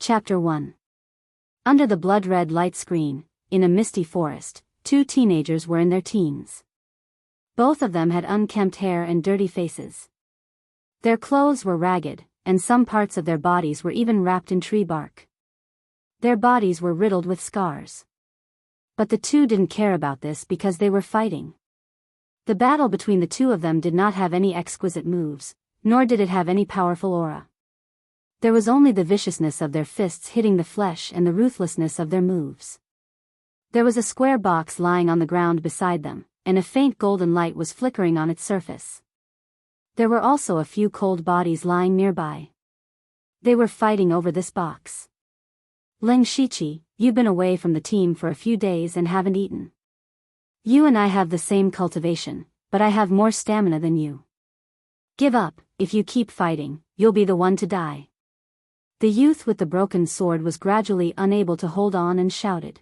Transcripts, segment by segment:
Chapter 1. Under the blood-red light screen, in a misty forest, two teenagers were in their teens. Both of them had unkempt hair and dirty faces. Their clothes were ragged, and some parts of their bodies were even wrapped in tree bark. Their bodies were riddled with scars. But the two didn't care about this because they were fighting. The battle between the two of them did not have any exquisite moves, nor did it have any powerful aura. There was only the viciousness of their fists hitting the flesh and the ruthlessness of their moves. There was a square box lying on the ground beside them, and a faint golden light was flickering on its surface. There were also a few cold bodies lying nearby. They were fighting over this box. "Ling Shiqi, you've been away from the team for a few days and haven't eaten. You and I have the same cultivation, but I have more stamina than you. Give up, if you keep fighting, you'll be the one to die." The youth with the broken sword was gradually unable to hold on and shouted.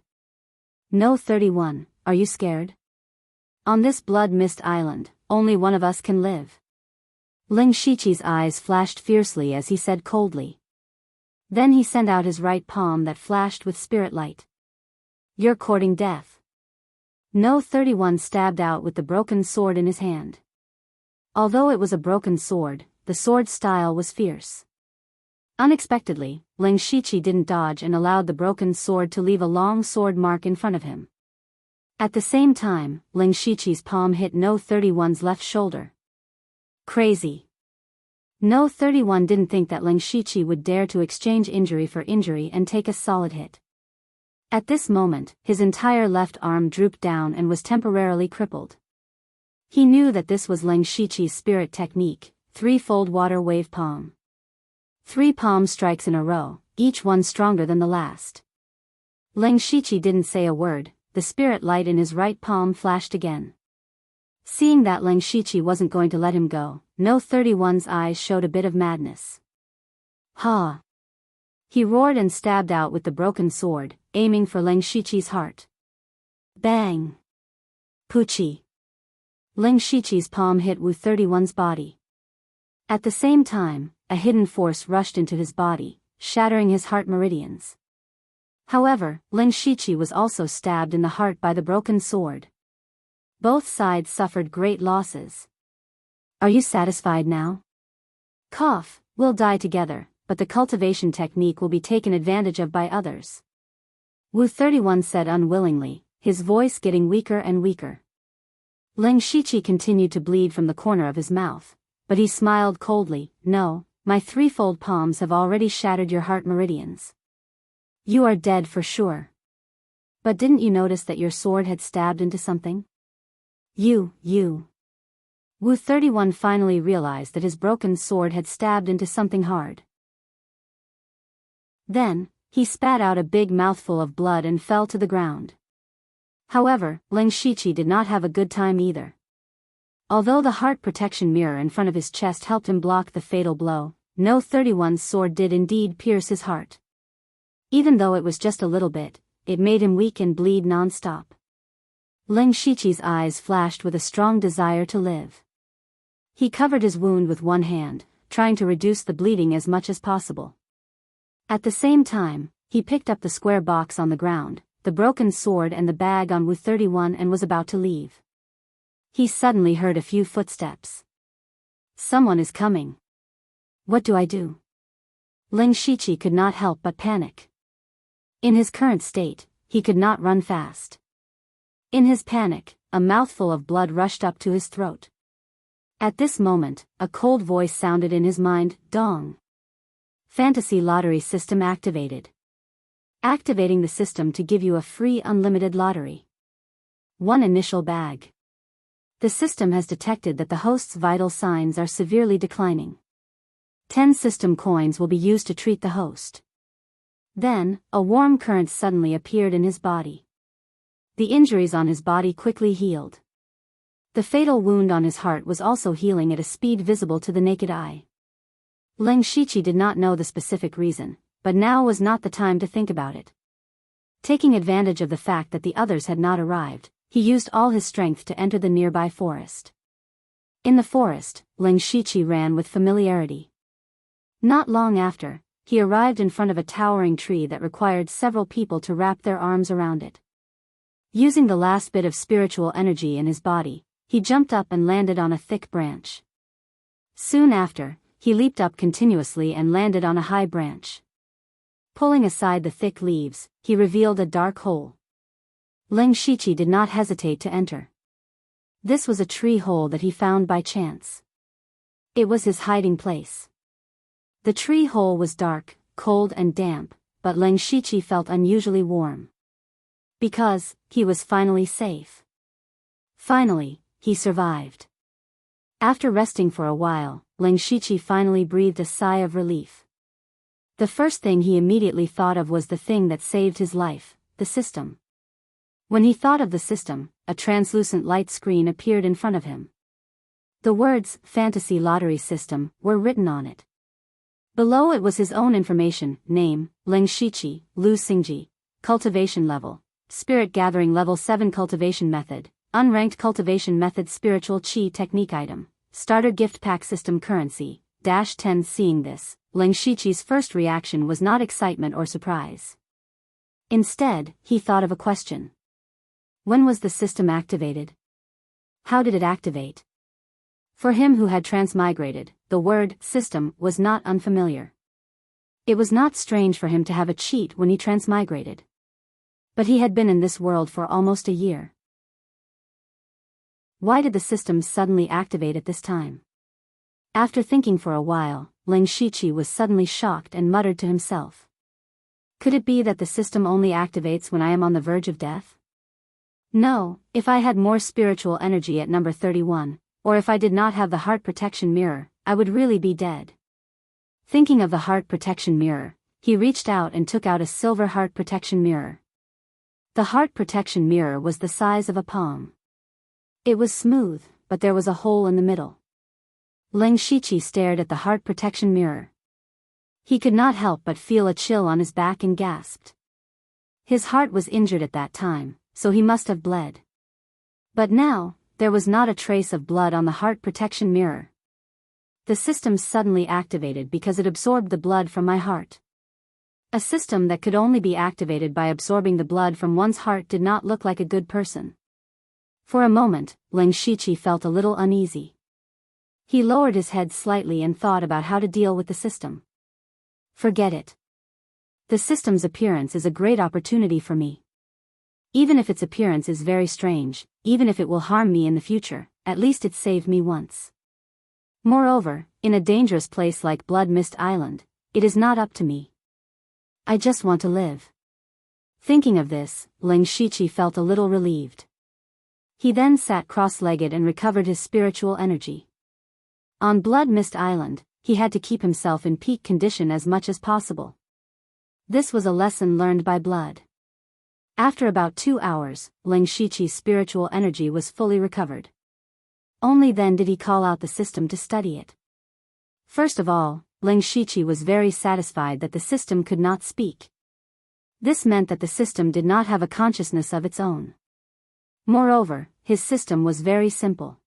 "No 31, are you scared? On this blood-mist island, only one of us can live." Ling Shiqi's eyes flashed fiercely as he said coldly. Then he sent out his right palm that flashed with spirit light. "You're courting death." No 31 stabbed out with the broken sword in his hand. Although it was a broken sword, the sword style was fierce. Unexpectedly, Ling Shiqi didn't dodge and allowed the broken sword to leave a long sword mark in front of him. At the same time, Ling Shiqi's palm hit No 31's left shoulder. Crazy. No 31 didn't think that Ling Shiqi would dare to exchange injury for injury and take a solid hit. At this moment, his entire left arm drooped down and was temporarily crippled. He knew that this was Ling Shiqi's spirit technique, threefold water wave palm. 3 palm strikes in a row, each one stronger than the last. Ling Shiqi didn't say a word, the spirit light in his right palm flashed again. Seeing that Ling Shiqi wasn't going to let him go, No 31's eyes showed a bit of madness. "Ha!" He roared and stabbed out with the broken sword, aiming for Ling Shiqi's heart. Bang! Poochie! Ling Shiqi's palm hit Wu 31's body. At the same time, a hidden force rushed into his body, shattering his heart meridians. However, Ling Shiqi was also stabbed in the heart by the broken sword. Both sides suffered great losses. "Are you satisfied now? Cough, we'll die together, but the cultivation technique will be taken advantage of by others." Wu 31 said unwillingly, his voice getting weaker and weaker. Ling Shiqi continued to bleed from the corner of his mouth, but he smiled coldly. "No, my threefold palms have already shattered your heart meridians. You are dead for sure. But didn't you notice that your sword had stabbed into something? You. Wu 31 finally realized that his broken sword had stabbed into something hard. Then, he spat out a big mouthful of blood and fell to the ground. However, Ling Shiqi did not have a good time either. Although the heart protection mirror in front of his chest helped him block the fatal blow, No 31's sword did indeed pierce his heart. Even though it was just a little bit, it made him weak and bleed non-stop. Ling Shiqi's eyes flashed with a strong desire to live. He covered his wound with one hand, trying to reduce the bleeding as much as possible. At the same time, he picked up the square box on the ground, the broken sword and the bag on Wu 31 and was about to leave. He suddenly heard a few footsteps. Someone is coming. What do I do? Ling Shiqi could not help but panic. In his current state, he could not run fast. In his panic, a mouthful of blood rushed up to his throat. At this moment, a cold voice sounded in his mind. "Dong. Fantasy lottery system activated. Activating the system to give you a free unlimited lottery. 1 initial bag. The system has detected that the host's vital signs are severely declining. 10 system coins will be used to treat the host." Then, a warm current suddenly appeared in his body. The injuries on his body quickly healed. The fatal wound on his heart was also healing at a speed visible to the naked eye. Ling Shiqi did not know the specific reason, but now was not the time to think about it. Taking advantage of the fact that the others had not arrived, he used all his strength to enter the nearby forest. In the forest, Ling Shiqi ran with familiarity. Not long after, he arrived in front of a towering tree that required several people to wrap their arms around it. Using the last bit of spiritual energy in his body, he jumped up and landed on a thick branch. Soon after, he leaped up continuously and landed on a high branch. Pulling aside the thick leaves, he revealed a dark hole. Leng Shiqi did not hesitate to enter. This was a tree hole that he found by chance. It was his hiding place. The tree hole was dark, cold and damp, but Leng Shiqi felt unusually warm. Because, he was finally safe. Finally, he survived. After resting for a while, Leng Shiqi finally breathed a sigh of relief. The first thing he immediately thought of was the thing that saved his life, the system. When he thought of the system, a translucent light screen appeared in front of him. The words, "Fantasy Lottery System," were written on it. Below it was his own information, name, Leng Shiqi, Lu Xingji, cultivation level, spirit gathering level 7 cultivation method, unranked cultivation method spiritual chi technique item, starter gift pack system currency, -10. Seeing this, Leng Shiqi's first reaction was not excitement or surprise. Instead, he thought of a question. When was the system activated? How did it activate? For him who had transmigrated, the word system was not unfamiliar. It was not strange for him to have a cheat when he transmigrated. But he had been in this world for almost a year. Why did the system suddenly activate at this time? After thinking for a while, Leng Shiqi was suddenly shocked and muttered to himself. Could it be that the system only activates when I am on the verge of death? No, if I had more spiritual energy at number 31, or if I did not have the heart protection mirror, I would really be dead. Thinking of the heart protection mirror, he reached out and took out a silver heart protection mirror. The heart protection mirror was the size of a palm. It was smooth, but there was a hole in the middle. Leng Shiqi stared at the heart protection mirror. He could not help but feel a chill on his back and gasped. His heart was injured at that time, so he must have bled. But now, there was not a trace of blood on the heart protection mirror. The system suddenly activated because it absorbed the blood from my heart. A system that could only be activated by absorbing the blood from one's heart did not look like a good person. For a moment, Leng Shiqi felt a little uneasy. He lowered his head slightly and thought about how to deal with the system. Forget it. The system's appearance is a great opportunity for me. Even if its appearance is very strange, even if it will harm me in the future, at least it saved me once. Moreover, in a dangerous place like Blood Mist Island, it is not up to me. I just want to live. Thinking of this, Leng Shiqi felt a little relieved. He then sat cross-legged and recovered his spiritual energy. On Blood Mist Island, he had to keep himself in peak condition as much as possible. This was a lesson learned by blood. After about 2 hours, Leng Shiqi's spiritual energy was fully recovered. Only then did he call out the system to study it. First of all, Leng Shiqi was very satisfied that the system could not speak. This meant that the system did not have a consciousness of its own. Moreover, his system was very simple.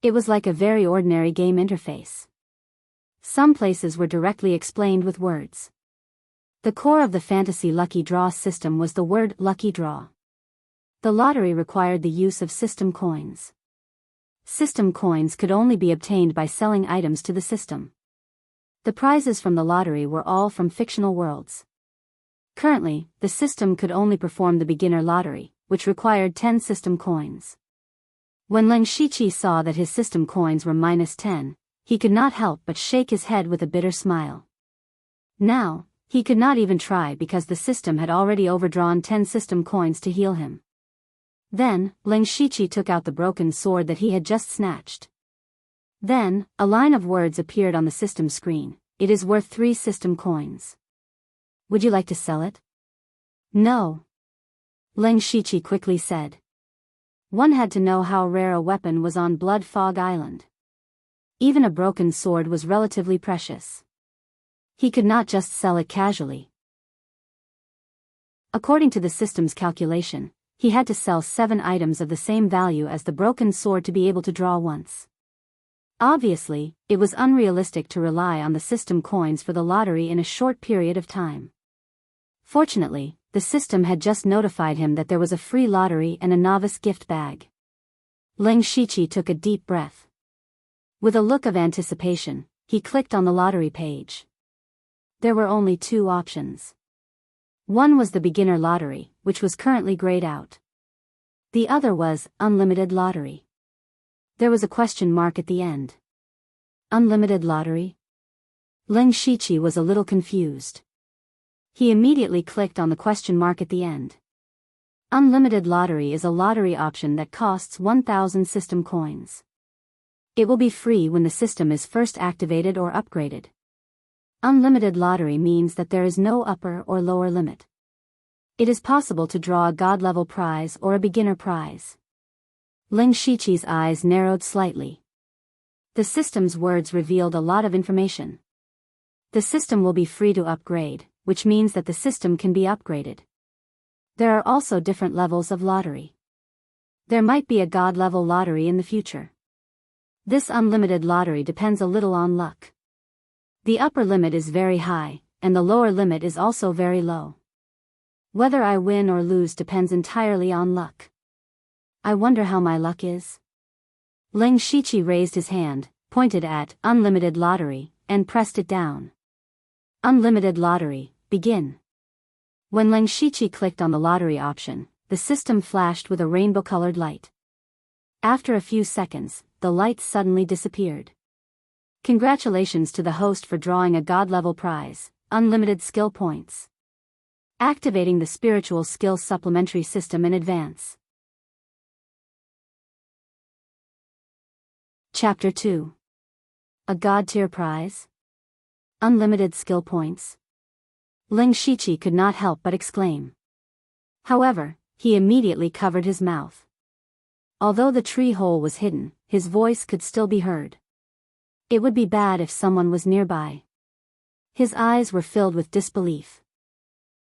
It was like a very ordinary game interface. Some places were directly explained with words. The core of the fantasy lucky draw system was the word lucky draw. The lottery required the use of system coins. System coins could only be obtained by selling items to the system. The prizes from the lottery were all from fictional worlds. Currently, the system could only perform the beginner lottery, which required 10 system coins. When Leng Shiqi saw that his system coins were -10, he could not help but shake his head with a bitter smile. Now, he could not even try because the system had already overdrawn 10 system coins to heal him. Then, Leng Shiqi took out the broken sword that he had just snatched. Then, a line of words appeared on the system screen. It is worth 3 system coins. Would you like to sell it? No. Leng Shiqi quickly said. One had to know how rare a weapon was on Blood Fog Island. Even a broken sword was relatively precious. He could not just sell it casually. According to the system's calculation, he had to sell 7 items of the same value as the broken sword to be able to draw once. Obviously, it was unrealistic to rely on the system coins for the lottery in a short period of time. Fortunately, the system had just notified him that there was a free lottery and a novice gift bag. Ling Shiqi took a deep breath. With a look of anticipation, he clicked on the lottery page. There were only two options. One was the beginner lottery, which was currently grayed out. The other was unlimited lottery. There was a question mark at the end. Unlimited lottery? Ling Shiqi was a little confused. He immediately clicked on the question mark at the end. Unlimited lottery is a lottery option that costs 1,000 system coins. It will be free when the system is first activated or upgraded. Unlimited lottery means that there is no upper or lower limit. It is possible to draw a god-level prize or a beginner prize. Ling Shiqi's eyes narrowed slightly. The system's words revealed a lot of information. The system will be free to upgrade, which means that the system can be upgraded. There are also different levels of lottery. There might be a god-level lottery in the future. This unlimited lottery depends a little on luck. The upper limit is very high, and the lower limit is also very low. Whether I win or lose depends entirely on luck. I wonder how my luck is. Ling Shiqi raised his hand, pointed at unlimited lottery, and pressed it down. Unlimited lottery, begin. When Ling Shiqi clicked on the lottery option, the system flashed with a rainbow-colored light. After a few seconds, the light suddenly disappeared. Congratulations to the host for drawing a god-level prize, unlimited skill points. Activating the spiritual skill supplementary system in advance. Chapter 2. A God-tier prize? Unlimited skill points? Ling Shiqi could not help but exclaim. However, he immediately covered his mouth. Although the tree hole was hidden, his voice could still be heard. It would be bad if someone was nearby. His eyes were filled with disbelief.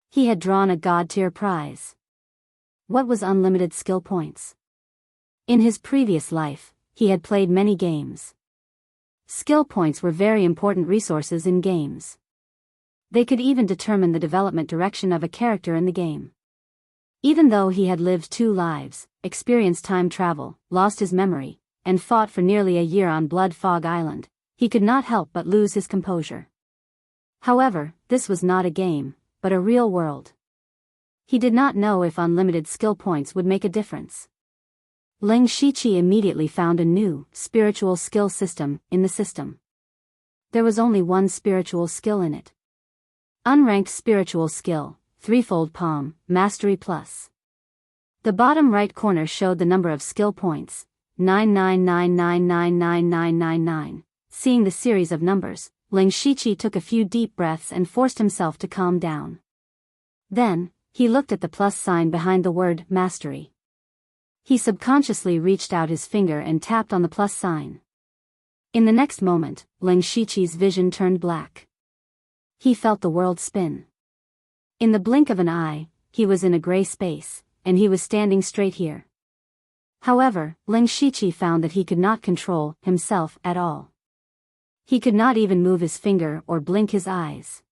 He had drawn a god-tier prize. What was unlimited skill points? In his previous life, he had played many games. Skill points were very important resources in games. They could even determine the development direction of a character in the game. Even though he had lived 2 lives, experienced time travel, lost his memory, and fought for nearly a year on Blood Fog Island, he could not help but lose his composure. However, this was not a game, but a real world. He did not know if unlimited skill points would make a difference. Ling Shiqi immediately found a new, spiritual skill system in the system. There was only one spiritual skill in it. Unranked spiritual skill, threefold palm, mastery plus. The bottom right corner showed the number of skill points, 999999999. Seeing the series of numbers, Ling Shiqi took a few deep breaths and forced himself to calm down. Then, he looked at the plus sign behind the word mastery. He subconsciously reached out his finger and tapped on the plus sign. In the next moment, Ling Shiqi's vision turned black. He felt the world spin. In the blink of an eye, he was in a gray space, and he was standing straight here. However, Ling Shiqi found that he could not control himself at all. He could not even move his finger or blink his eyes.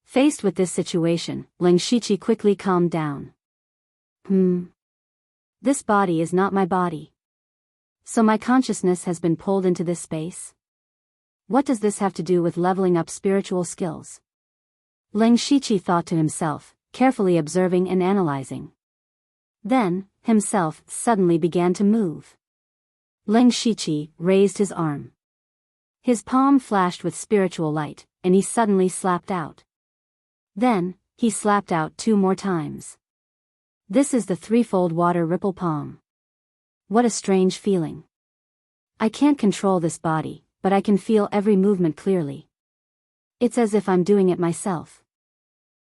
Faced with this situation, Ling Shiqi quickly calmed down. This body is not my body. So my consciousness has been pulled into this space? What does this have to do with leveling up spiritual skills? Ling Shiqi thought to himself, carefully observing and analyzing. Then, himself suddenly began to move. Ling Shiqi raised his arm. His palm flashed with spiritual light, and he suddenly slapped out. Then, he slapped out 2 more times. This is the threefold water ripple palm. What a strange feeling. I can't control this body, but I can feel every movement clearly. It's as if I'm doing it myself.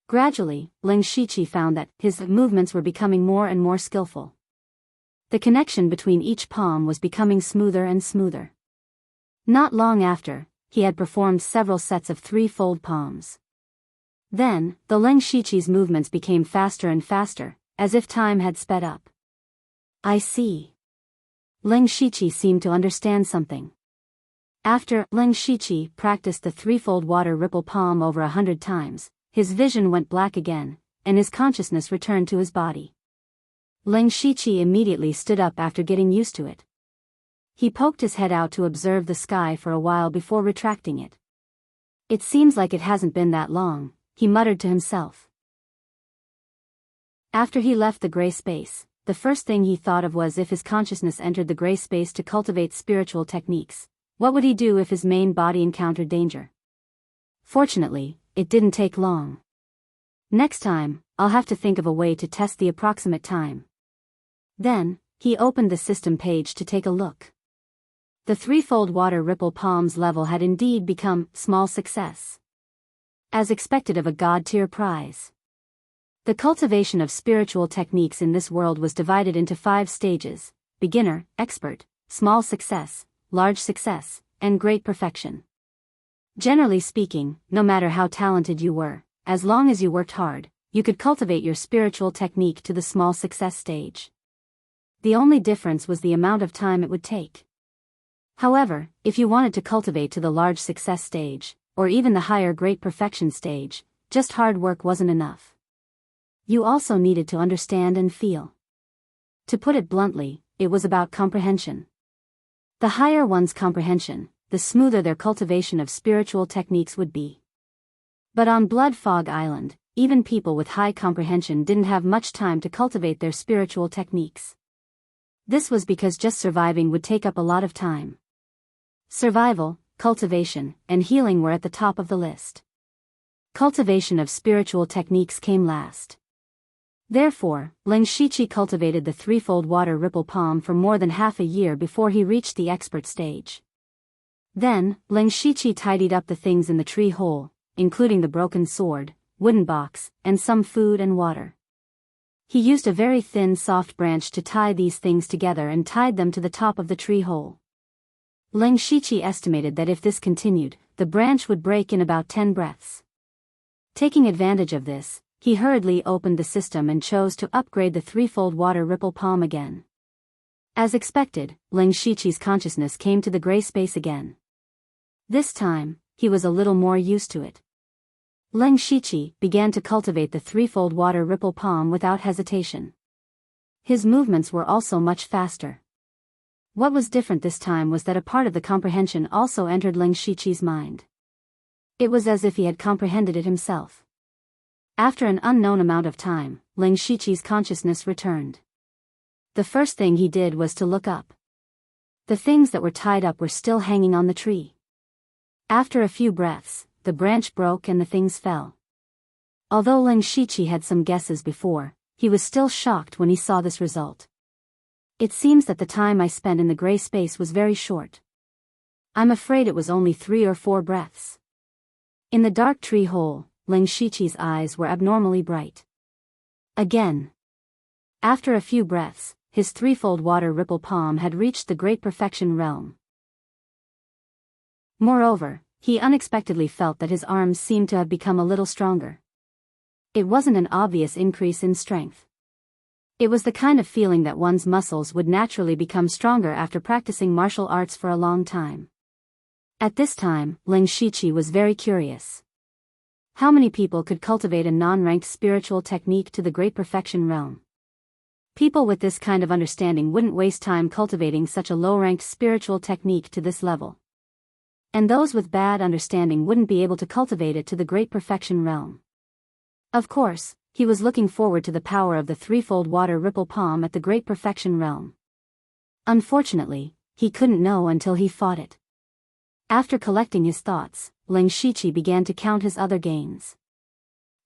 Gradually, Ling Shiqi found that his movements were becoming more and more skillful. The connection between each palm was becoming smoother and smoother. Not long after, he had performed several sets of threefold palms. Then, the Ling Shiqi's movements became faster and faster, as if time had sped up. I see. Ling Shiqi seemed to understand something. After Ling Shiqi practiced the threefold water ripple palm over 100 times, his vision went black again, and his consciousness returned to his body. Ling Shiqi immediately stood up after getting used to it. He poked his head out to observe the sky for a while before retracting it. It seems like it hasn't been that long, he muttered to himself. After he left the gray space, the first thing he thought of was if his consciousness entered the gray space to cultivate spiritual techniques, what would he do if his main body encountered danger? Fortunately, it didn't take long. Next time, I'll have to think of a way to test the approximate time. Then, he opened the system page to take a look. The threefold water ripple palms level had indeed become small success. As expected of a god-tier prize. The cultivation of spiritual techniques in this world was divided into 5 stages: beginner, expert, small success, large success, and great perfection. Generally speaking, no matter how talented you were, as long as you worked hard, you could cultivate your spiritual technique to the small success stage. The only difference was the amount of time it would take. However, if you wanted to cultivate to the large success stage, or even the higher great perfection stage, just hard work wasn't enough. You also needed to understand and feel. To put it bluntly, it was about comprehension. The higher one's comprehension, the smoother their cultivation of spiritual techniques would be. But on Blood Fog Island, even people with high comprehension didn't have much time to cultivate their spiritual techniques. This was because just surviving would take up a lot of time. Survival, cultivation, and healing were at the top of the list. Cultivation of spiritual techniques came last. Therefore, Ling Shiqi cultivated the threefold water ripple palm for more than half a year before he reached the expert stage. Then, Ling Shiqi tidied up the things in the tree hole, including the broken sword, wooden box, and some food and water. He used a very thin soft branch to tie these things together and tied them to the top of the tree hole. Ling Shiqi estimated that if this continued, the branch would break in about 10 breaths. Taking advantage of this, he hurriedly opened the system and chose to upgrade the threefold water ripple palm again. As expected, Ling Shiqi's consciousness came to the gray space again. This time, he was a little more used to it. Ling Shiqi began to cultivate the threefold water ripple palm without hesitation. His movements were also much faster. What was different this time was that a part of the comprehension also entered Ling Shiqi's mind. It was as if he had comprehended it himself. After an unknown amount of time, Ling Shiqi's consciousness returned. The first thing he did was to look up. The things that were tied up were still hanging on the tree. After a few breaths, the branch broke and the things fell. Although Ling Shiqi had some guesses before, he was still shocked when he saw this result. It seems that the time I spent in the gray space was very short. I'm afraid it was only 3 or 4 breaths. In the dark tree hole, Ling Shiqi's eyes were abnormally bright. Again. After a few breaths, his threefold water ripple palm had reached the great perfection realm. Moreover, he unexpectedly felt that his arms seemed to have become a little stronger. It wasn't an obvious increase in strength. It was the kind of feeling that one's muscles would naturally become stronger after practicing martial arts for a long time. At this time, Ling Shiqi was very curious. How many people could cultivate a non-ranked spiritual technique to the great perfection realm? People with this kind of understanding wouldn't waste time cultivating such a low-ranked spiritual technique to this level. And those with bad understanding wouldn't be able to cultivate it to the great perfection realm. Of course, he was looking forward to the power of the threefold water ripple palm at the great perfection realm. Unfortunately, he couldn't know until he fought it. After collecting his thoughts, Ling Shiqi began to count his other gains.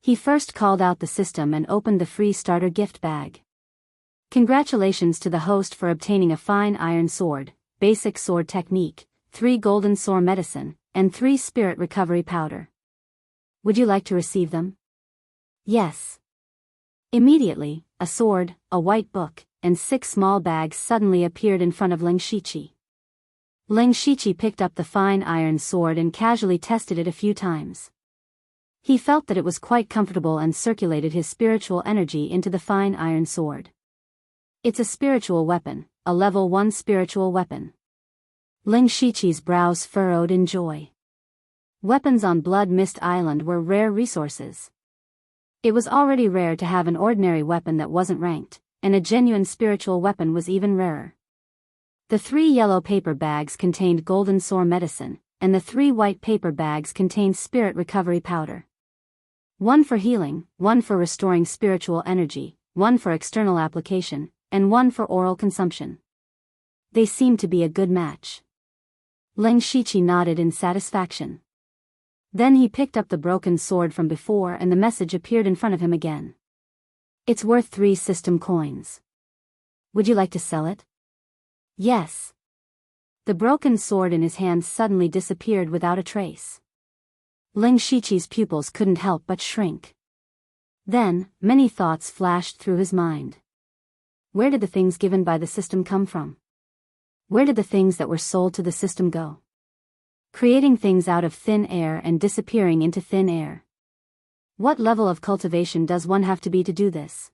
He first called out the system and opened the free starter gift bag. Congratulations to the host for obtaining a fine iron sword, basic sword technique, 3 golden sword medicine, and 3 spirit recovery powder. Would you like to receive them? Yes. Immediately, a sword, a white book, and 6 small bags suddenly appeared in front of Ling Shiqi. Ling Shiqi picked up the fine iron sword and casually tested it a few times. He felt that it was quite comfortable and circulated his spiritual energy into the fine iron sword. It's a spiritual weapon, a level 1 spiritual weapon. Ling Shiqi's brows furrowed in joy. Weapons on Blood Mist Island were rare resources. It was already rare to have an ordinary weapon that wasn't ranked, and a genuine spiritual weapon was even rarer. The 3 yellow paper bags contained golden sore medicine, and the 3 white paper bags contained spirit recovery powder. One for healing, one for restoring spiritual energy, one for external application, and one for oral consumption. They seemed to be a good match. Ling Shiqi nodded in satisfaction. Then he picked up the broken sword from before and the message appeared in front of him again. It's worth 3 system coins. Would you like to sell it? Yes. The broken sword in his hand suddenly disappeared without a trace. Ling Shiqi's pupils couldn't help but shrink. Then, many thoughts flashed through his mind. Where did the things given by the system come from? Where did the things that were sold to the system go? Creating things out of thin air and disappearing into thin air. What level of cultivation does one have to be to do this?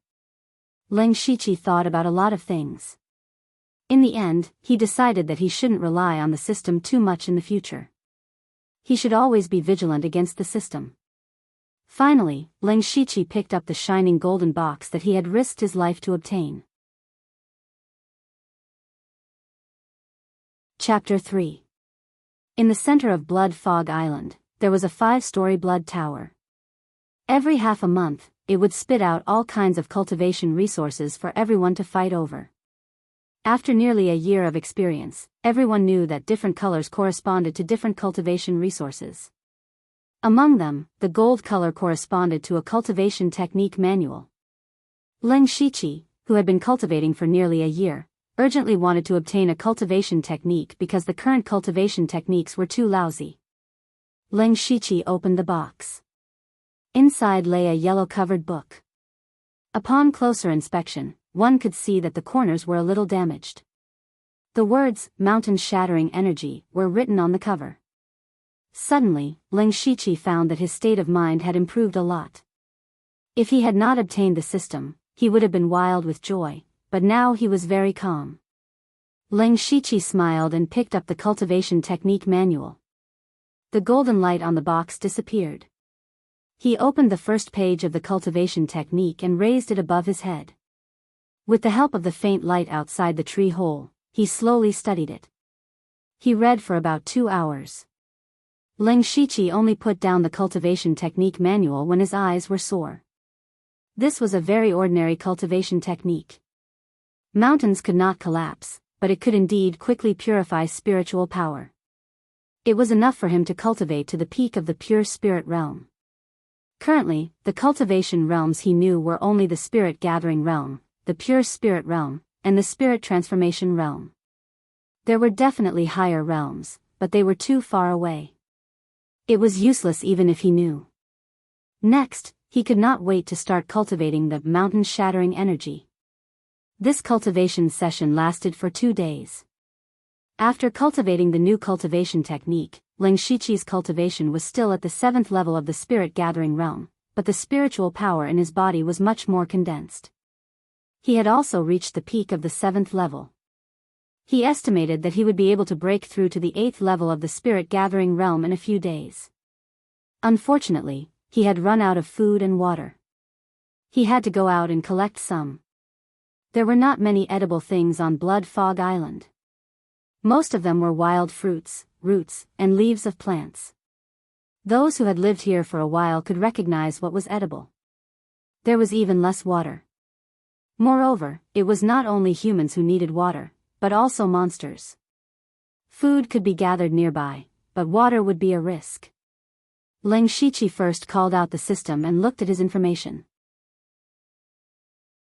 Ling Shiqi thought about a lot of things. In the end, he decided that he shouldn't rely on the system too much in the future. He should always be vigilant against the system. Finally, Ling Shiqi picked up the shining golden box that he had risked his life to obtain. Chapter 3. In the center of Blood Fog Island, there was a 5-story blood tower. Every half a month, it would spit out all kinds of cultivation resources for everyone to fight over. After nearly a year of experience, everyone knew that different colors corresponded to different cultivation resources. Among them, the gold color corresponded to a cultivation technique manual. Ling Shiqi, who had been cultivating for nearly a year, urgently wanted to obtain a cultivation technique because the current cultivation techniques were too lousy. Ling Shiqi opened the box. Inside lay a yellow-covered book. Upon closer inspection, one could see that the corners were a little damaged. The words, "mountain-shattering energy," were written on the cover. Suddenly, Ling Shiqi found that his state of mind had improved a lot. If he had not obtained the system, he would have been wild with joy, but now he was very calm. Ling Shiqi smiled and picked up the cultivation technique manual. The golden light on the box disappeared. He opened the first page of the cultivation technique and raised it above his head. With the help of the faint light outside the tree hole, he slowly studied it. He read for about 2 hours. Ling Shiqi only put down the cultivation technique manual when his eyes were sore. This was a very ordinary cultivation technique. Mountains could not collapse, but it could indeed quickly purify spiritual power. It was enough for him to cultivate to the peak of the pure spirit realm. Currently, the cultivation realms he knew were only the spirit gathering realm, the pure spirit realm, and the spirit transformation realm. There were definitely higher realms, but they were too far away. It was useless even if he knew. Next, he could not wait to start cultivating the mountain-shattering energy. This cultivation session lasted for 2 days. After cultivating the new cultivation technique, Ling Shiqi's cultivation was still at the 7th level of the spirit gathering realm, but the spiritual power in his body was much more condensed. He had also reached the peak of the 7th level. He estimated that he would be able to break through to the 8th level of the spirit gathering realm in a few days. Unfortunately, he had run out of food and water. He had to go out and collect some. There were not many edible things on Blood Fog Island. Most of them were wild fruits, roots, and leaves of plants. Those who had lived here for a while could recognize what was edible. There was even less water. Moreover, it was not only humans who needed water, but also monsters. Food could be gathered nearby, but water would be a risk. Ling Shiqi first called out the system and looked at his information.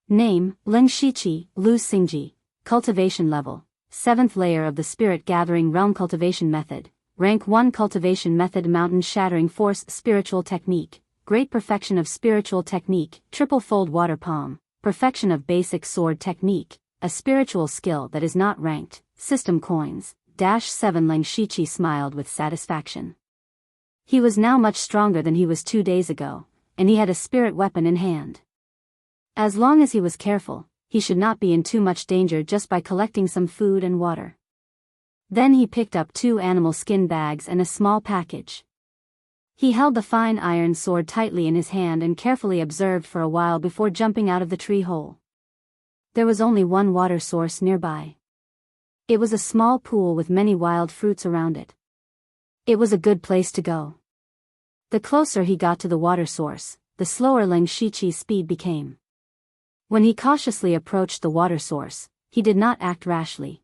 Name, Ling Shiqi, Lu Xingji. Cultivation level, 7th layer of the Spirit Gathering Realm. Cultivation method, Rank 1 Cultivation method. Mountain Shattering Force. Spiritual Technique, Great Perfection of Spiritual Technique. Triple Fold Water Palm, Perfection of Basic Sword Technique, a spiritual skill that is not ranked. System coins, -7. Ling Shiqi smiled with satisfaction. He was now much stronger than he was 2 days ago, and he had a spirit weapon in hand. As long as he was careful, he should not be in too much danger just by collecting some food and water. Then he picked up 2 animal skin bags and a small package. He held the fine iron sword tightly in his hand and carefully observed for a while before jumping out of the tree hole. There was only one water source nearby. It was a small pool with many wild fruits around it. It was a good place to go. The closer he got to the water source, the slower Ling Shiqi's speed became. When he cautiously approached the water source, he did not act rashly.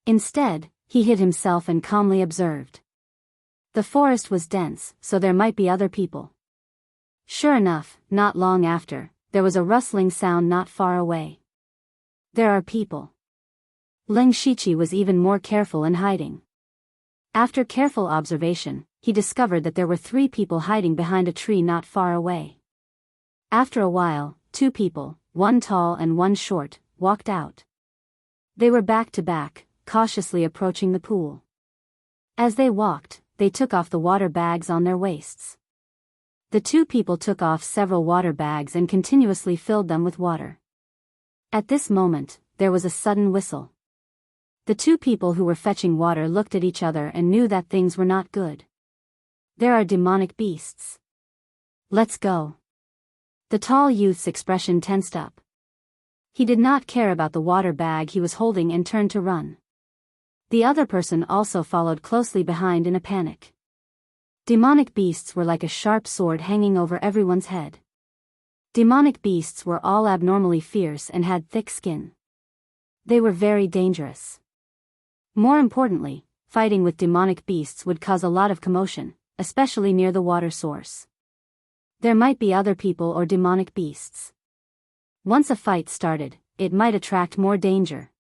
Instead, he hid himself and calmly observed. The forest was dense, so there might be other people. Sure enough, not long after, there was a rustling sound not far away. There are people. Ling Shiqi was even more careful in hiding. After careful observation, he discovered that there were 3 people hiding behind a tree not far away. After a while, 2 people, one tall and one short, walked out. They were back to back, cautiously approaching the pool. As they walked, they took off the water bags on their waists. The 2 people took off several water bags and continuously filled them with water. At this moment, there was a sudden whistle. The 2 people who were fetching water looked at each other and knew that things were not good. There are demonic beasts. Let's go. The tall youth's expression tensed up. He did not care about the water bag he was holding and turned to run. The other person also followed closely behind in a panic. Demonic beasts were like a sharp sword hanging over everyone's head. Demonic beasts were all abnormally fierce and had thick skin. They were very dangerous. More importantly, fighting with demonic beasts would cause a lot of commotion, especially near the water source. There might be other people or demonic beasts. Once a fight started, it might attract more danger.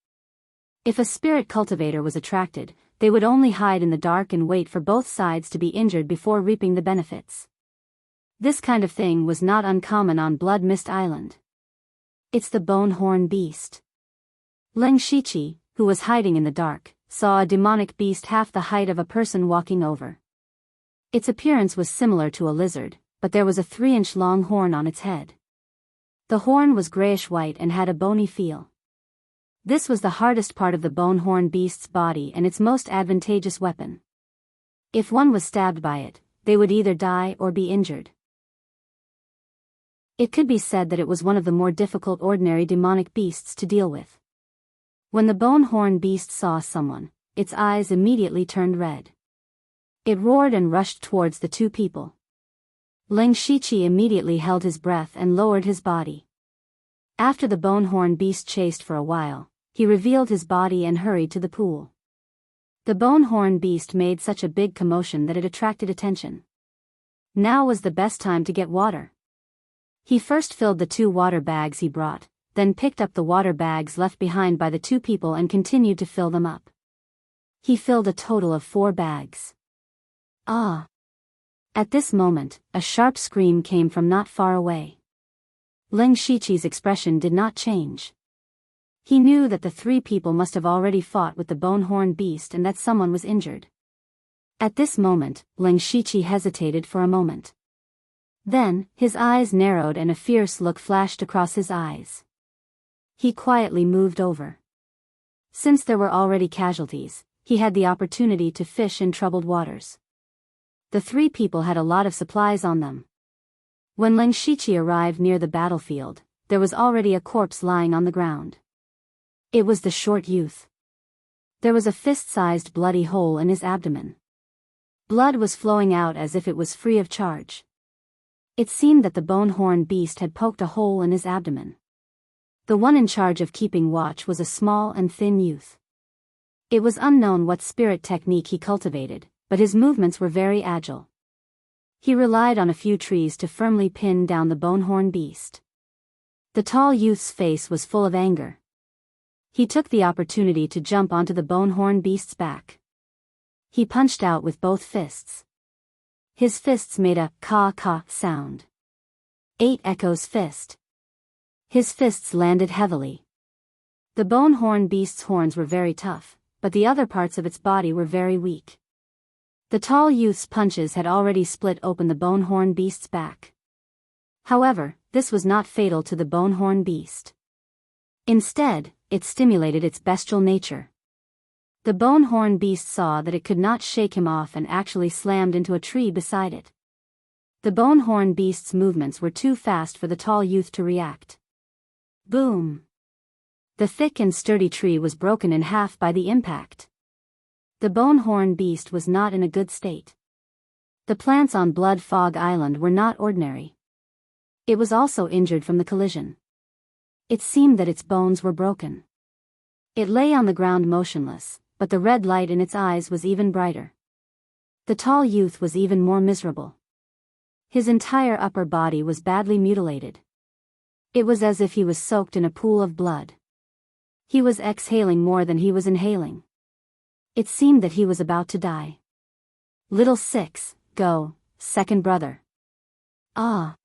If a spirit cultivator was attracted, they would only hide in the dark and wait for both sides to be injured before reaping the benefits. This kind of thing was not uncommon on Blood Mist Island. It's the Bone-Horn Beast. Ling Shiqi, who was hiding in the dark, saw a demonic beast half the height of a person walking over. Its appearance was similar to a lizard, but there was a 3-inch long horn on its head. The horn was grayish-white and had a bony feel. This was the hardest part of the bone-horn beast's body and its most advantageous weapon. If one was stabbed by it, they would either die or be injured. It could be said that it was one of the more difficult ordinary demonic beasts to deal with. When the bone-horn beast saw someone, its eyes immediately turned red. It roared and rushed towards the 2 people. Ling Shiqi immediately held his breath and lowered his body. After the bone-horn beast chased for a while, he revealed his body and hurried to the pool. The bone-horn beast made such a big commotion that it attracted attention. Now was the best time to get water. He first filled the 2 water bags he brought, then picked up the water bags left behind by the 2 people and continued to fill them up. He filled a total of 4 bags. Ah! At this moment, a sharp scream came from not far away. Ling Shiqi's expression did not change. He knew that the 3 people must have already fought with the bone-horn beast and that someone was injured. At this moment, Ling Shiqi hesitated for a moment. Then, his eyes narrowed and a fierce look flashed across his eyes. He quietly moved over. Since there were already casualties, he had the opportunity to fish in troubled waters. The 3 people had a lot of supplies on them. When Ling Shiqi arrived near the battlefield, there was already a corpse lying on the ground. It was the short youth. There was a fist-sized bloody hole in his abdomen. Blood was flowing out as if it was free of charge. It seemed that the bone-horn beast had poked a hole in his abdomen. The one in charge of keeping watch was a small and thin youth. It was unknown what spirit technique he cultivated, but his movements were very agile. He relied on a few trees to firmly pin down the bone-horn beast. The tall youth's face was full of anger. He took the opportunity to jump onto the bone-horn beast's back. He punched out with both fists. His fists made a ka-ka sound. 8 Echo's fist. His fists landed heavily. The bone-horn beast's horns were very tough, but the other parts of its body were very weak. The tall youth's punches had already split open the bone-horn beast's back. However, this was not fatal to the bone-horn beast. Instead, it stimulated its bestial nature. The bone-horn beast saw that it could not shake him off and actually slammed into a tree beside it. The bone-horn beast's movements were too fast for the tall youth to react. Boom! The thick and sturdy tree was broken in half by the impact. The bone-horn beast was not in a good state. The plants on Blood Fog Island were not ordinary. It was also injured from the collision. It seemed that its bones were broken. It lay on the ground motionless, but the red light in its eyes was even brighter. The tall youth was even more miserable. His entire upper body was badly mutilated. It was as if he was soaked in a pool of blood. He was exhaling more than he was inhaling. It seemed that he was about to die. Little Six, go, second brother. Ah!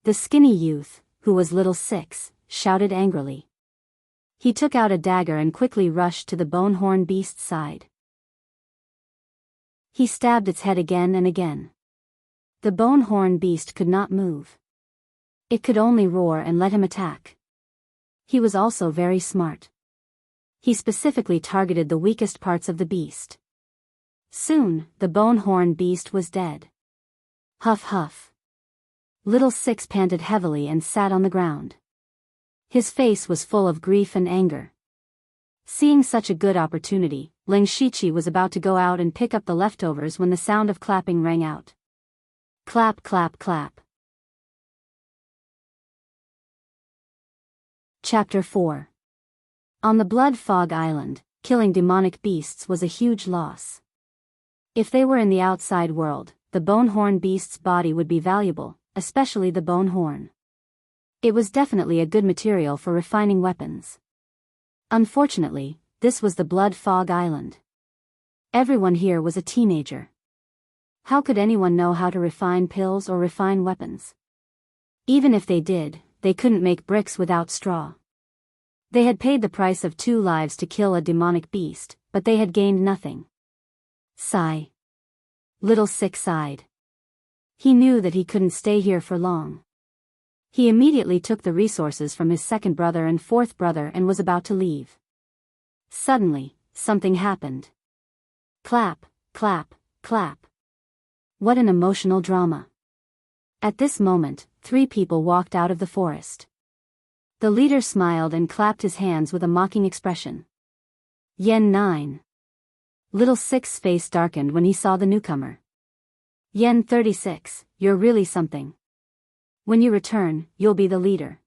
The skinny youth, who was Little Six, shouted angrily. He took out a dagger and quickly rushed to the bone-horn beast's side. He stabbed its head again and again. The bone-horn beast could not move. It could only roar and let him attack. He was also very smart. He specifically targeted the weakest parts of the beast. Soon, the bone-horn beast was dead. Huff huff. Little Six panted heavily and sat on the ground. His face was full of grief and anger. Seeing such a good opportunity, Ling Shichi was about to go out and pick up the leftovers when the sound of clapping rang out. Clap clap clap. Chapter 4. On the Blood Fog Island, killing demonic beasts was a huge loss. If they were in the outside world, the bone-horn beast's body would be valuable, especially the bone horn. It was definitely a good material for refining weapons. Unfortunately, this was the Blood Fog Island. Everyone here was a teenager. How could anyone know how to refine pills or refine weapons? Even if they did, they couldn't make bricks without straw. They had paid the price of 2 lives to kill a demonic beast, but they had gained nothing. Sigh. Little Six sighed. He knew that he couldn't stay here for long. He immediately took the resources from his second brother and fourth brother and was about to leave. Suddenly, something happened. Clap, clap, clap. What an emotional drama. At this moment, 3 people walked out of the forest. The leader smiled and clapped his hands with a mocking expression. Yen 9. Little Six's face darkened when he saw the newcomer. Yen 36, you're really something. When you return, you'll be the leader.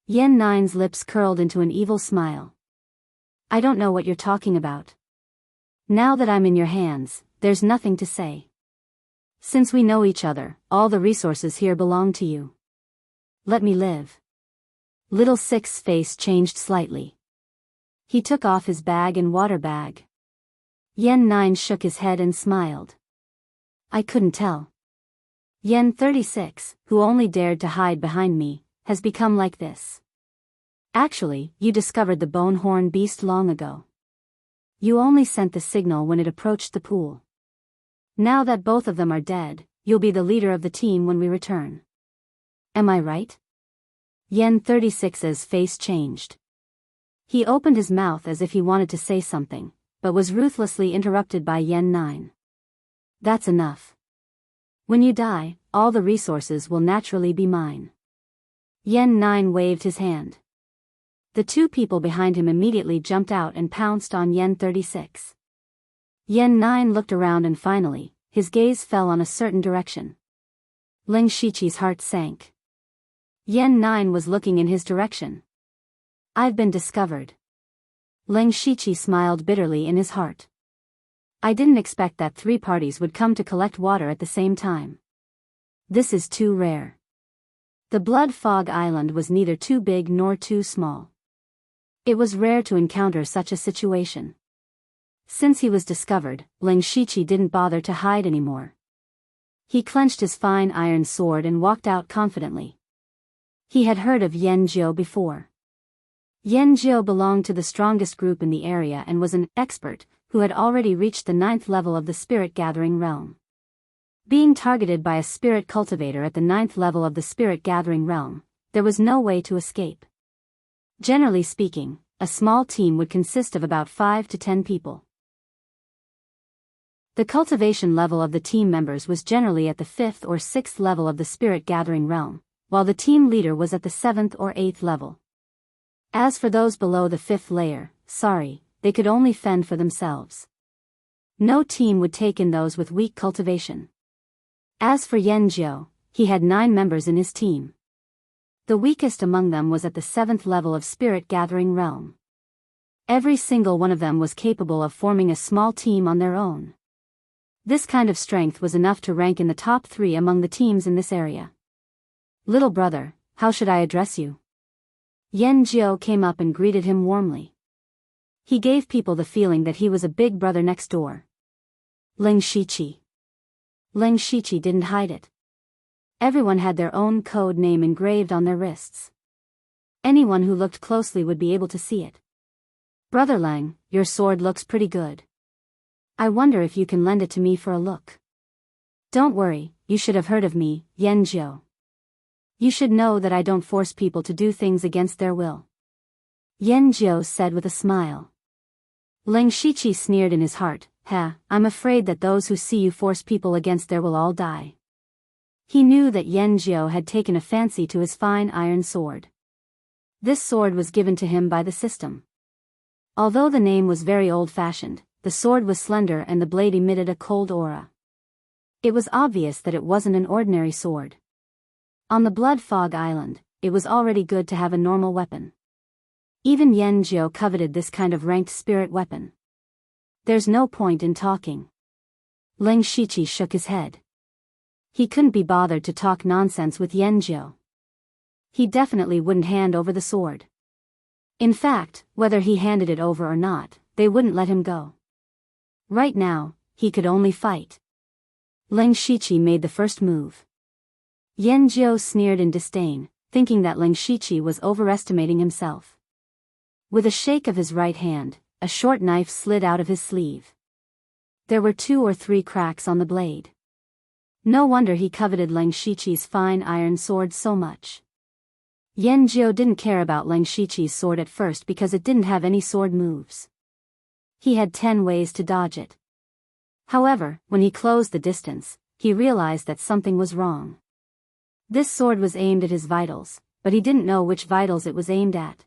Yen 9's lips curled into an evil smile. I don't know what you're talking about. Now that I'm in your hands, there's nothing to say. Since we know each other, all the resources here belong to you. Let me live. Little Six's face changed slightly. He took off his bag and water bag. Yen 9 shook his head and smiled. I couldn't tell. Yen 36, who only dared to hide behind me, has become like this. Actually, you discovered the bone-horn beast long ago. You only sent the signal when it approached the pool. Now that both of them are dead, you'll be the leader of the team when we return. Am I right? Yen 36's face changed. He opened his mouth as if he wanted to say something, but was ruthlessly interrupted by Yen 9. That's enough. When you die, all the resources will naturally be mine. Yen 9 waved his hand. The 2 people behind him immediately jumped out and pounced on Yen 36. Yen 9 looked around and finally, his gaze fell on a certain direction. Ling Shichi's heart sank. Yen 9 was looking in his direction. I've been discovered. Ling Shichi smiled bitterly in his heart. I didn't expect that 3 parties would come to collect water at the same time. This is too rare. The Blood Fog Island was neither too big nor too small. It was rare to encounter such a situation. Since he was discovered, Ling Shichi didn't bother to hide anymore. He clenched his fine iron sword and walked out confidently. He had heard of Yen Jiu before. Yen Jiu belonged to the strongest group in the area and was an expert who had already reached the 9th level of the spirit gathering realm. Being targeted by a spirit cultivator at the 9th level of the spirit gathering realm, there was no way to escape. Generally speaking, a small team would consist of about 5 to 10 people. The cultivation level of the team members was generally at the 5th or 6th level of the spirit gathering realm, while the team leader was at the 7th or 8th level. As for those below the 5th layer, they could only fend for themselves. No team would take in those with weak cultivation. As for Yanjiao, he had 9 members in his team. The weakest among them was at the 7th level of spirit gathering realm. Every single one of them was capable of forming a small team on their own. This kind of strength was enough to rank in the top 3 among the teams in this area. "Little brother, how should I address you?" Yanjiao came up and greeted him warmly. He gave people the feeling that he was a big brother next door. Ling Shiqi. Ling Shiqi didn't hide it. Everyone had their own code name engraved on their wrists. Anyone who looked closely would be able to see it. "Brother Lang, your sword looks pretty good. I wonder if you can lend it to me for a look." "Don't worry, you should have heard of me, Yanjiao. You should know that I don't force people to do things against their will," Yanjiao said with a smile. Ling Shiqi sneered in his heart, I'm afraid that those who see you force people against their will all die." He knew that Yanjiao had taken a fancy to his fine iron sword. This sword was given to him by the system. Although the name was very old-fashioned, the sword was slender and the blade emitted a cold aura. It was obvious that it wasn't an ordinary sword. On the Blood Fog Island, it was already good to have a normal weapon. Even Yanjiao coveted this kind of ranked spirit weapon. "There's no point in talking." Ling Shiqi shook his head. He couldn't be bothered to talk nonsense with Yanjiao. He definitely wouldn't hand over the sword. In fact, whether he handed it over or not, they wouldn't let him go. Right now, he could only fight. Ling Shiqi made the first move. Yanjiao sneered in disdain, thinking that Ling Shiqi was overestimating himself. With a shake of his right hand, a short knife slid out of his sleeve. There were 2 or 3 cracks on the blade. No wonder he coveted Ling Shiqi's fine iron sword so much. Yanjiao didn't care about Ling Shiqi's sword at first because it didn't have any sword moves. He had 10 ways to dodge it. However, when he closed the distance, he realized that something was wrong. This sword was aimed at his vitals, but he didn't know which vitals it was aimed at.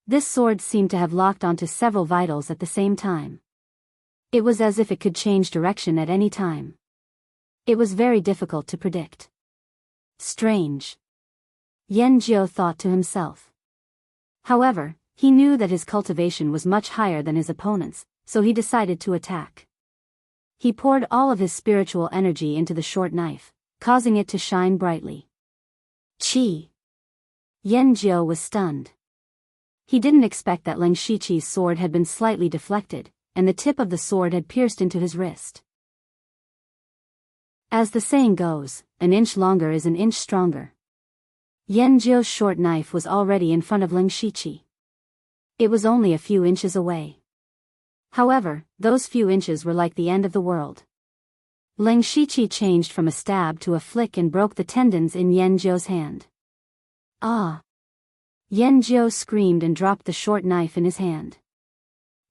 This sword seemed to have locked onto several vitals at the same time. It was as if it could change direction at any time. It was very difficult to predict. Strange. Yanjiao thought to himself. However, he knew that his cultivation was much higher than his opponent's, so he decided to attack. He poured all of his spiritual energy into the short knife, causing it to shine brightly. Chi! Yanjiao was stunned. He didn't expect that Ling Shiqi's sword had been slightly deflected, and the tip of the sword had pierced into his wrist. As the saying goes, an inch longer is an inch stronger. Yanjiao's short knife was already in front of Ling Shiqi. It was only a few inches away. However, those few inches were like the end of the world. Ling Shiqi changed from a stab to a flick and broke the tendons in Yanjiao's hand. Ah! Yanjiao screamed and dropped the short knife in his hand.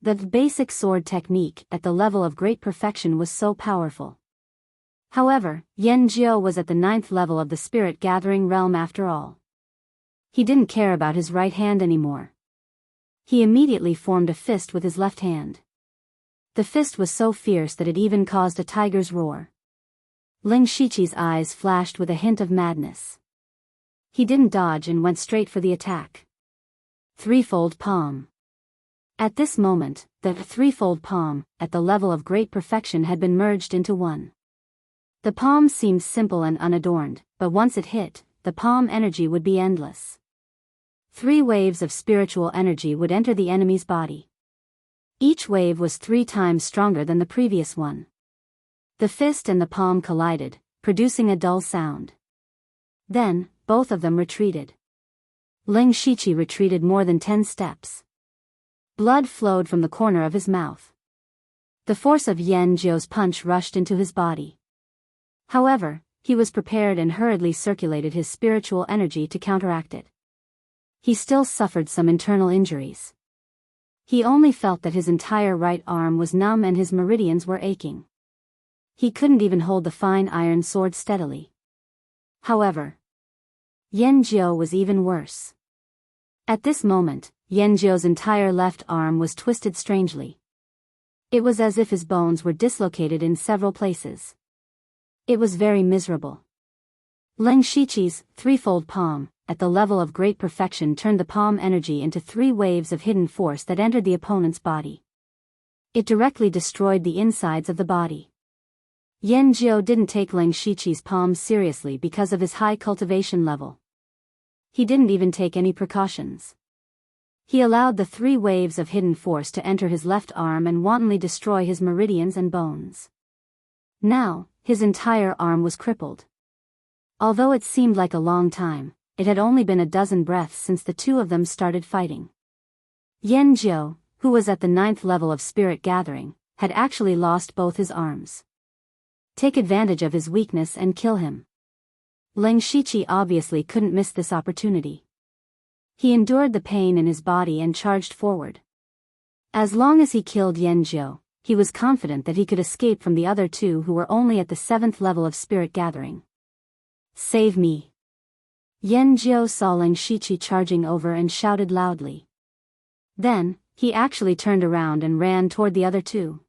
The basic sword technique at the level of great perfection was so powerful. However, Yanjiao was at the 9th level of the spirit gathering realm after all. He didn't care about his right hand anymore. He immediately formed a fist with his left hand. The fist was so fierce that it even caused a tiger's roar. Ling Shiqi's eyes flashed with a hint of madness. He didn't dodge and went straight for the attack. Threefold palm. At this moment, the threefold palm, at the level of great perfection, had been merged into one. The palm seemed simple and unadorned, but once it hit, the palm energy would be endless. 3 waves of spiritual energy would enter the enemy's body. Each wave was 3 times stronger than the previous one. The fist and the palm collided, producing a dull sound. Then, both of them retreated. Ling Shiqi retreated more than 10 steps. Blood flowed from the corner of his mouth. The force of Yanjiao's punch rushed into his body. However, he was prepared and hurriedly circulated his spiritual energy to counteract it. He still suffered some internal injuries. He only felt that his entire right arm was numb and his meridians were aching. He couldn't even hold the fine iron sword steadily. However, Yanjiu was even worse. At this moment, Yanjiu's entire left arm was twisted strangely. It was as if his bones were dislocated in several places. It was very miserable. Leng Shiqi's threefold palm, at the level of great perfection, turned the palm energy into 3 waves of hidden force that entered the opponent's body. It directly destroyed the insides of the body. Yanjiu didn't take Leng Shiqi's palms seriously because of his high cultivation level. He didn't even take any precautions. He allowed the 3 waves of hidden force to enter his left arm and wantonly destroy his meridians and bones. Now, his entire arm was crippled. Although it seemed like a long time, it had only been a dozen breaths since the two of them started fighting. Yanjiu, who was at the 9th level of spirit gathering, had actually lost both his arms. Take advantage of his weakness and kill him. Leng Shiqi obviously couldn't miss this opportunity. He endured the pain in his body and charged forward. As long as he killed Yanjiu, he was confident that he could escape from the other two who were only at the 7th level of spirit gathering. Save me! Yanjiu saw Leng Shiqi charging over and shouted loudly. Then, he actually turned around and ran toward the other two.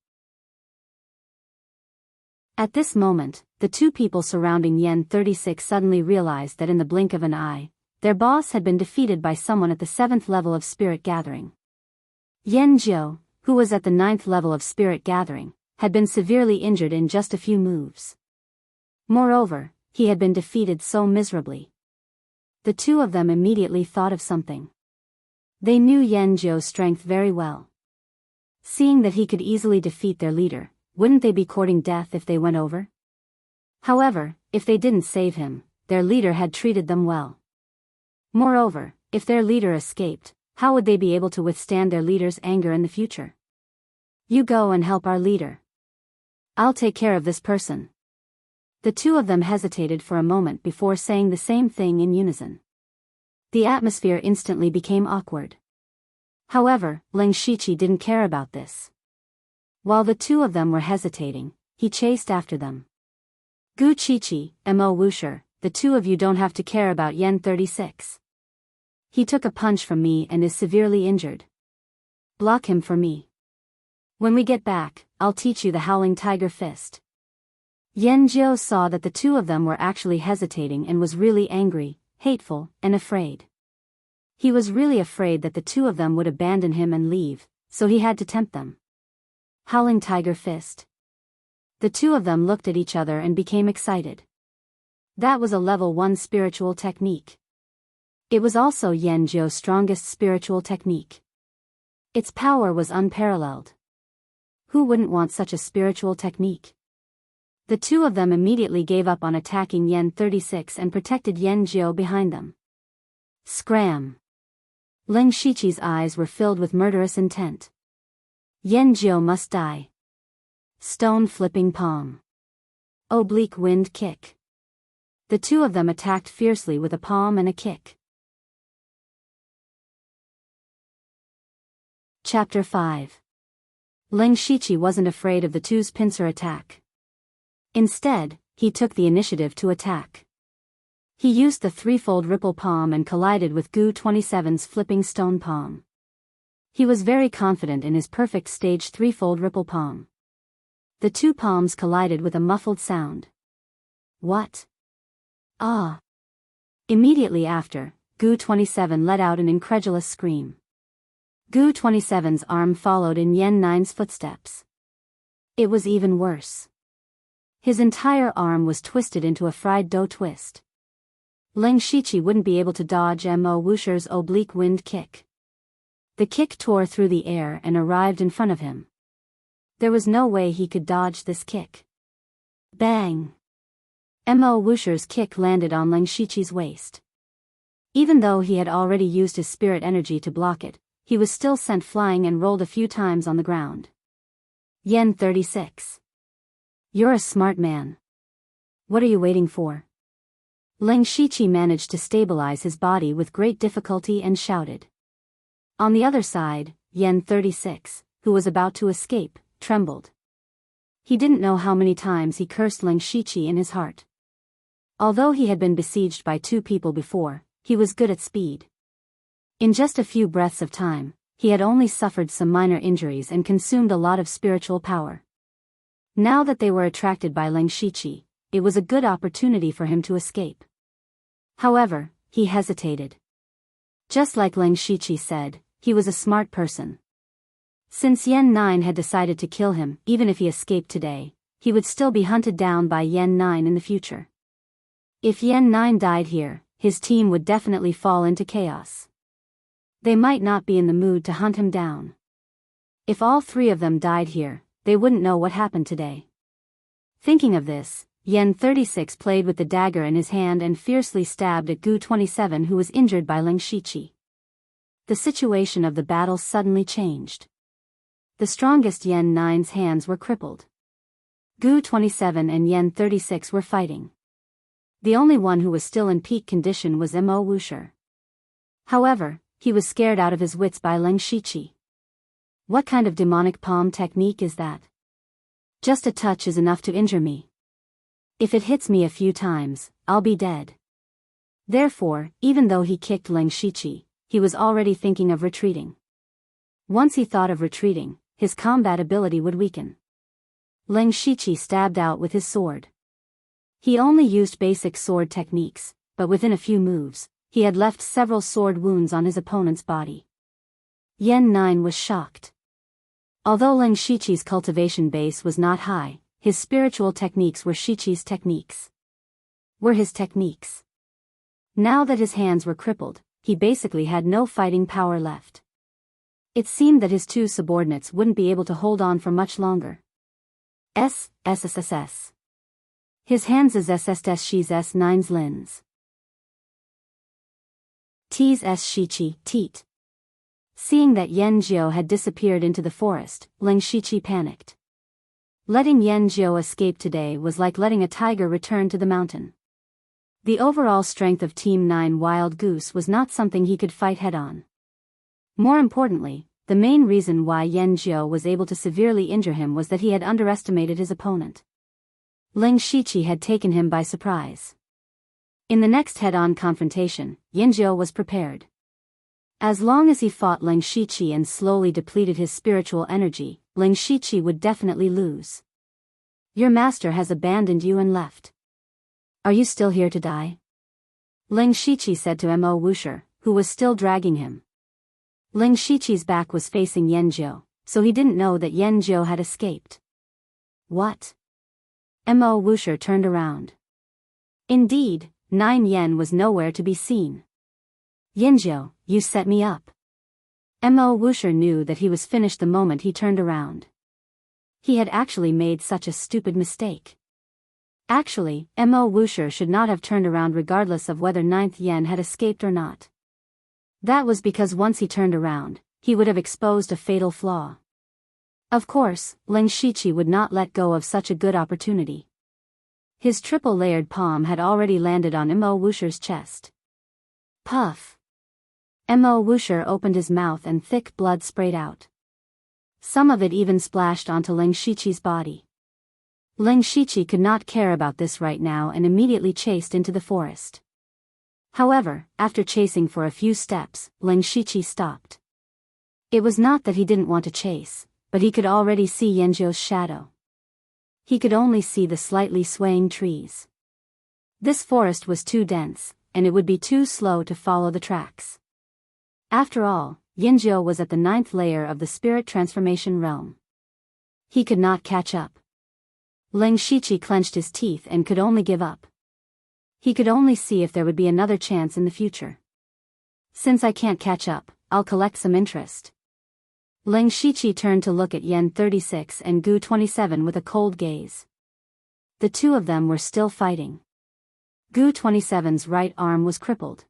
At this moment, the two people surrounding Yen 36 suddenly realized that in the blink of an eye, their boss had been defeated by someone at the 7th level of spirit gathering. Yanjiu, who was at the 9th level of spirit gathering, had been severely injured in just a few moves. Moreover, he had been defeated so miserably. The two of them immediately thought of something. They knew Yanjiu's strength very well. Seeing that he could easily defeat their leader, wouldn't they be courting death if they went over? However, if they didn't save him, their leader had treated them well. Moreover, if their leader escaped, how would they be able to withstand their leader's anger in the future? You go and help our leader. I'll take care of this person. The two of them hesitated for a moment before saying the same thing in unison. The atmosphere instantly became awkward. However, Leng Shiqi didn't care about this. While the two of them were hesitating, he chased after them. Gu Qiqi, Mo Wuxer, the two of you don't have to care about Yen 36. He took a punch from me and is severely injured. Block him for me. When we get back, I'll teach you the Howling Tiger Fist. Yanjiu saw that the two of them were actually hesitating and was really angry, hateful, and afraid. He was really afraid that the two of them would abandon him and leave, so he had to tempt them. Howling Tiger Fist. The two of them looked at each other and became excited. That was a level 1 spiritual technique. It was also Yanjiu's strongest spiritual technique. Its power was unparalleled. Who wouldn't want such a spiritual technique? The two of them immediately gave up on attacking Yen 36 and protected Yanjiu behind them. Scram! Leng Shiqi's eyes were filled with murderous intent. Yanjiu must die. Stone flipping palm. Oblique wind kick. The two of them attacked fiercely with a palm and a kick. Chapter 5. Leng Shiqi wasn't afraid of the two's pincer attack. Instead, he took the initiative to attack. He used the threefold ripple palm and collided with Gu 27's flipping stone palm. He was very confident in his perfect stage threefold ripple palm. The two palms collided with a muffled sound. What? Ah! Immediately after, Gu 27 let out an incredulous scream. Gu 27's arm followed in Yen 9's footsteps. It was even worse. His entire arm was twisted into a fried dough twist. Leng Shiqi wouldn't be able to dodge Mo Wuxer's oblique wind kick. The kick tore through the air and arrived in front of him. There was no way he could dodge this kick. Bang! Mo Wuxer's kick landed on Leng Shiqi's waist. Even though he had already used his spirit energy to block it, he was still sent flying and rolled a few times on the ground. Yen 36. You're a smart man. What are you waiting for? Leng Shiqi managed to stabilize his body with great difficulty and shouted. On the other side, Yen 36, who was about to escape, trembled. He didn't know how many times he cursed Ling Shiqi in his heart. Although he had been besieged by 2 people before, he was good at speed. In just a few breaths of time, he had only suffered some minor injuries and consumed a lot of spiritual power. Now that they were attracted by Ling Shiqi, it was a good opportunity for him to escape. However, he hesitated. Just like Ling Shiqi said, he was a smart person. Since Yen 9 had decided to kill him, even if he escaped today, he would still be hunted down by Yen 9 in the future. If Yen 9 died here, his team would definitely fall into chaos. They might not be in the mood to hunt him down. If all 3 of them died here, they wouldn't know what happened today. Thinking of this, Yen 36 played with the dagger in his hand and fiercely stabbed at Gu 27, who was injured by Ling Shiqi. The situation of the battle suddenly changed. The strongest Yen 9's hands were crippled. Gu 27 and Yen 36 were fighting. The only one who was still in peak condition was Mo Wuxia. However, he was scared out of his wits by Ling Shiqi. What kind of demonic palm technique is that? Just a touch is enough to injure me. If it hits me a few times, I'll be dead. Therefore, even though he kicked Ling Shiqi, he was already thinking of retreating. Once he thought of retreating, his combat ability would weaken. Ling Shiqi stabbed out with his sword. He only used basic sword techniques, but within a few moves, he had left several sword wounds on his opponent's body. Yen 9 was shocked. Although Ling Shiqi's cultivation base was not high, his spiritual techniques were Shiqi's techniques. Were his techniques. Now that his hands were crippled, he basically had no fighting power left. It seemed that his 2 subordinates wouldn't be able to hold on for much longer. SSSS. His hands is SSS she's S9's lens. T's S Shiqi, teat. Seeing that Yen Jiao had disappeared into the forest, Ling Shiqi panicked. Letting Yen Jiao escape today was like letting a tiger return to the mountain. The overall strength of Team 9 Wild Goose was not something he could fight head-on. More importantly, the main reason why Yen Jiao was able to severely injure him was that he had underestimated his opponent. Ling Shiqi had taken him by surprise. In the next head-on confrontation, Yen Jiao was prepared. As long as he fought Ling Shiqi and slowly depleted his spiritual energy, Ling Shiqi would definitely lose. Your master has abandoned you and left. Are you still here to die? Ling Shiqi said to Mo Wuxia, who was still dragging him. Ling Shiqi's back was facing Yen Jiao, so he didn't know that Yen Jiao had escaped. What? Mo Wuxia turned around. Indeed, 9 Yen was nowhere to be seen. Yen Jiao, you set me up. Mo Wuxia knew that he was finished the moment he turned around. He had actually made such a stupid mistake. Actually, Mo Wuxia should not have turned around regardless of whether 9th Yen had escaped or not. That was because once he turned around, he would have exposed a fatal flaw. Of course, Ling Shiqi would not let go of such a good opportunity. His triple-layered palm had already landed on Mo Wuxia's chest. Puff! Mo Wuxia opened his mouth and thick blood sprayed out. Some of it even splashed onto Ling Shiqi's body. Ling Shiqi could not care about this right now and immediately chased into the forest. However, after chasing for a few steps, Ling Shiqi stopped. It was not that he didn't want to chase, but he could already see Yen Jiao's shadow. He could only see the slightly swaying trees. This forest was too dense, and it would be too slow to follow the tracks. After all, Yen Jiao was at the 9th layer of the spirit transformation realm. He could not catch up. Ling Shiqi clenched his teeth and could only give up. He could only see if there would be another chance in the future. Since I can't catch up, I'll collect some interest. Ling Shiqi turned to look at Yen 36 and Gu 27 with a cold gaze. The 2 of them were still fighting. Gu 27's right arm was crippled.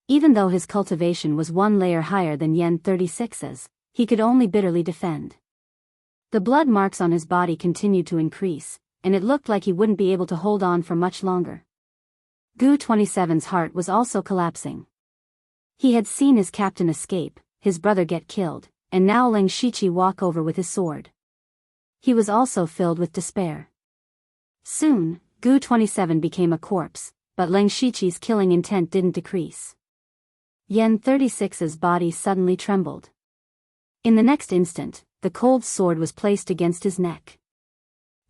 Even though his cultivation was 1 layer higher than Yen 36's, he could only bitterly defend. The blood marks on his body continued to increase, and it looked like he wouldn't be able to hold on for much longer. Gu 27's heart was also collapsing. He had seen his captain escape, his brother get killed, and now Ling Shiqi walk over with his sword. He was also filled with despair. Soon, Gu 27 became a corpse, but Ling Shiqi's killing intent didn't decrease. Yen 36's body suddenly trembled. In the next instant, the cold sword was placed against his neck.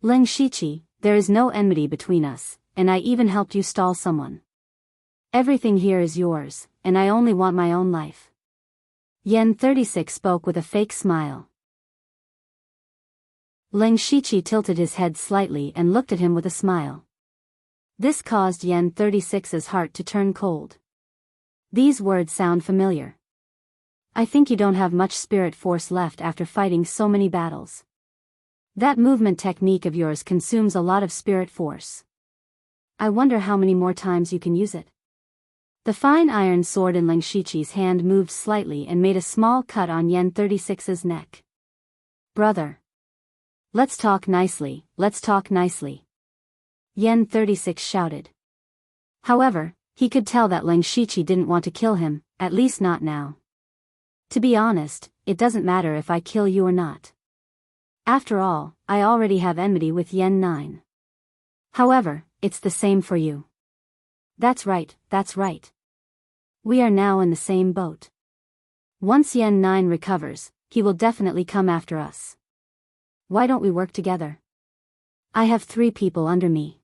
Ling Shiqi, there is no enmity between us, and I even helped you stall someone. Everything here is yours, and I only want my own life. Yen 36 spoke with a fake smile. Ling Shiqi tilted his head slightly and looked at him with a smile. This caused Yen 36's heart to turn cold. These words sound familiar. I think you don't have much spirit force left after fighting so many battles. That movement technique of yours consumes a lot of spirit force. I wonder how many more times you can use it. The fine iron sword in Ling Shiqi's hand moved slightly and made a small cut on Yen 36's neck. Brother. Let's talk nicely, let's talk nicely. Yen 36 shouted. However, he could tell that Ling Shiqi didn't want to kill him, at least not now. To be honest, it doesn't matter if I kill you or not. After all, I already have enmity with Yen 9. However, it's the same for you. That's right, that's right. We are now in the same boat. Once Yen 9 recovers, he will definitely come after us. Why don't we work together? I have 3 people under me.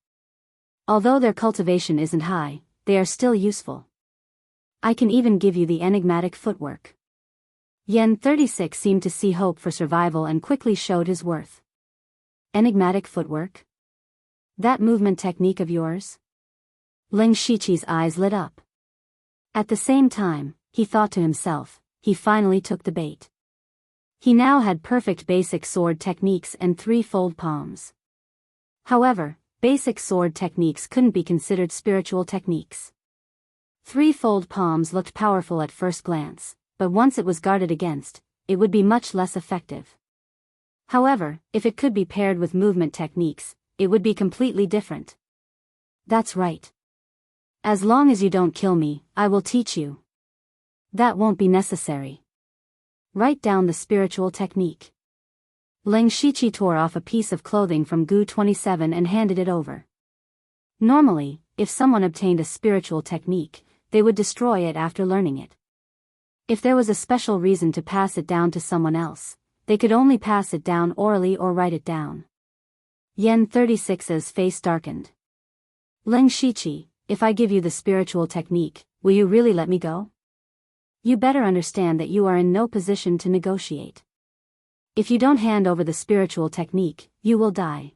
Although their cultivation isn't high, they are still useful. I can even give you the enigmatic footwork. Yen 36 seemed to see hope for survival and quickly showed his worth. Enigmatic footwork? That movement technique of yours? Ling Shiqi's eyes lit up. At the same time, he thought to himself, he finally took the bait. He now had perfect basic sword techniques and 3-fold palms. However, basic sword techniques couldn't be considered spiritual techniques. 3-fold palms looked powerful at first glance, but once it was guarded against, it would be much less effective. However, if it could be paired with movement techniques, it would be completely different. That's right. As long as you don't kill me, I will teach you. That won't be necessary. Write down the spiritual technique. Ling Shiqi tore off a piece of clothing from Gu 27 and handed it over. Normally, if someone obtained a spiritual technique, they would destroy it after learning it. If there was a special reason to pass it down to someone else, they could only pass it down orally or write it down. Yen 36's face darkened. Ling Shiqi, if I give you the spiritual technique, will you really let me go? You better understand that you are in no position to negotiate. If you don't hand over the spiritual technique, you will die.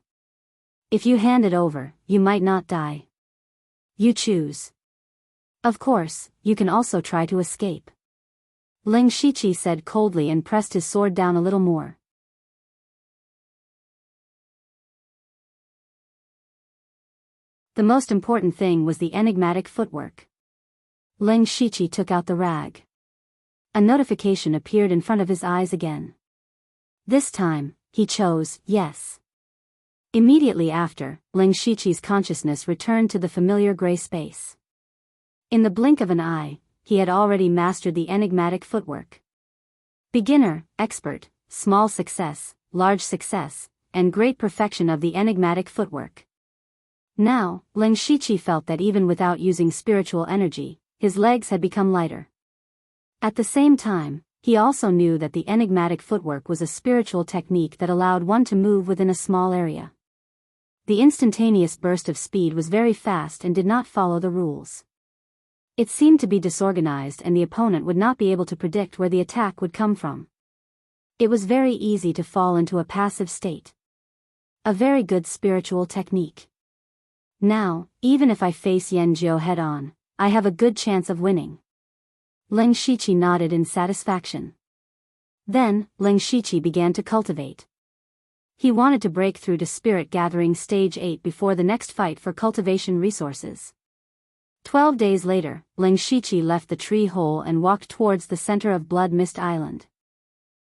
If you hand it over, you might not die. You choose. Of course, you can also try to escape. Ling Shiqi said coldly and pressed his sword down a little more. The most important thing was the enigmatic footwork. Ling Shiqi took out the rag. A notification appeared in front of his eyes again. This time, he chose yes. Immediately after, Ling Shiqi's consciousness returned to the familiar gray space. In the blink of an eye, he had already mastered the enigmatic footwork. Beginner, expert, small success, large success, and great perfection of the enigmatic footwork. Now, Ling Shiqi felt that even without using spiritual energy, his legs had become lighter. At the same time, he also knew that the enigmatic footwork was a spiritual technique that allowed one to move within a small area. The instantaneous burst of speed was very fast and did not follow the rules. It seemed to be disorganized and the opponent would not be able to predict where the attack would come from. It was very easy to fall into a passive state. A very good spiritual technique. Now, even if I face Yen Jiu head-on, I have a good chance of winning. Ling Shiqi nodded in satisfaction. Then, Ling Shiqi began to cultivate. He wanted to break through to Spirit Gathering Stage 8 before the next fight for cultivation resources. 12 days later, Ling Shiqi left the tree hole and walked towards the center of Blood Mist Island.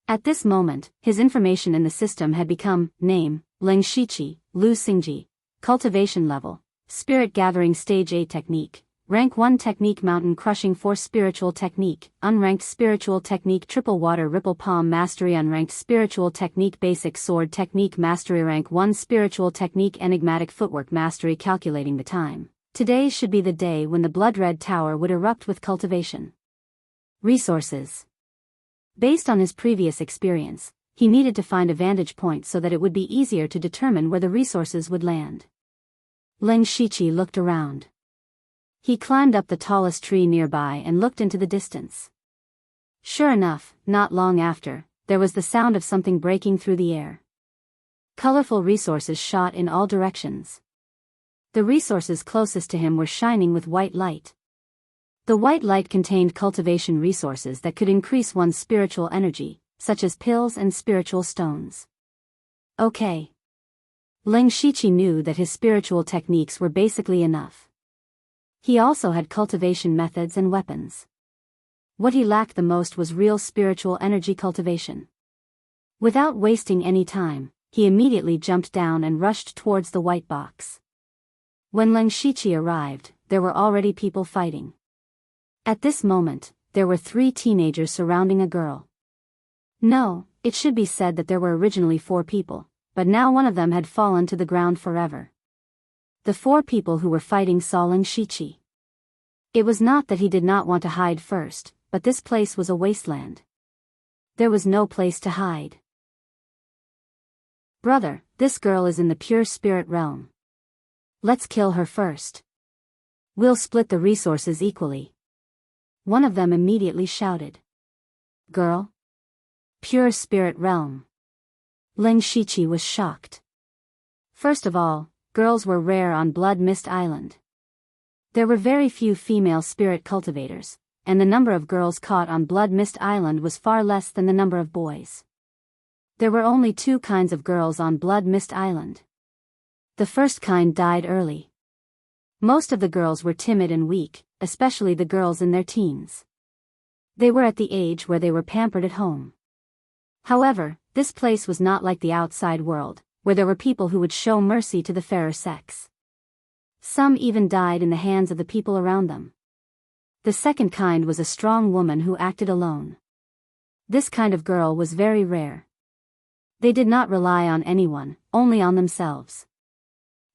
At this moment, his information in the system had become, name, Ling Shiqi, Lu Xingji, cultivation level, Spirit Gathering Stage 8 technique, Rank 1 Technique Mountain Crushing Force Spiritual Technique, Unranked Spiritual Technique Triple Water Ripple Palm Mastery Unranked Spiritual Technique Basic Sword Technique Mastery Rank 1 Spiritual Technique Enigmatic Footwork Mastery Calculating the time. Today should be the day when the Blood Red Tower would erupt with cultivation. Resources. Based on his previous experience, he needed to find a vantage point so that it would be easier to determine where the resources would land. Leng Shiqi looked around. He climbed up the tallest tree nearby and looked into the distance. Sure enough, not long after, there was the sound of something breaking through the air. Colorful resources shot in all directions. The resources closest to him were shining with white light. The white light contained cultivation resources that could increase one's spiritual energy, such as pills and spiritual stones. Okay. Leng Shiqi knew that his spiritual techniques were basically enough. He also had cultivation methods and weapons. What he lacked the most was real spiritual energy cultivation. Without wasting any time, he immediately jumped down and rushed towards the white box. When Leng Shiqi arrived, there were already people fighting. At this moment, there were 3 teenagers surrounding a girl. No, it should be said that there were originally 4 people, but now one of them had fallen to the ground forever. The 4 people who were fighting saw Leng Shiqi. It was not that he did not want to hide first, but this place was a wasteland. There was no place to hide. Brother, this girl is in the pure spirit realm. Let's kill her first. We'll split the resources equally. One of them immediately shouted. Girl? Pure spirit realm. Leng Shiqi was shocked. First of all, girls were rare on Blood Mist Island. There were very few female spirit cultivators, and the number of girls caught on Blood Mist Island was far less than the number of boys. There were only 2 kinds of girls on Blood Mist Island. The first kind died early. Most of the girls were timid and weak, especially the girls in their teens. They were at the age where they were pampered at home. However, this place was not like the outside world, where there were people who would show mercy to the fairer sex. Some even died in the hands of the people around them. The second kind was a strong woman who acted alone. This kind of girl was very rare. They did not rely on anyone, only on themselves.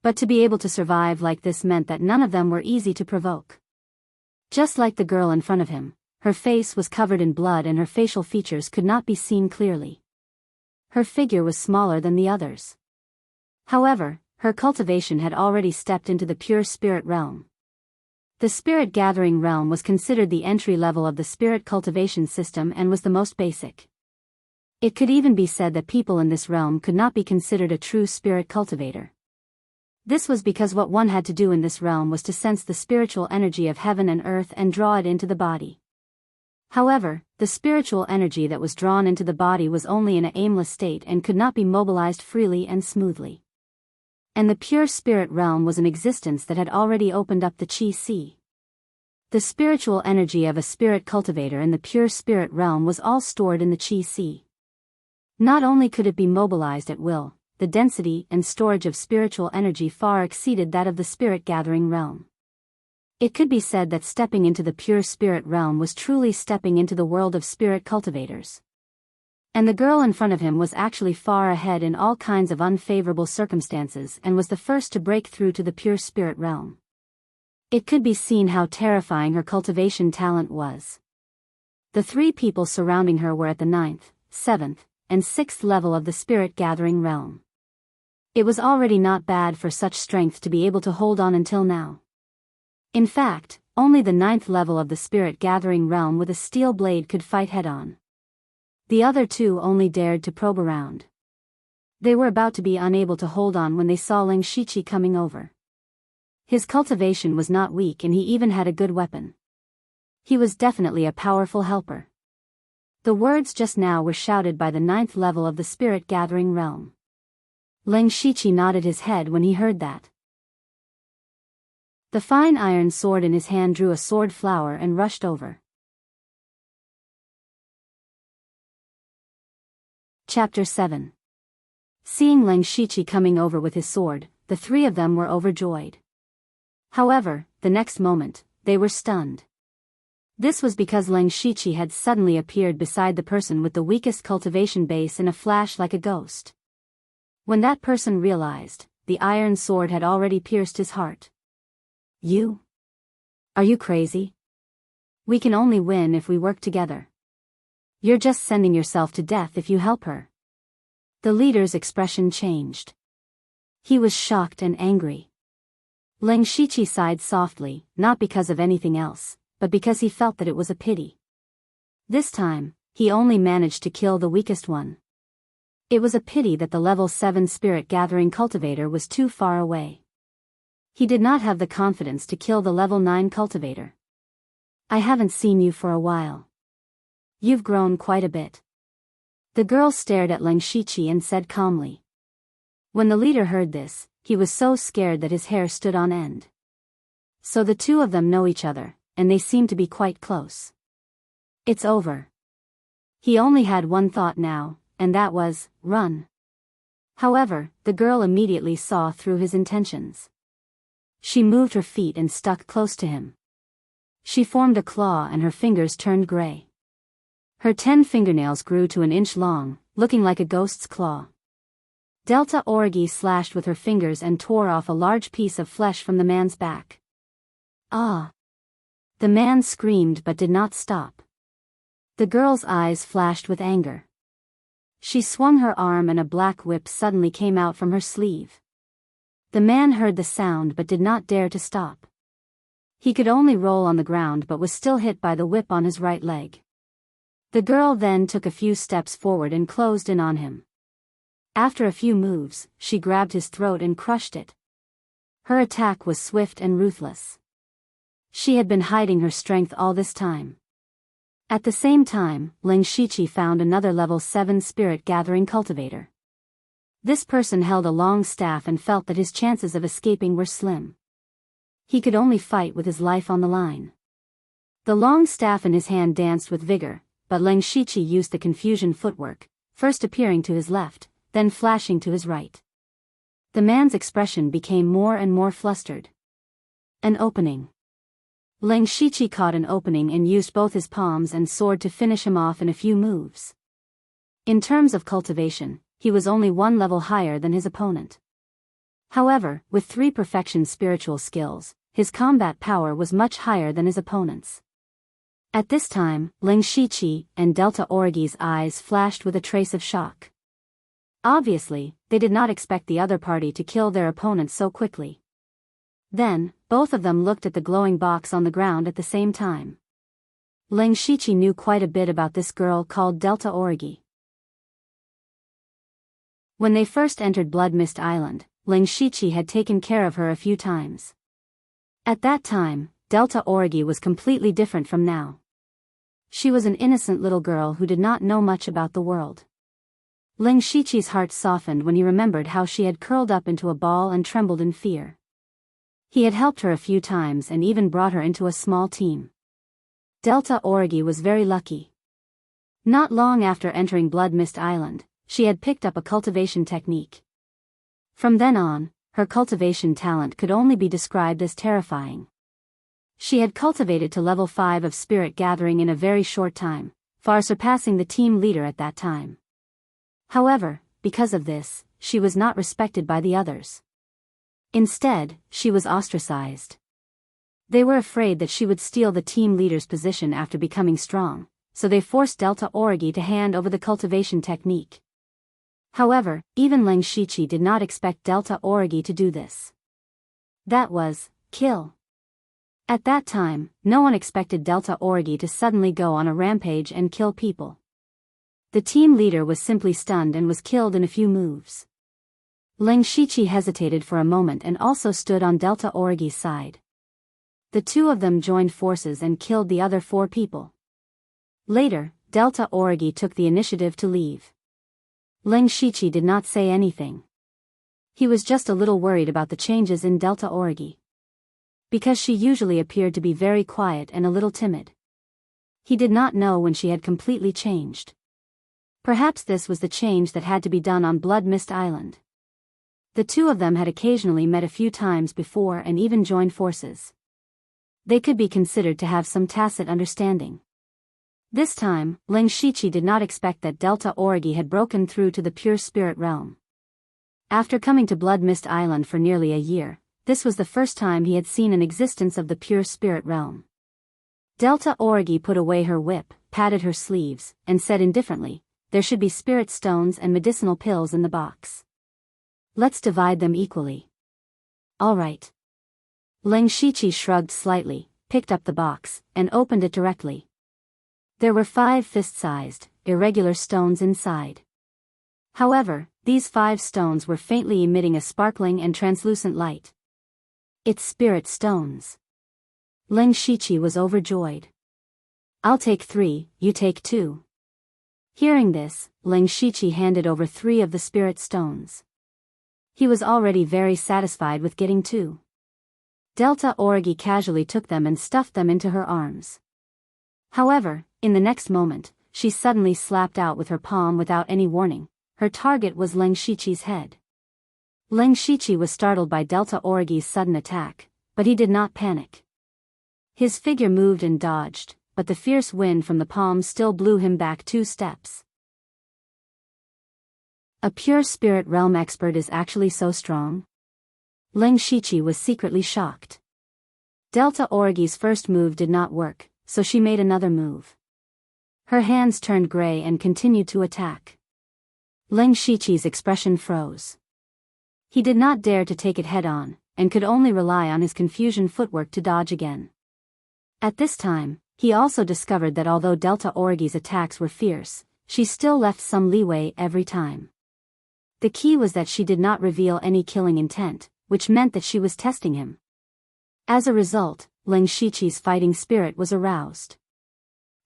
But to be able to survive like this meant that none of them were easy to provoke. Just like the girl in front of him, her face was covered in blood and her facial features could not be seen clearly. Her figure was smaller than the others. However, her cultivation had already stepped into the pure spirit realm. The spirit gathering realm was considered the entry level of the spirit cultivation system and was the most basic. It could even be said that people in this realm could not be considered a true spirit cultivator. This was because what one had to do in this realm was to sense the spiritual energy of heaven and earth and draw it into the body. However, the spiritual energy that was drawn into the body was only in an aimless state and could not be mobilized freely and smoothly. And the pure spirit realm was an existence that had already opened up the Qi Sea. The spiritual energy of a spirit cultivator in the pure spirit realm was all stored in the Qi Sea. Not only could it be mobilized at will, the density and storage of spiritual energy far exceeded that of the spirit gathering realm. It could be said that stepping into the pure spirit realm was truly stepping into the world of spirit cultivators. And the girl in front of him was actually far ahead in all kinds of unfavorable circumstances and was the first to break through to the pure spirit realm. It could be seen how terrifying her cultivation talent was. The 3 people surrounding her were at the 9th, 7th, and 6th level of the spirit gathering realm. It was already not bad for such strength to be able to hold on until now. In fact, only the 9th level of the spirit gathering realm with a steel blade could fight head-on. The other 2 only dared to probe around. They were about to be unable to hold on when they saw Leng Shiqi coming over. His cultivation was not weak and he even had a good weapon. He was definitely a powerful helper. The words just now were shouted by the 9th level of the spirit gathering realm. Leng Shiqi nodded his head when he heard that. The fine iron sword in his hand drew a sword flower and rushed over. Chapter 7. Seeing Leng Shiqi coming over with his sword, the 3 of them were overjoyed. However, the next moment, they were stunned. This was because Leng Shiqi had suddenly appeared beside the person with the weakest cultivation base in a flash like a ghost. When that person realized, the iron sword had already pierced his heart. You? Are you crazy? We can only win if we work together. You're just sending yourself to death if you help her. The leader's expression changed. He was shocked and angry. Leng Shiqi sighed softly, not because of anything else, but because he felt that it was a pity. This time, he only managed to kill the weakest one. It was a pity that the level 7 spirit gathering cultivator was too far away. He did not have the confidence to kill the level 9 cultivator. I haven't seen you for a while. You've grown quite a bit. The girl stared at Leng Shiqi and said calmly. When the leader heard this, he was so scared that his hair stood on end. So the two of them know each other, and they seem to be quite close. It's over. He only had one thought now, and that was, run. However, the girl immediately saw through his intentions. She moved her feet and stuck close to him. She formed a claw and her fingers turned gray. Her 10 fingernails grew to an inch long, looking like a ghost's claw. Delta Origi slashed with her fingers and tore off a large piece of flesh from the man's back. Ah! The man screamed but did not stop. The girl's eyes flashed with anger. She swung her arm and a black whip suddenly came out from her sleeve. The man heard the sound but did not dare to stop. He could only roll on the ground but was still hit by the whip on his right leg. The girl then took a few steps forward and closed in on him. After a few moves, she grabbed his throat and crushed it. Her attack was swift and ruthless. She had been hiding her strength all this time. At the same time, Leng Shiqi found another level 7 spirit gathering cultivator. This person held a long staff and felt that his chances of escaping were slim. He could only fight with his life on the line. The long staff in his hand danced with vigor, but Leng Shiqi used the confusion footwork, first appearing to his left, then flashing to his right. The man's expression became more and more flustered. An opening. Leng Shiqi caught an opening and used both his palms and sword to finish him off in a few moves. In terms of cultivation, he was only one level higher than his opponent. However, with 3 perfection spiritual skills, his combat power was much higher than his opponent's. At this time, Leng Shiqi and Delta Origi's eyes flashed with a trace of shock. Obviously, they did not expect the other party to kill their opponent so quickly. Then, both of them looked at the glowing box on the ground at the same time. Leng Shiqi knew quite a bit about this girl called Delta Origi. When they first entered Blood Mist Island, Leng Shiqi had taken care of her a few times. At that time, Delta Origi was completely different from now. She was an innocent little girl who did not know much about the world. Leng Shiqi's heart softened when he remembered how she had curled up into a ball and trembled in fear. He had helped her a few times and even brought her into a small team. Delta Origi was very lucky. Not long after entering Blood Mist Island, she had picked up a cultivation technique. From then on, her cultivation talent could only be described as terrifying. She had cultivated to level 5 of spirit gathering in a very short time, far surpassing the team leader at that time. However, because of this, she was not respected by the others. Instead, she was ostracized. They were afraid that she would steal the team leader's position after becoming strong, so they forced Delta Origi to hand over the cultivation technique. However, even Leng Shiqi did not expect Delta Origi to do this. That was, kill. At that time, no one expected Delta Origi to suddenly go on a rampage and kill people. The team leader was simply stunned and was killed in a few moves. Leng Shiqi hesitated for a moment and also stood on Delta Origi's side. The two of them joined forces and killed the other 4 people. Later, Delta Origi took the initiative to leave. Leng Shiqi did not say anything. He was just a little worried about the changes in Delta Origi. Because she usually appeared to be very quiet and a little timid. He did not know when she had completely changed. Perhaps this was the change that had to be done on Blood Mist Island. The two of them had occasionally met a few times before and even joined forces. they could be considered to have some tacit understanding. This time, Ling Shiqi did not expect that Delta Origi had broken through to the pure spirit realm. After coming to Blood Mist Island for nearly a year, this was the first time he had seen an existence of the pure spirit realm. Delta Origi put away her whip, patted her sleeves, and said indifferently, "There should be spirit stones and medicinal pills in the box. Let's divide them equally." "All right." Ling Shiqi shrugged slightly, picked up the box, and opened it directly. There were 5 fist-sized, irregular stones inside. However, these 5 stones were faintly emitting a sparkling and translucent light. "It's spirit stones." Ling Shiqi was overjoyed. "I'll take 3, you take 2. Hearing this, Ling Shiqi handed over 3 of the spirit stones. He was already very satisfied with getting 2. Delta Origi casually took them and stuffed them into her arms. However, in the next moment, she suddenly slapped out with her palm without any warning. Her target was Ling Shiqi's head. Ling Shiqi was startled by Delta Origi's sudden attack, but he did not panic. His figure moved and dodged, but the fierce wind from the palm still blew him back 2 steps. A pure spirit realm expert is actually so strong? Ling Shiqi was secretly shocked. Delta Origi's first move did not work, so she made another move. Her hands turned gray and continued to attack. Ling Shiqi's expression froze. He did not dare to take it head-on, and could only rely on his confusion footwork to dodge again. At this time, he also discovered that although Delta Origi's attacks were fierce, she still left some leeway every time. The key was that she did not reveal any killing intent, which meant that she was testing him. As a result, Ling Shiqi's fighting spirit was aroused.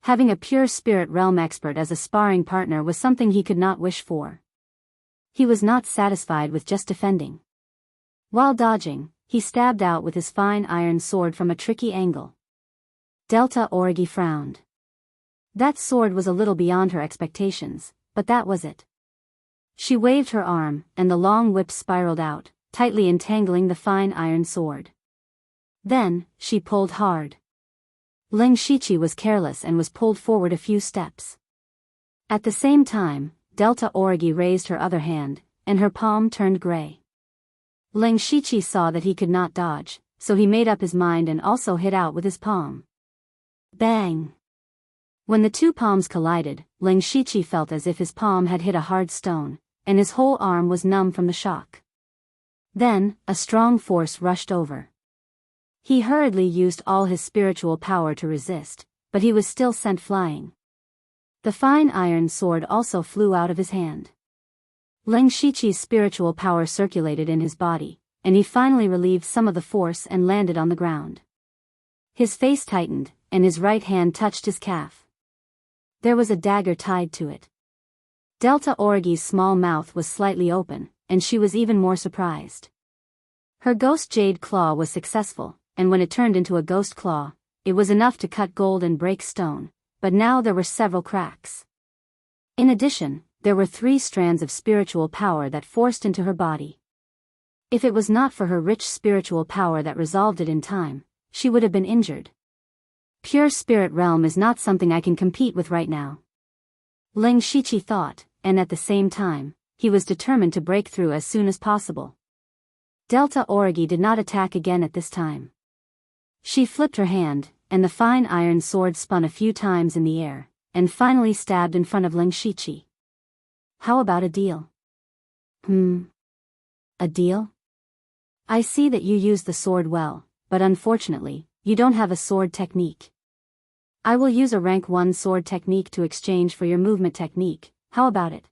Having a pure spirit realm expert as a sparring partner was something he could not wish for. He was not satisfied with just defending. While dodging, he stabbed out with his fine iron sword from a tricky angle. Delta Origi frowned. That sword was a little beyond her expectations, but that was it. She waved her arm, and the long whip spiraled out, tightly entangling the fine iron sword. Then, she pulled hard. Ling Shiqi was careless and was pulled forward a few steps. At the same time, Delta Origi raised her other hand, and her palm turned gray. Ling Shiqi saw that he could not dodge, so he made up his mind and also hit out with his palm. Bang! When the 2 palms collided, Ling Shiqi felt as if his palm had hit a hard stone, and his whole arm was numb from the shock. Then, a strong force rushed over. He hurriedly used all his spiritual power to resist, but he was still sent flying. The fine iron sword also flew out of his hand. Ling Shiqi's spiritual power circulated in his body, and he finally relieved some of the force and landed on the ground. His face tightened, and his right hand touched his calf. There was a dagger tied to it. Delta Origi's small mouth was slightly open, and she was even more surprised. Her ghost jade claw was successful, and when it turned into a ghost claw, it was enough to cut gold and break stone, but now there were several cracks. In addition, there were 3 strands of spiritual power that forced into her body. If it was not for her rich spiritual power that resolved it in time, she would have been injured. Pure spirit realm is not something I can compete with right now. Ling Shiqi thought, and at the same time, he was determined to break through as soon as possible. Delta Origi did not attack again at this time. She flipped her hand, and the fine iron sword spun a few times in the air, and finally stabbed in front of Ling Shiqi. How about a deal? A deal? I see that you use the sword well, but unfortunately, you don't have a sword technique. I will use a rank 1 sword technique to exchange for your movement technique, how about it?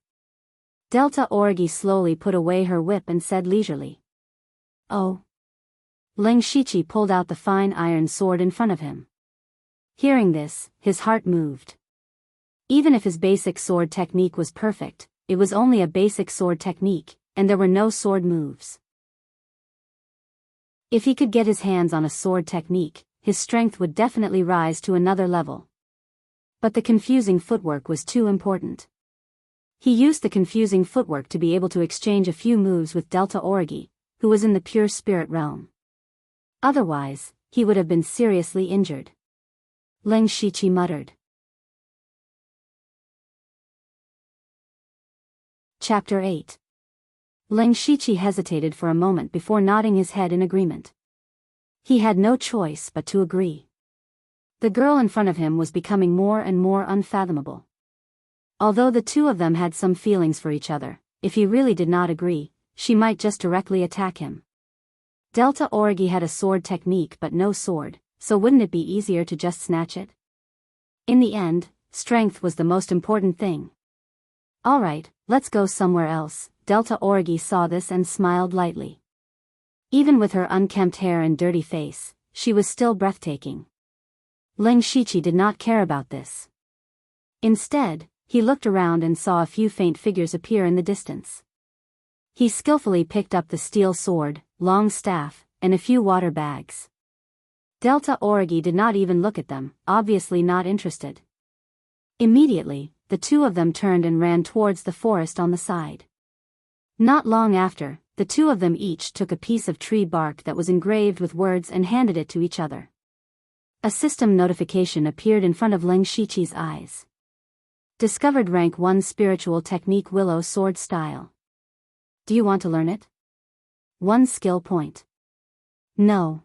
Delta Origi slowly put away her whip and said leisurely. Oh. Ling Shiqi pulled out the fine iron sword in front of him. Hearing this, his heart moved. Even if his basic sword technique was perfect, it was only a basic sword technique, and there were no sword moves. If he could get his hands on a sword technique, his strength would definitely rise to another level. But the confusing footwork was too important. He used the confusing footwork to be able to exchange a few moves with Delta Origi, who was in the pure spirit realm. Otherwise, he would have been seriously injured. Leng Shiqi muttered. Chapter 8. Leng Shiqi hesitated for a moment before nodding his head in agreement. He had no choice but to agree. The girl in front of him was becoming more and more unfathomable. Although the two of them had some feelings for each other, if he really did not agree, she might just directly attack him. Delta Orgi had a sword technique but no sword, so wouldn't it be easier to just snatch it? In the end, strength was the most important thing. Alright, let's go somewhere else. Delta Orgi saw this and smiled lightly. Even with her unkempt hair and dirty face, she was still breathtaking. Leng Shiqi did not care about this. Instead, he looked around and saw a few faint figures appear in the distance. He skillfully picked up the steel sword, long staff, and a few water bags. Delta Orgi did not even look at them, obviously not interested. Immediately, the two of them turned and ran towards the forest on the side. Not long after, the two of them each took a piece of tree bark that was engraved with words and handed it to each other. A system notification appeared in front of Leng Shiqi's eyes. Discovered rank 1 spiritual technique Willow Sword Style. Do you want to learn it? 1 skill point. No.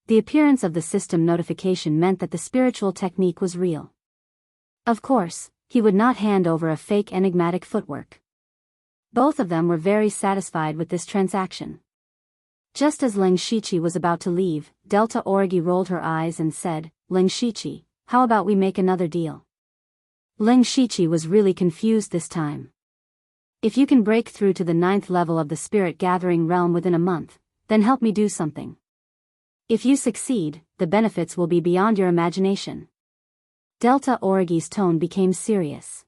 The appearance of the system notification meant that the spiritual technique was real. Of course, he would not hand over a fake enigmatic footwork. Both of them were very satisfied with this transaction. Just as Leng Shiqi was about to leave, Delta Orgi rolled her eyes and said, Leng Shiqi, how about we make another deal? Leng Shiqi was really confused this time. If you can break through to the 9th level of the spirit gathering realm within a month, then help me do something. If you succeed, the benefits will be beyond your imagination. Delta Orgi's tone became serious.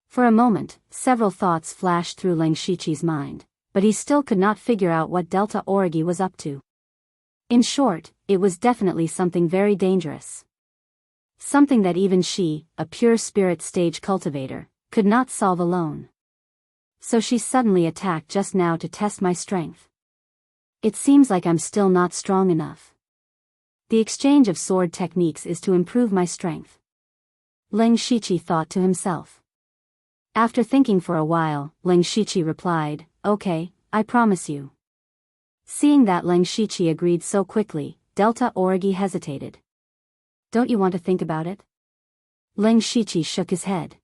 For a moment, several thoughts flashed through Leng Shiqi's mind, but he still could not figure out what Delta Orgi was up to. In short, it was definitely something very dangerous. Something that even she, a pure spirit stage cultivator, could not solve alone. So she suddenly attacked just now to test my strength. It seems like I'm still not strong enough. The exchange of sword techniques is to improve my strength. Leng Shiqi thought to himself. After thinking for a while, Leng Shiqi replied, Okay, I promise you. Seeing that Leng Shiqi agreed so quickly, Delta Orgi hesitated. Don't you want to think about it? Leng Shiqi shook his head.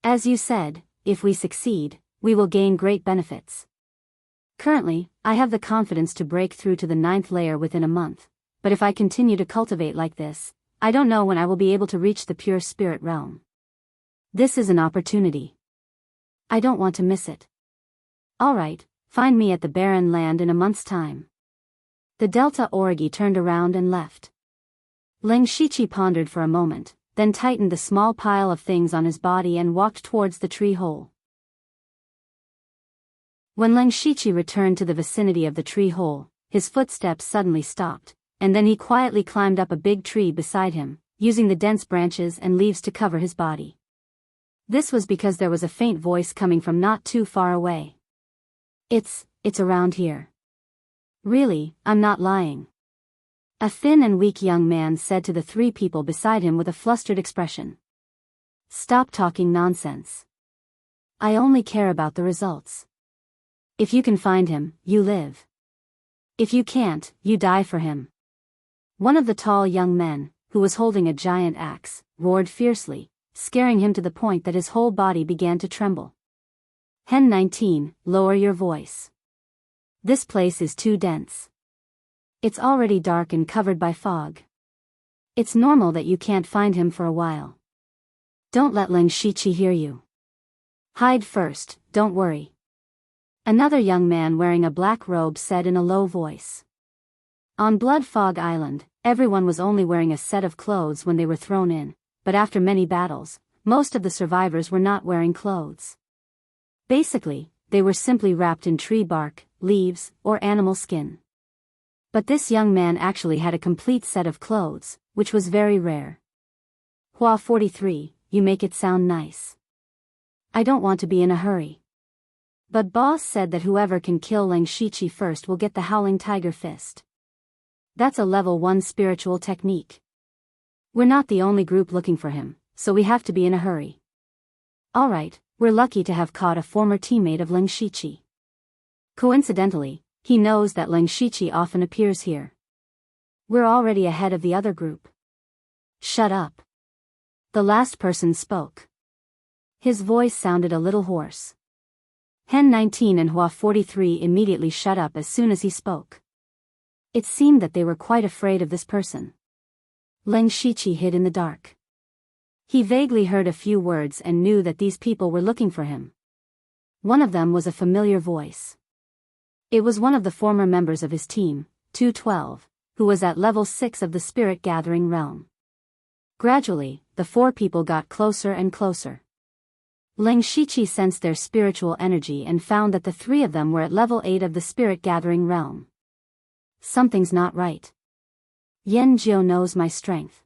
As you said, if we succeed, we will gain great benefits. Currently, I have the confidence to break through to the 9th layer within a month, but if I continue to cultivate like this, I don't know when I will be able to reach the pure spirit realm. This is an opportunity. I don't want to miss it. Alright, find me at the barren land in a month's time. The Delta Orgi turned around and left. Leng Shiqi pondered for a moment, then tightened the small pile of things on his body and walked towards the tree hole. When Leng Shiqi returned to the vicinity of the tree hole, his footsteps suddenly stopped, and then he quietly climbed up a big tree beside him, using the dense branches and leaves to cover his body. This was because there was a faint voice coming from not too far away. It's around here. Really, I'm not lying. A thin and weak young man said to the 3 people beside him with a flustered expression. Stop talking nonsense. I only care about the results. If you can find him, you live. If you can't, you die for him. One of the tall young men, who was holding a giant axe, roared fiercely, scaring him to the point that his whole body began to tremble. Hen 19, lower your voice. This place is too dense. It's already dark and covered by fog. It's normal that you can't find him for a while. Don't let Leng Shiqi hear you. Hide first, don't worry. Another young man wearing a black robe said in a low voice. On Blood Fog Island, everyone was only wearing a set of clothes when they were thrown in, but after many battles, most of the survivors were not wearing clothes. Basically, they were simply wrapped in tree bark, leaves, or animal skin. But this young man actually had a complete set of clothes, which was very rare. Hua 43, you make it sound nice. I don't want to be in a hurry. But boss said that whoever can kill Leng Shiqi first will get the Howling Tiger Fist. That's a level 1 spiritual technique. We're not the only group looking for him, so we have to be in a hurry. Alright, we're lucky to have caught a former teammate of Ling Shiqi. Coincidentally, he knows that Ling Shiqi often appears here. We're already ahead of the other group. Shut up. The last person spoke. His voice sounded a little hoarse. Hen 19 and Hua 43 immediately shut up as soon as he spoke. It seemed that they were quite afraid of this person. Ling Shiqi hid in the dark. He vaguely heard a few words and knew that these people were looking for him. One of them was a familiar voice. It was one of the former members of his team, 212, who was at level 6 of the spirit gathering realm. Gradually, the four people got closer and closer. Ling Shiqi sensed their spiritual energy and found that the three of them were at level 8 of the spirit gathering realm. Something's not right. Yan Jiu knows my strength.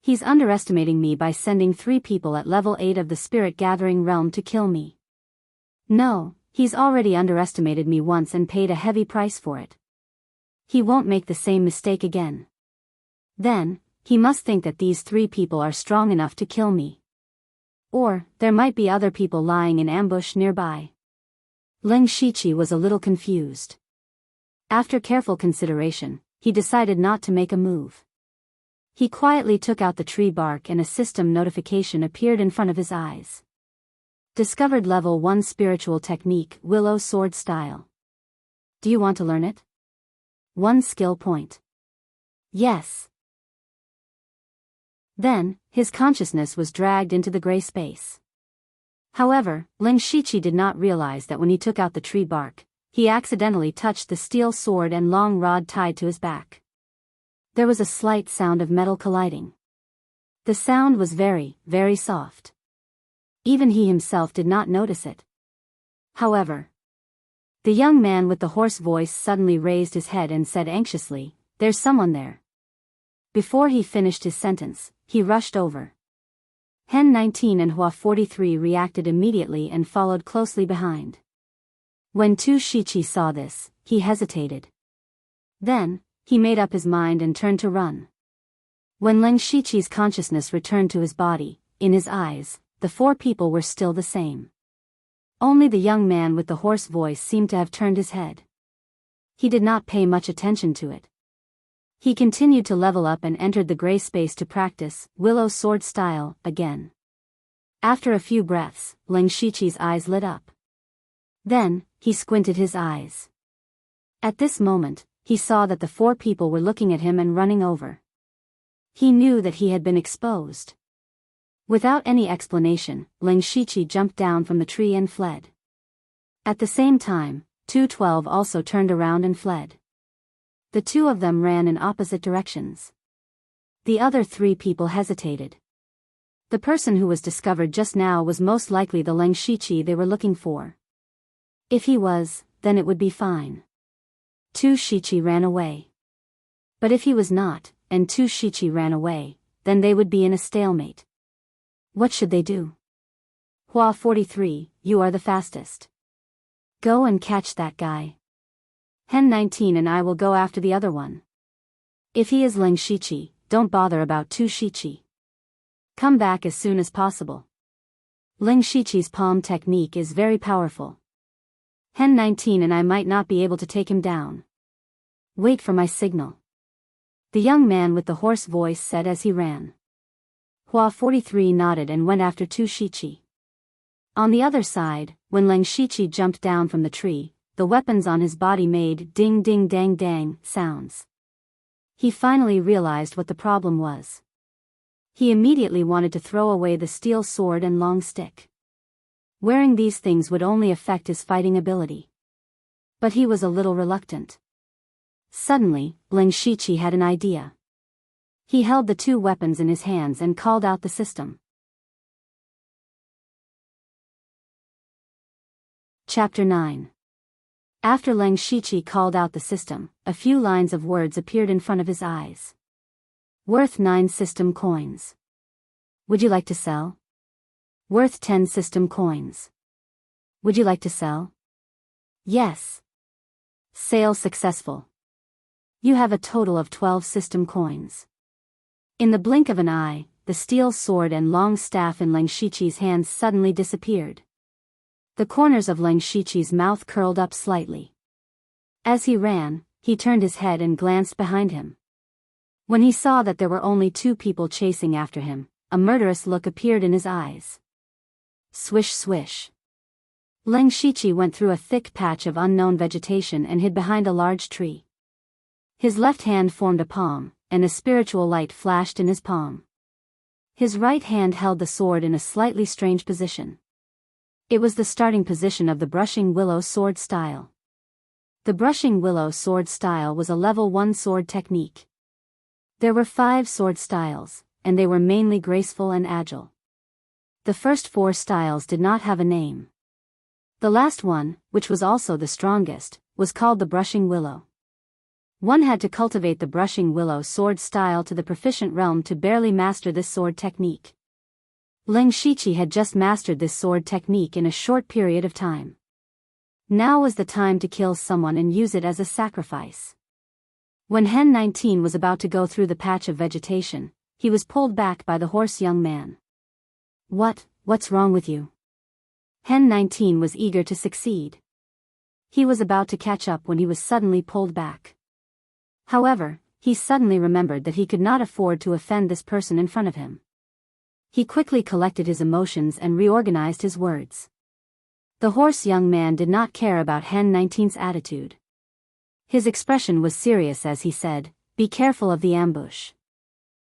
He's underestimating me by sending 3 people at level 8 of the spirit gathering realm to kill me. No, he's already underestimated me once and paid a heavy price for it. He won't make the same mistake again. Then, he must think that these 3 people are strong enough to kill me. Or, there might be other people lying in ambush nearby. Ling Shiqi was a little confused. After careful consideration, he decided not to make a move. He quietly took out the tree bark and a system notification appeared in front of his eyes. Discovered level 1 spiritual technique, Willow Sword Style. Do you want to learn it? 1 skill point. Yes. Then, his consciousness was dragged into the gray space. However, Ling Shiqi did not realize that when he took out the tree bark, he accidentally touched the steel sword and long rod tied to his back. There was a slight sound of metal colliding. The sound was very, very soft. Even he himself did not notice it. However, the young man with the hoarse voice suddenly raised his head and said anxiously, "There's someone there." Before he finished his sentence, he rushed over. Hen 19 and Hua 43 reacted immediately and followed closely behind. When Tu Shiqi saw this, he hesitated. Then, he made up his mind and turned to run. When Ling Shiqi's consciousness returned to his body, in his eyes, the 4 people were still the same. Only the young man with the hoarse voice seemed to have turned his head. He did not pay much attention to it. He continued to level up and entered the gray space to practice Willow Sword Style again. After a few breaths, Ling Shiqi's eyes lit up. Then, he squinted his eyes. At this moment, he saw that the 4 people were looking at him and running over. He knew that he had been exposed. Without any explanation, Ling Shiqi jumped down from the tree and fled. At the same time, 212 also turned around and fled. The 2 of them ran in opposite directions. The other 3 people hesitated. The person who was discovered just now was most likely the Ling Shiqi they were looking for. If he was, then it would be fine. Tu Shiqi ran away. But if he was not, and Tu Shiqi ran away, then they would be in a stalemate. What should they do? Hua 43, you are the fastest. Go and catch that guy. Hen 19 and I will go after the other one. If he is Ling Shiqi, don't bother about Tu Shiqi. Come back as soon as possible. Ling Shiqi's palm technique is very powerful. Hen 19 and I might not be able to take him down. Wait for my signal. The young man with the hoarse voice said as he ran. Hua 43 nodded and went after Tu Shiqi. On the other side, when Ling Shiqi jumped down from the tree, the weapons on his body made ding ding dang dang sounds. He finally realized what the problem was. He immediately wanted to throw away the steel sword and long stick. Wearing these things would only affect his fighting ability. But he was a little reluctant. Suddenly, Ling Shiqi had an idea. He held the 2 weapons in his hands and called out the system. Chapter 9. After Ling Shiqi called out the system, a few lines of words appeared in front of his eyes. Worth 9 system coins. Would you like to sell? Worth 10 system coins. Would you like to sell? Yes. Sale successful. You have a total of 12 system coins. In the blink of an eye, the steel sword and long staff in Leng Shiqi's hands suddenly disappeared. The corners of Leng Shiqi's mouth curled up slightly. As he ran, he turned his head and glanced behind him. When he saw that there were only 2 people chasing after him, a murderous look appeared in his eyes. Swish swish. Leng Shiqi went through a thick patch of unknown vegetation and hid behind a large tree. His left hand formed a palm, and a spiritual light flashed in his palm. His right hand held the sword in a slightly strange position. It was the starting position of the brushing willow sword style. The brushing willow sword style was a level 1 sword technique. There were 5 sword styles, and they were mainly graceful and agile. The first 4 styles did not have a name. The last one, which was also the strongest, was called the brushing willow. One had to cultivate the brushing willow sword style to the proficient realm to barely master this sword technique. Leng Shiqi had just mastered this sword technique in a short period of time. Now was the time to kill someone and use it as a sacrifice. When Hen 19 was about to go through the patch of vegetation, he was pulled back by the hoarse young man. What's wrong with you? Hen 19 was eager to succeed. He was about to catch up when he was suddenly pulled back. However, he suddenly remembered that he could not afford to offend this person in front of him. He quickly collected his emotions and reorganized his words. The hoarse young man did not care about Hen 19's attitude. His expression was serious as he said, "Be careful of the ambush."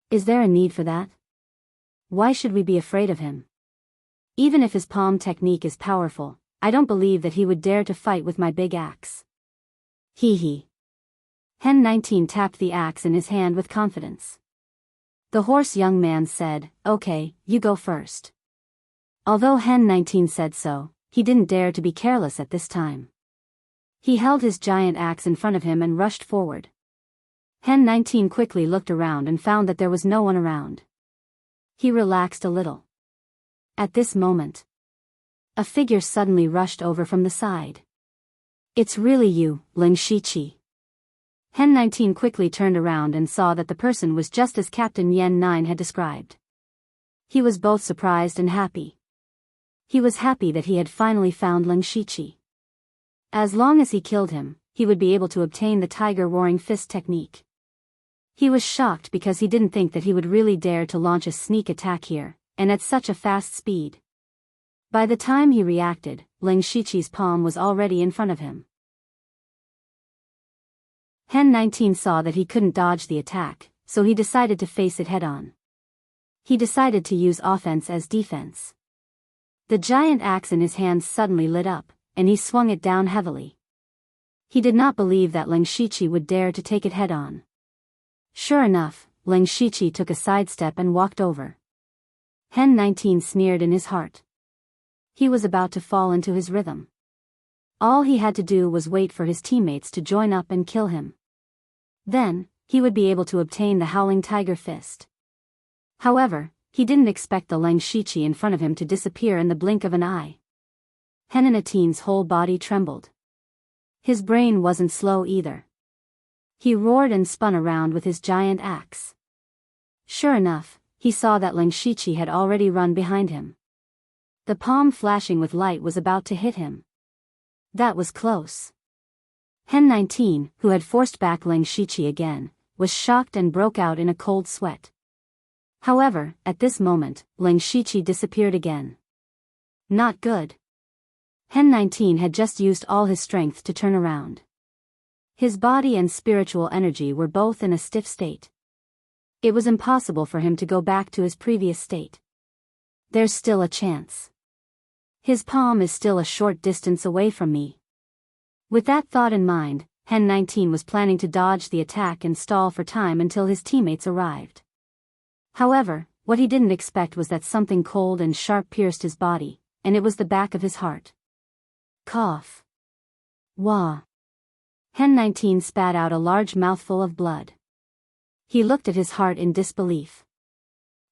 Is there a need for that? Why should we be afraid of him? Even if his palm technique is powerful, I don't believe that he would dare to fight with my big axe. Hee hee. Hen 19 tapped the axe in his hand with confidence. The hoarse young man said, "Okay, you go first." Although Hen 19 said so, he didn't dare to be careless at this time. He held his giant axe in front of him and rushed forward. Hen 19 quickly looked around and found that there was no one around. He relaxed a little. At this moment, a figure suddenly rushed over from the side. "It's really you, Leng Shiqi." Hen 19 quickly turned around and saw that the person was just as Captain Yen 9 had described. He was both surprised and happy. He was happy that he had finally found Leng Shiqi. As long as he killed him, he would be able to obtain the Tiger Roaring Fist technique. He was shocked because he didn't think that he would really dare to launch a sneak attack here, and at such a fast speed. By the time he reacted, Leng Shiqi's palm was already in front of him. Hen 19 saw that he couldn't dodge the attack, so he decided to face it head-on. He decided to use offense as defense. The giant axe in his hands suddenly lit up, and he swung it down heavily. He did not believe that Leng Shiqi would dare to take it head-on. Sure enough, Leng Shiqi took a sidestep and walked over. Hen 19 sneered in his heart. He was about to fall into his rhythm. All he had to do was wait for his teammates to join up and kill him. Then, he would be able to obtain the Howling Tiger Fist. However, he didn't expect the Leng Shiqi in front of him to disappear in the blink of an eye. Hen 19's whole body trembled. His brain wasn't slow either. He roared and spun around with his giant axe. Sure enough, he saw that Leng Shiqi had already run behind him. The palm flashing with light was about to hit him. That was close. Hen 19, who had forced back Leng Shiqi again, was shocked and broke out in a cold sweat. However, at this moment, Leng Shiqi disappeared again. Not good. Hen 19 had just used all his strength to turn around. His body and spiritual energy were both in a stiff state. It was impossible for him to go back to his previous state. There's still a chance. His palm is still a short distance away from me. With that thought in mind, Hen 19 was planning to dodge the attack and stall for time until his teammates arrived. However, what he didn't expect was that something cold and sharp pierced his body, and it was the back of his heart. Cough. Wah. Hen 19 spat out a large mouthful of blood. He looked at his heart in disbelief.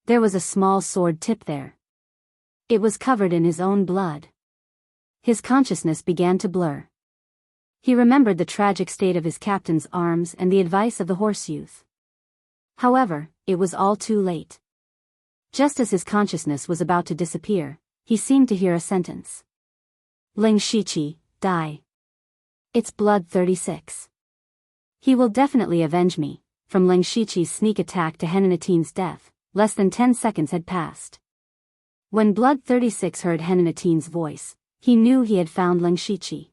There was a small sword tip there. It was covered in his own blood. His consciousness began to blur. He remembered the tragic state of his captain's arms and the advice of the horse youth. However, it was all too late. Just as his consciousness was about to disappear, he seemed to hear a sentence. Ling Shiqi, die. It's Blood 36. He will definitely avenge me. From Ling Shiqi's sneak attack to Henanatine's death, less than 10 seconds had passed. When Blood 36 heard Henanatine's voice, he knew he had found Ling Shiqi.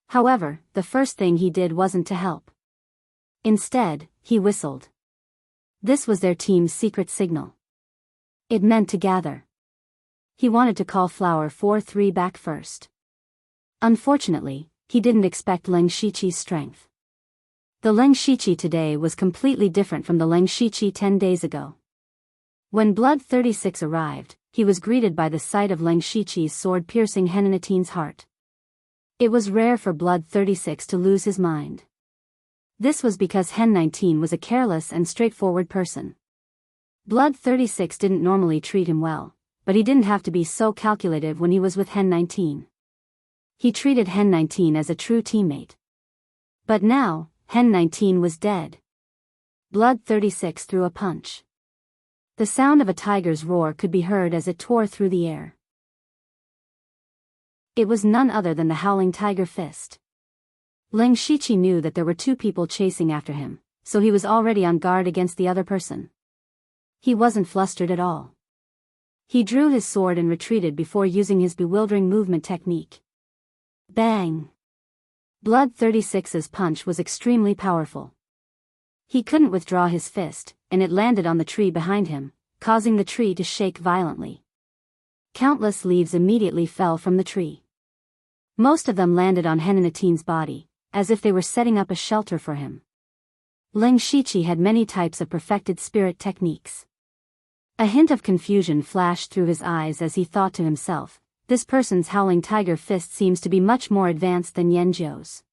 However, the first thing he did wasn't to help. Instead, he whistled. This was their team's secret signal. It meant to gather. He wanted to call Flower 4-3 back first. Unfortunately, he didn't expect Ling Shiqi's strength. The Ling Shiqi today was completely different from the Ling Shiqi 10 days ago. When Blood 36 arrived, he was greeted by the sight of Ling Shiqi's sword piercing Henanatine's heart. It was rare for Blood 36 to lose his mind. This was because Hen19 was a careless and straightforward person. Blood 36 didn't normally treat him well, but he didn't have to be so calculative when he was with Hen19. He treated Hen19 as a true teammate. But now, Hen19 was dead. Blood 36 threw a punch. The sound of a tiger's roar could be heard as it tore through the air. It was none other than the howling tiger fist. Ling Shiqi knew that there were two people chasing after him, so he was already on guard against the other person. He wasn't flustered at all. He drew his sword and retreated before using his bewildering movement technique. Bang! Blood 36's punch was extremely powerful. He couldn't withdraw his fist, and it landed on the tree behind him, causing the tree to shake violently. Countless leaves immediately fell from the tree. Most of them landed on Henanatine's body, as if they were setting up a shelter for him. Ling Shiqi had many types of perfected spirit techniques. A hint of confusion flashed through his eyes as he thought to himself, this person's howling tiger fist seems to be much more advanced than Yanzhou's.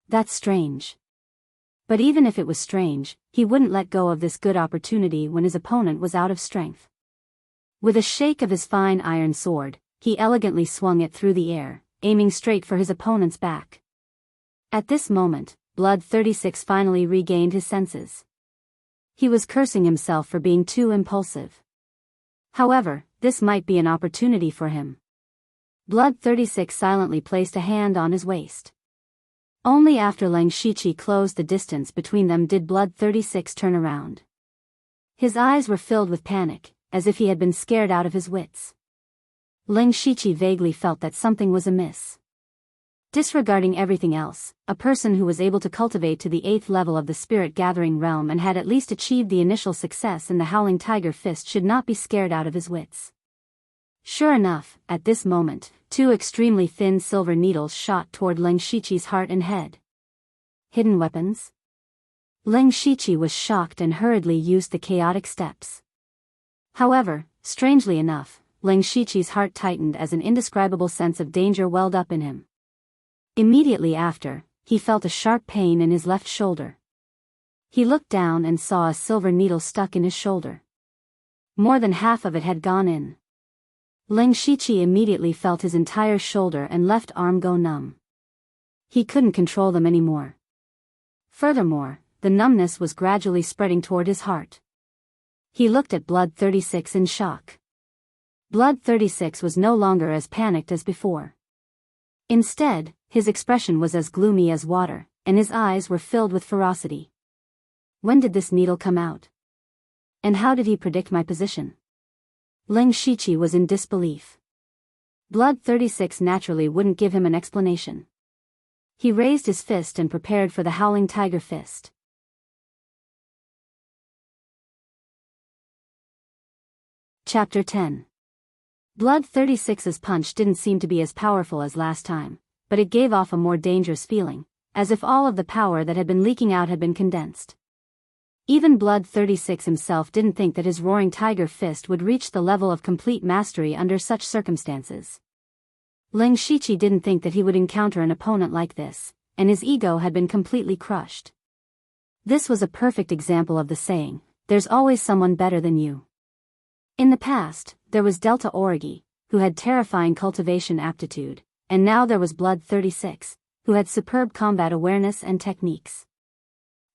That's strange. But even if it was strange, he wouldn't let go of this good opportunity when his opponent was out of strength. With a shake of his fine iron sword, he elegantly swung it through the air, aiming straight for his opponent's back. At this moment, Blood 36 finally regained his senses. He was cursing himself for being too impulsive. However, this might be an opportunity for him. Blood 36 silently placed a hand on his waist. Only after Ling Shiqi closed the distance between them did Blood 36 turn around. His eyes were filled with panic, as if he had been scared out of his wits. Ling Shiqi vaguely felt that something was amiss. Disregarding everything else, a person who was able to cultivate to the 8th level of the spirit-gathering realm and had at least achieved the initial success in the howling tiger fist should not be scared out of his wits. Sure enough, at this moment, two extremely thin silver needles shot toward Ling Shiqi's heart and head. Hidden weapons? Ling Shiqi was shocked and hurriedly used the chaotic steps. However, strangely enough, Ling Shiqi's heart tightened as an indescribable sense of danger welled up in him. Immediately after, he felt a sharp pain in his left shoulder. He looked down and saw a silver needle stuck in his shoulder. More than half of it had gone in. Ling Shiqi immediately felt his entire shoulder and left arm go numb. He couldn't control them anymore. Furthermore, the numbness was gradually spreading toward his heart. He looked at Blood 36 in shock. Blood 36 was no longer as panicked as before. Instead, his expression was as gloomy as water, and his eyes were filled with ferocity. When did this needle come out? And how did he predict my position? Ling Shiqi was in disbelief. Blood 36 naturally wouldn't give him an explanation. He raised his fist and prepared for the howling tiger fist. Chapter 10. Blood 36's punch didn't seem to be as powerful as last time, but it gave off a more dangerous feeling, as if all of the power that had been leaking out had been condensed. Even Blood 36 himself didn't think that his roaring tiger fist would reach the level of complete mastery under such circumstances. Ling Shiqi didn't think that he would encounter an opponent like this, and his ego had been completely crushed. This was a perfect example of the saying, "There's always someone better than you." In the past, there was Delta Origi, who had terrifying cultivation aptitude, and now there was Blood 36, who had superb combat awareness and techniques.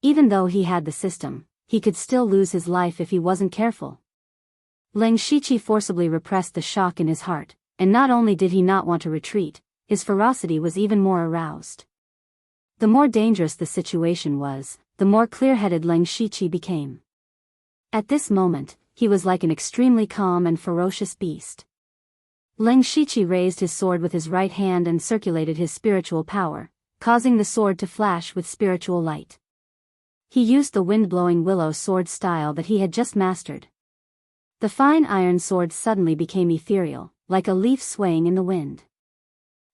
Even though he had the system, he could still lose his life if he wasn't careful. Leng Shiqi forcibly repressed the shock in his heart, and not only did he not want to retreat, his ferocity was even more aroused. The more dangerous the situation was, the more clear-headed Leng Shiqi became. At this moment, he was like an extremely calm and ferocious beast. Leng Shiqi raised his sword with his right hand and circulated his spiritual power, causing the sword to flash with spiritual light. He used the wind-blowing willow sword style that he had just mastered. The fine iron sword suddenly became ethereal, like a leaf swaying in the wind.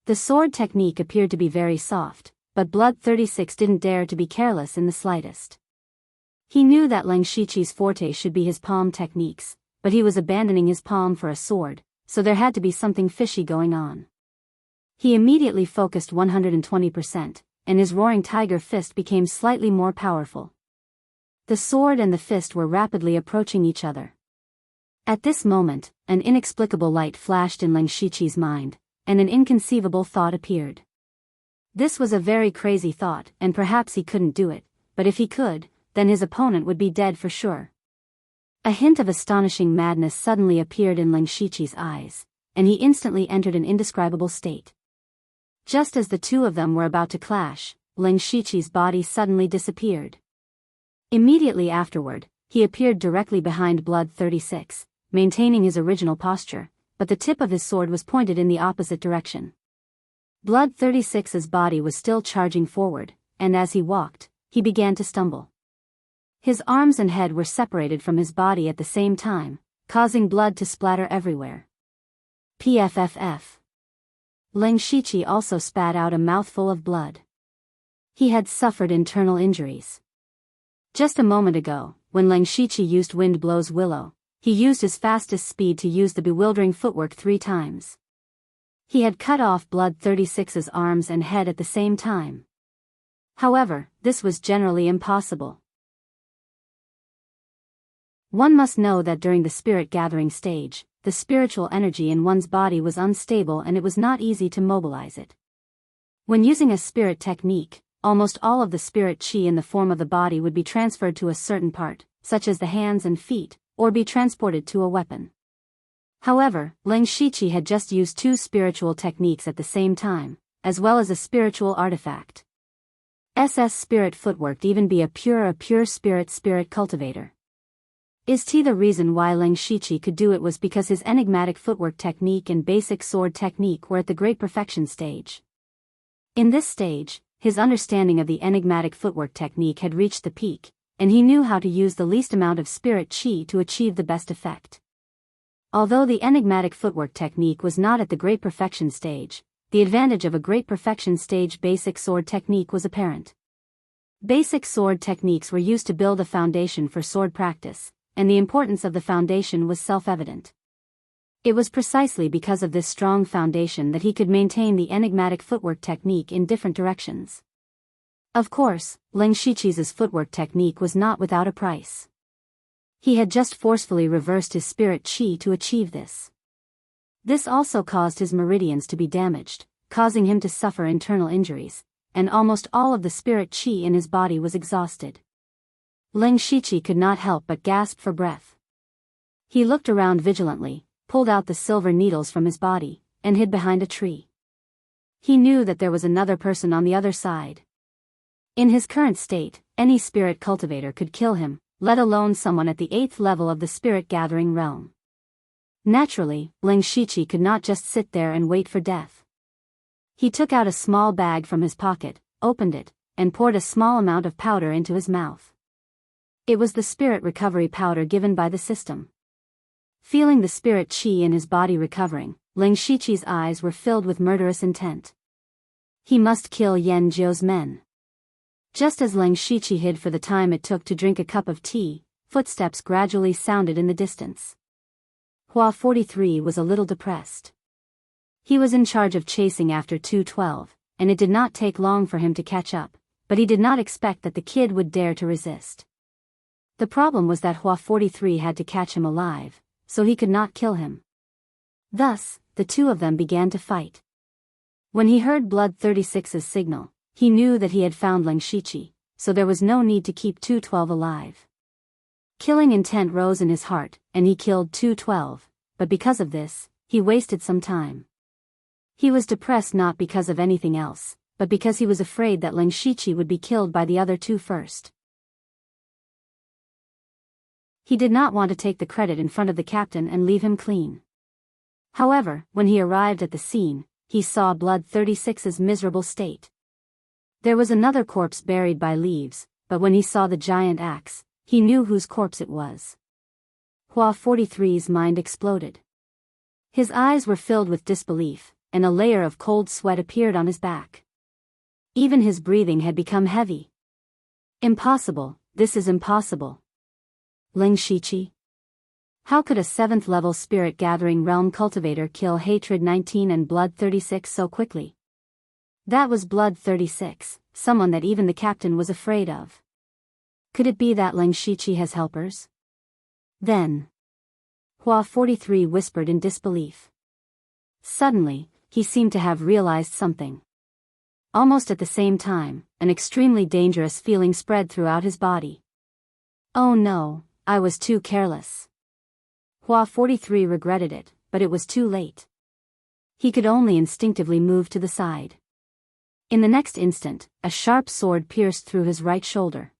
The sword technique appeared to be very soft, but Blood 36 didn't dare to be careless in the slightest. He knew that Leng Shiqi's forte should be his palm techniques, but he was abandoning his palm for a sword, so there had to be something fishy going on. He immediately focused 120%, and his roaring tiger fist became slightly more powerful. The sword and the fist were rapidly approaching each other. At this moment, an inexplicable light flashed in Leng Shiqi's mind, and an inconceivable thought appeared. This was a very crazy thought, and perhaps he couldn't do it, but if he could, then his opponent would be dead for sure. A hint of astonishing madness suddenly appeared in Leng Shiqi's eyes, and he instantly entered an indescribable state. Just as the two of them were about to clash, Leng Shiqi's body suddenly disappeared. Immediately afterward, he appeared directly behind Blood 36, maintaining his original posture, but the tip of his sword was pointed in the opposite direction. Blood 36's body was still charging forward, and as he walked, he began to stumble. His arms and head were separated from his body at the same time, causing blood to splatter everywhere. Pfff. Leng Shiqi also spat out a mouthful of blood. He had suffered internal injuries. Just a moment ago, when Leng Shiqi used Wind Blow's Willow, he used his fastest speed to use the bewildering footwork 3 times. He had cut off Blood 36's arms and head at the same time. However, this was generally impossible. One must know that during the spirit gathering stage, the spiritual energy in one's body was unstable and it was not easy to mobilize it. When using a spirit technique, almost all of the spirit chi in the form of the body would be transferred to a certain part, such as the hands and feet, or be transported to a weapon. However, Leng Shiqi had just used 2 spiritual techniques at the same time, as well as a spiritual artifact. SS spirit footwork even be a pure spirit cultivator. Is the reason why Leng Shiqi could do it was because his enigmatic footwork technique and basic sword technique were at the great perfection stage. In this stage, his understanding of the enigmatic footwork technique had reached the peak, and he knew how to use the least amount of spirit chi to achieve the best effect. Although the enigmatic footwork technique was not at the great perfection stage, the advantage of a great perfection stage basic sword technique was apparent. Basic sword techniques were used to build a foundation for sword practice, and the importance of the foundation was self-evident. It was precisely because of this strong foundation that he could maintain the enigmatic footwork technique in different directions. Of course, Leng Shiqi's footwork technique was not without a price. He had just forcefully reversed his spirit chi to achieve this. This also caused his meridians to be damaged, causing him to suffer internal injuries, and almost all of the spirit chi in his body was exhausted. Leng Shiqi could not help but gasp for breath. He looked around vigilantly, pulled out the silver needles from his body, and hid behind a tree. He knew that there was another person on the other side. In his current state, any spirit cultivator could kill him, let alone someone at the 8th level of the spirit gathering realm. Naturally, Leng Shiqi could not just sit there and wait for death. He took out a small bag from his pocket, opened it, and poured a small amount of powder into his mouth. It was the spirit recovery powder given by the system. Feeling the spirit chi in his body recovering, Leng Shiqi's eyes were filled with murderous intent. He must kill Yan Zhou's men. Just as Leng Shiqi hid for the time it took to drink a cup of tea, footsteps gradually sounded in the distance. Hua 43 was a little depressed. He was in charge of chasing after 212, and it did not take long for him to catch up, but he did not expect that the kid would dare to resist. The problem was that Hua 43 had to catch him alive, so he could not kill him. Thus, the two of them began to fight. When he heard Blood 36's signal, he knew that he had found Leng Shiqi, so there was no need to keep 212 alive. Killing intent rose in his heart, and he killed 212, but because of this, he wasted some time. He was depressed not because of anything else, but because he was afraid that Leng Shiqi would be killed by the other two first. He did not want to take the credit in front of the captain and leave him clean. However, when he arrived at the scene, he saw Blood 36's miserable state. There was another corpse buried by leaves, but when he saw the giant axe, he knew whose corpse it was. Hua 43's mind exploded. His eyes were filled with disbelief, and a layer of cold sweat appeared on his back. Even his breathing had become heavy. Impossible, this is impossible. Leng Shiqi? How could a 7th level spirit gathering realm cultivator kill Hatred 19 and Blood 36 so quickly? That was Blood 36, someone that even the captain was afraid of. Could it be that Leng Shiqi has helpers? Then. Hua 43 whispered in disbelief. Suddenly, he seemed to have realized something. Almost at the same time, an extremely dangerous feeling spread throughout his body. Oh no, I was too careless. Hua 43 regretted it, but it was too late. He could only instinctively move to the side. In the next instant, a sharp sword pierced through his right shoulder.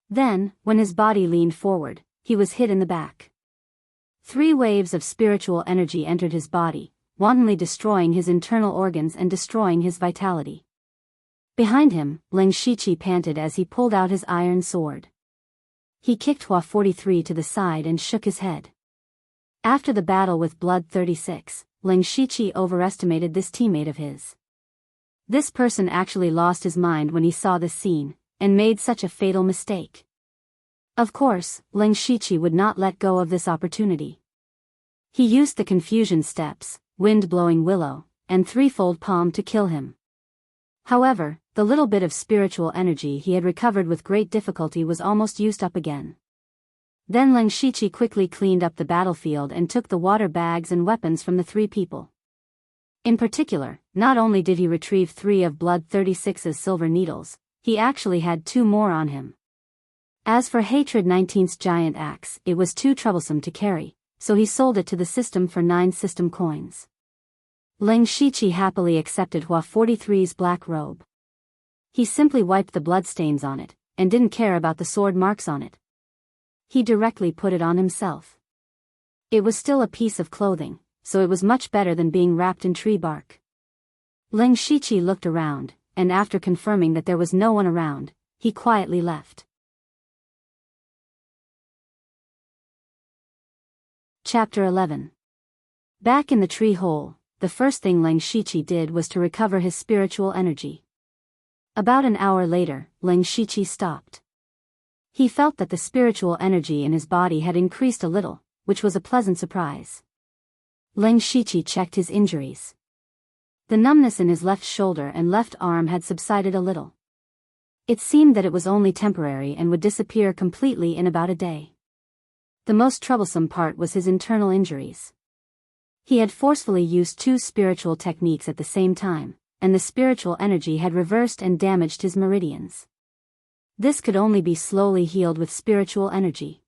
Then, when his body leaned forward, he was hit in the back. 3 waves of spiritual energy entered his body, wantonly destroying his internal organs and destroying his vitality. Behind him, Leng Shiqi panted as he pulled out his iron sword. He kicked Hua 43 to the side and shook his head. After the battle with Blood 36, Leng Shiqi overestimated this teammate of his. This person actually lost his mind when he saw this scene, and made such a fatal mistake. Of course, Leng Shiqi would not let go of this opportunity. He used the confusion steps, wind-blowing willow, and threefold palm to kill him. However, the little bit of spiritual energy he had recovered with great difficulty was almost used up again. Then Leng Shiqi quickly cleaned up the battlefield and took the water bags and weapons from the 3 people. In particular, not only did he retrieve 3 of Blood 36's silver needles, he actually had 2 more on him. As for Hatred 19's giant axe, it was too troublesome to carry, so he sold it to the system for 9 system coins. Leng Shiqi happily accepted Hua 43's black robe. He simply wiped the bloodstains on it, and didn't care about the sword marks on it. He directly put it on himself. It was still a piece of clothing, so it was much better than being wrapped in tree bark. Leng Shiqi looked around, and after confirming that there was no one around, he quietly left. Chapter 11. Back in the tree hole, the first thing Leng Shiqi did was to recover his spiritual energy. About an hour later, Leng Shiqi stopped. He felt that the spiritual energy in his body had increased a little, which was a pleasant surprise. Leng Shiqi checked his injuries. The numbness in his left shoulder and left arm had subsided a little. It seemed that it was only temporary and would disappear completely in about a day. The most troublesome part was his internal injuries. He had forcefully used 2 spiritual techniques at the same time, and the spiritual energy had reversed and damaged his meridians. This could only be slowly healed with spiritual energy.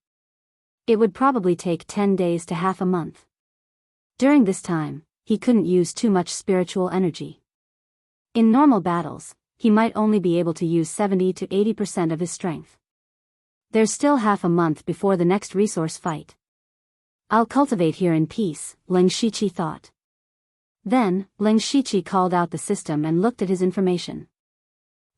It would probably take 10 days to half a month. During this time, he couldn't use too much spiritual energy. In normal battles, he might only be able to use 70 to 80% of his strength. There's still half a month before the next resource fight. I'll cultivate here in peace, Leng Shiqi thought. Then, Leng Shiqi called out the system and looked at his information.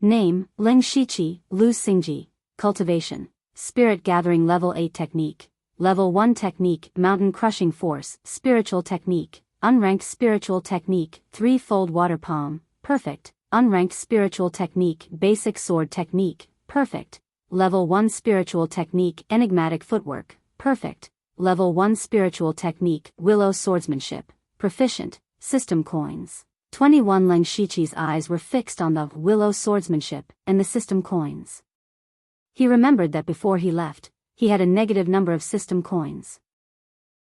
Name, Leng Shiqi, Lu Xingji, Cultivation, Spirit Gathering Level 8 Technique, Level 1 Technique, Mountain Crushing Force, Spiritual Technique, Unranked Spiritual Technique, Threefold Water Palm, Perfect, Unranked Spiritual Technique, Basic Sword Technique, Perfect, Level 1 Spiritual Technique, Enigmatic Footwork, Perfect, Level 1 Spiritual Technique, Willow Swordsmanship, Proficient, System Coins. 21 Leng Shiqi's eyes were fixed on the Willow Swordsmanship and the system coins. He remembered that before he left, he had a negative number of system coins.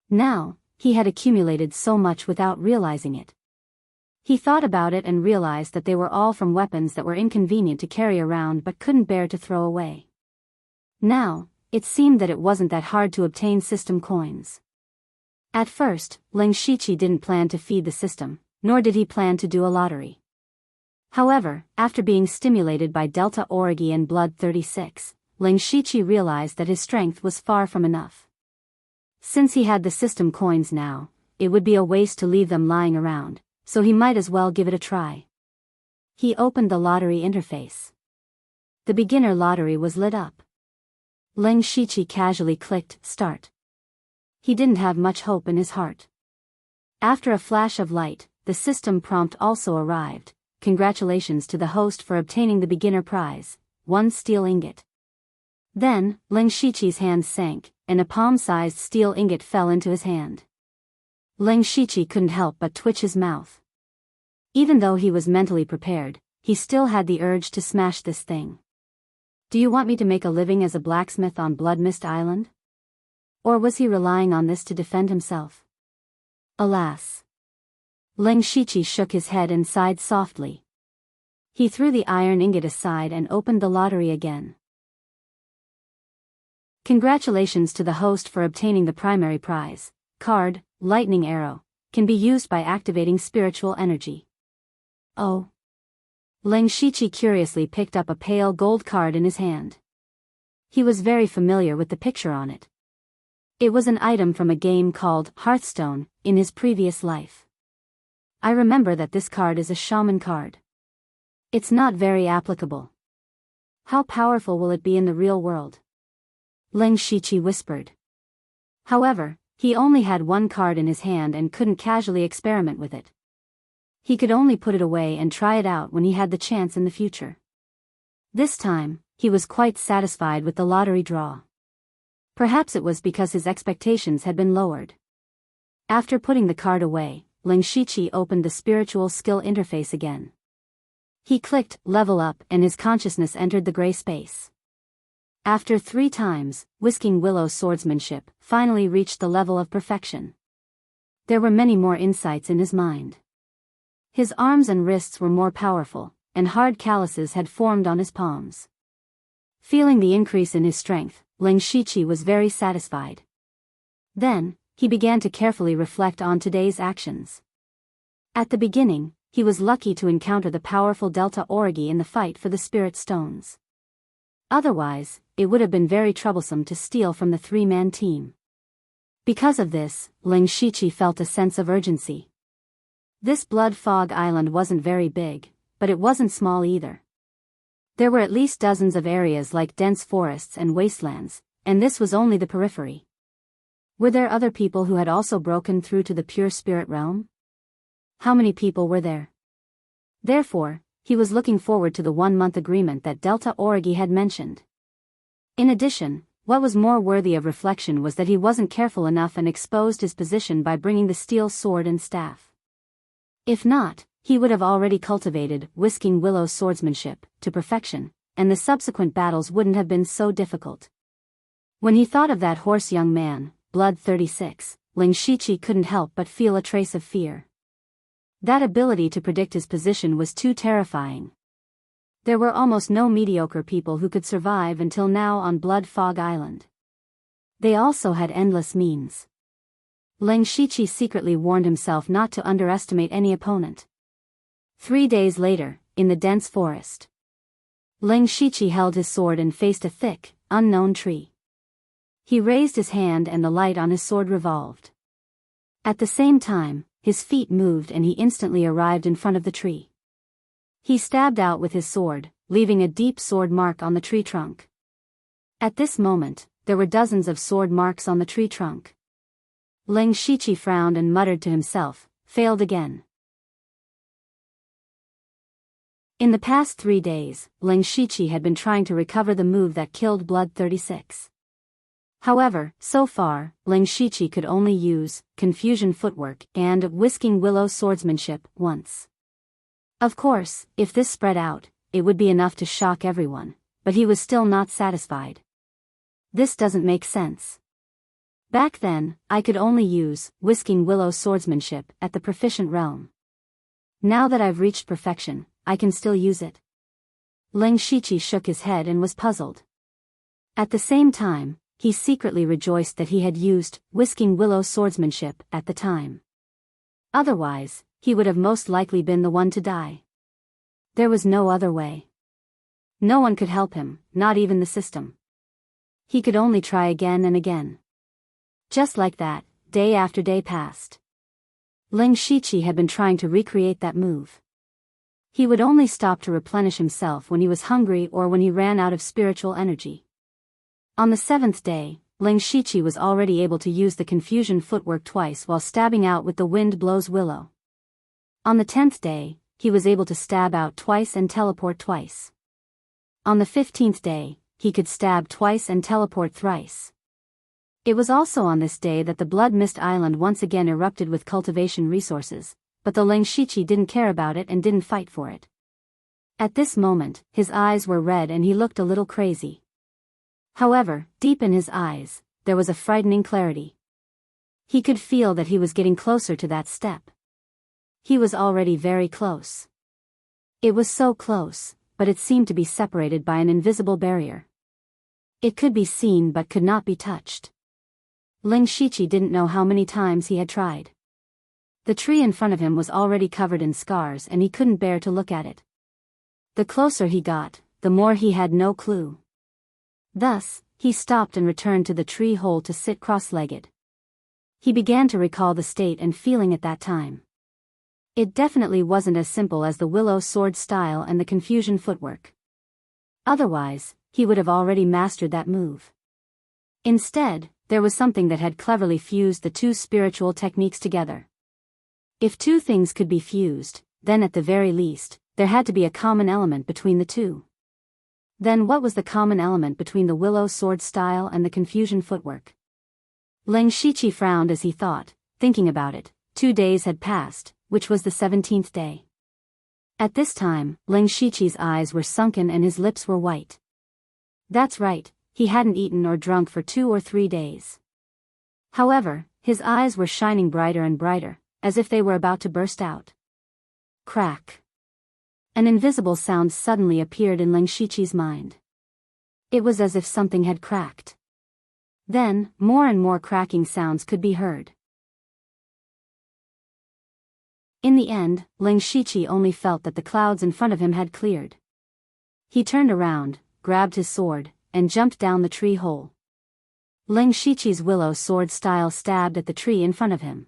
Now, he had accumulated so much without realizing it. He thought about it and realized that they were all from weapons that were inconvenient to carry around but couldn't bear to throw away. Now, it seemed that it wasn't that hard to obtain system coins. At first, Ling Shiqi didn't plan to feed the system, nor did he plan to do a lottery. However, after being stimulated by Delta Origi and Blood 36, Ling Shiqi realized that his strength was far from enough. Since he had the system coins now, it would be a waste to leave them lying around, so he might as well give it a try. He opened the lottery interface. The beginner lottery was lit up. Ling Shiqi casually clicked Start. He didn't have much hope in his heart. After a flash of light, the system prompt also arrived. Congratulations to the host for obtaining the beginner prize, 1 steel ingot. Then, Ling Shiqi's hands sank, and a palm-sized steel ingot fell into his hand. Ling Shiqi couldn't help but twitch his mouth. Even though he was mentally prepared, he still had the urge to smash this thing. Do you want me to make a living as a blacksmith on Blood Mist Island? Or was he relying on this to defend himself? Alas. Ling Shiqi shook his head and sighed softly. He threw the iron ingot aside and opened the lottery again. Congratulations to the host for obtaining the primary prize. Card, Lightning Arrow, can be used by activating spiritual energy. Oh. Ling Shiqi curiously picked up a pale gold card in his hand. He was very familiar with the picture on it. It was an item from a game called Hearthstone in his previous life. I remember that this card is a shaman card. It's not very applicable. How powerful will it be in the real world? Ling Shiqi whispered. However, he only had one card in his hand and couldn't casually experiment with it. He could only put it away and try it out when he had the chance in the future. This time, he was quite satisfied with the lottery draw. Perhaps it was because his expectations had been lowered. After putting the card away, Ling Shiqi opened the spiritual skill interface again. He clicked Level Up and his consciousness entered the gray space. After 3 times, Whisking Willow's swordsmanship finally reached the level of perfection. There were many more insights in his mind. His arms and wrists were more powerful, and hard calluses had formed on his palms. Feeling the increase in his strength, Ling Shiqi was very satisfied. Then, he began to carefully reflect on today's actions. At the beginning, he was lucky to encounter the powerful Delta Origi in the fight for the Spirit Stones. Otherwise, it would have been very troublesome to steal from the 3-man team. Because of this, Ling Shiqi felt a sense of urgency. This Blood Fog Island wasn't very big, but it wasn't small either. There were at least dozens of areas like dense forests and wastelands, and this was only the periphery. Were there other people who had also broken through to the pure spirit realm? How many people were there? Therefore, he was looking forward to the 1-month agreement that Delta Origi had mentioned. In addition, what was more worthy of reflection was that he wasn't careful enough and exposed his position by bringing the steel sword and staff. If not, he would have already cultivated Whisking Willow's swordsmanship to perfection, and the subsequent battles wouldn't have been so difficult. When he thought of that hoarse young man, Blood 36, Ling Shiqi couldn't help but feel a trace of fear. That ability to predict his position was too terrifying. There were almost no mediocre people who could survive until now on Blood Fog Island. They also had endless means. Ling Shiqi secretly warned himself not to underestimate any opponent. 3 days later, in the dense forest, Ling Shiqi held his sword and faced a thick, unknown tree. He raised his hand and the light on his sword revolved. At the same time, his feet moved and he instantly arrived in front of the tree. He stabbed out with his sword, leaving a deep sword mark on the tree trunk. At this moment, there were dozens of sword marks on the tree trunk. Ling Shiqi frowned and muttered to himself, failed again. In the past 3 days, Ling Shiqi had been trying to recover the move that killed Blood 36. However, so far, Ling Shiqi could only use Confusion Footwork and Whisking Willow Swordsmanship once. Of course, if this spread out, it would be enough to shock everyone, but he was still not satisfied. This doesn't make sense. Back then, I could only use Whisking Willow Swordsmanship at the proficient realm. Now that I've reached perfection, I can still use it. Ling Shiqi shook his head and was puzzled. At the same time, he secretly rejoiced that he had used Whisking Willow swordsmanship at the time. Otherwise, he would have most likely been the one to die. There was no other way. No one could help him, not even the system. He could only try again and again. Just like that, day after day passed. Ling Shiqi had been trying to recreate that move. He would only stop to replenish himself when he was hungry or when he ran out of spiritual energy. On the 7th day, Ling Shiqi was already able to use the confusion footwork twice while stabbing out with the wind blows willow. On the 10th day, he was able to stab out twice and teleport twice. On the 15th day, he could stab twice and teleport thrice. It was also on this day that the Blood Mist Island once again erupted with cultivation resources, but the Ling Shiqi didn't care about it and didn't fight for it. At this moment, his eyes were red and he looked a little crazy. However, deep in his eyes, there was a frightening clarity. He could feel that he was getting closer to that step. He was already very close. It was so close, but it seemed to be separated by an invisible barrier. It could be seen but could not be touched. Ling Shiqi didn't know how many times he had tried. The tree in front of him was already covered in scars and he couldn't bear to look at it. The closer he got, the more he had no clue. Thus, he stopped and returned to the tree hole to sit cross-legged. He began to recall the state and feeling at that time. It definitely wasn't as simple as the willow sword style and the confusion footwork. Otherwise, he would have already mastered that move. Instead, there was something that had cleverly fused the two spiritual techniques together. If two things could be fused, then at the very least, there had to be a common element between the two. Then what was the common element between the willow sword style and the confusion footwork? Ling Shiqi frowned as he thought, thinking about it. 2 days had passed, which was the 17th day. At this time, Ling Shiqi's eyes were sunken and his lips were white. That's right, he hadn't eaten or drunk for 2 or 3 days. However, his eyes were shining brighter and brighter, as if they were about to burst out. Crack. An invisible sound suddenly appeared in Ling Shiqi's mind. It was as if something had cracked. Then, more and more cracking sounds could be heard. In the end, Ling Shiqi only felt that the clouds in front of him had cleared. He turned around, grabbed his sword, and jumped down the tree hole. Ling Shiqi's willow sword style stabbed at the tree in front of him.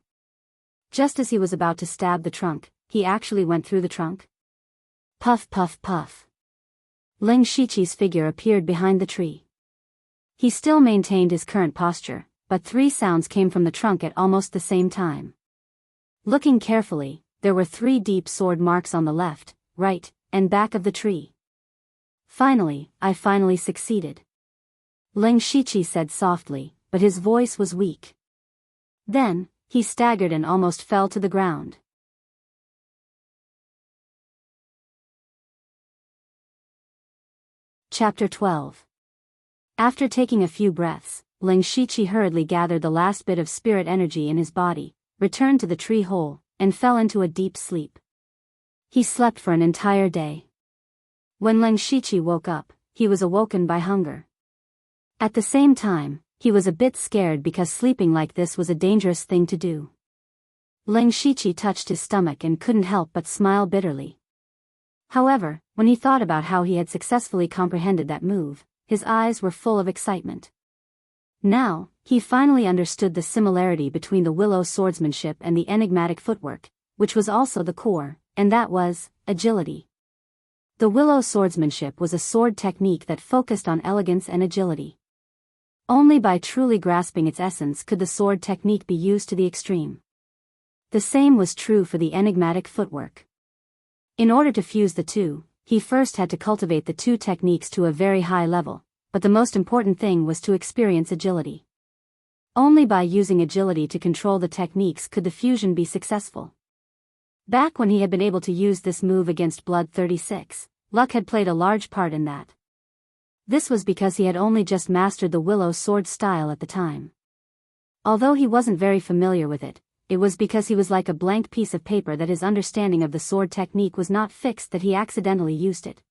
Just as he was about to stab the trunk, he actually went through the trunk. Puff puff puff. Ling Shiqi's figure appeared behind the tree. He still maintained his current posture, but 3 sounds came from the trunk at almost the same time. Looking carefully, there were 3 deep sword marks on the left, right, and back of the tree. I finally succeeded. Ling Shiqi said softly, but his voice was weak. Then, he staggered and almost fell to the ground. Chapter 12. After taking a few breaths, Ling Shiqi hurriedly gathered the last bit of spirit energy in his body, returned to the tree hole, and fell into a deep sleep. He slept for an entire day. When Ling Shiqi woke up, he was awoken by hunger. At the same time, he was a bit scared because sleeping like this was a dangerous thing to do. Ling Shiqi touched his stomach and couldn't help but smile bitterly. However, when he thought about how he had successfully comprehended that move, his eyes were full of excitement. Now, he finally understood the similarity between the willow swordsmanship and the enigmatic footwork, which was also the core, and that was agility. The willow swordsmanship was a sword technique that focused on elegance and agility. Only by truly grasping its essence could the sword technique be used to the extreme. The same was true for the enigmatic footwork. In order to fuse the two, he first had to cultivate the two techniques to a very high level, but the most important thing was to experience agility. Only by using agility to control the techniques could the fusion be successful. Back when he had been able to use this move against Blood 36, luck had played a large part in that. This was because he had only just mastered the willow sword style at the time. Although he wasn't very familiar with it, it was because he was like a blank piece of paper that his understanding of the sword technique was not fixed that he accidentally used it.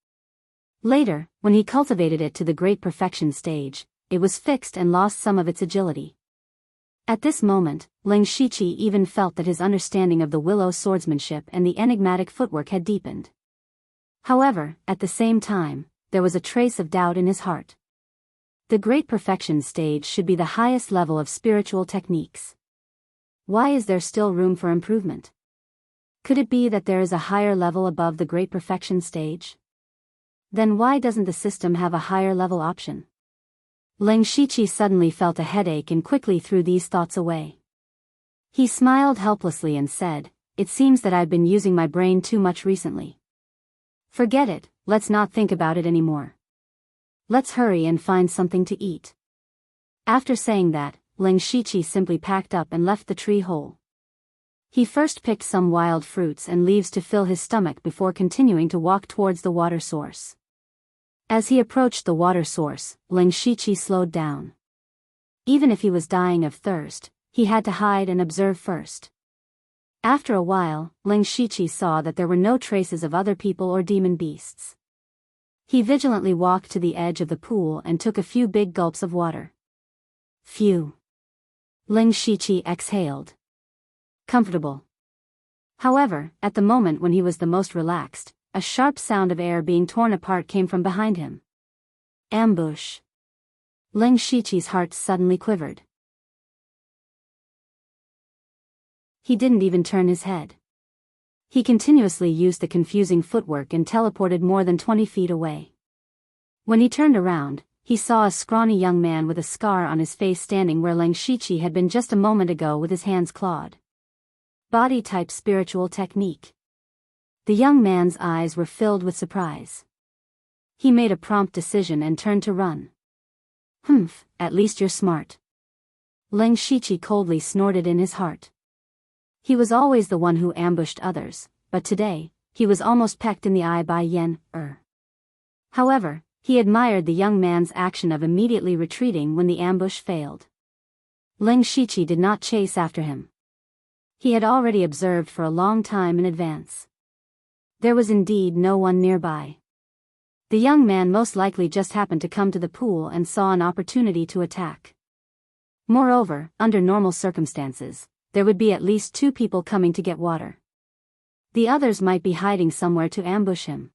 Later, when he cultivated it to the great perfection stage, it was fixed and lost some of its agility. At this moment, Ling Shiqi even felt that his understanding of the willow swordsmanship and the enigmatic footwork had deepened. However, at the same time, there was a trace of doubt in his heart. The great perfection stage should be the highest level of spiritual techniques. Why is there still room for improvement? Could it be that there is a higher level above the great perfection stage? Then why doesn't the system have a higher level option? Ling Shiqi suddenly felt a headache and quickly threw these thoughts away. He smiled helplessly and said, "It seems that I've been using my brain too much recently. Forget it, let's not think about it anymore. Let's hurry and find something to eat." After saying that, Ling Shiqi simply packed up and left the tree hole. He first picked some wild fruits and leaves to fill his stomach before continuing to walk towards the water source. As he approached the water source, Ling Shiqi slowed down. Even if he was dying of thirst, he had to hide and observe first. After a while, Ling Shiqi saw that there were no traces of other people or demon beasts. He vigilantly walked to the edge of the pool and took a few big gulps of water. Phew! Ling Shiqi exhaled. Comfortable. However, at the moment when he was the most relaxed, a sharp sound of air being torn apart came from behind him. Ambush! Ling Shiqi's heart suddenly quivered. He didn't even turn his head. He continuously used the confusing footwork and teleported more than 20 feet away. When he turned around, he saw a scrawny young man with a scar on his face standing where Ling Shiqi had been just a moment ago with his hands clawed. Body-type spiritual technique. The young man's eyes were filled with surprise. He made a prompt decision and turned to run. "Humph, at least you're smart." Ling Shiqi coldly snorted in his heart. He was always the one who ambushed others, but today, he was almost pecked in the eye by Yen. However, he admired the young man's action of immediately retreating when the ambush failed. Ling Shiqi did not chase after him. He had already observed for a long time in advance. There was indeed no one nearby. The young man most likely just happened to come to the pool and saw an opportunity to attack. Moreover, under normal circumstances, there would be at least 2 people coming to get water. The others might be hiding somewhere to ambush him.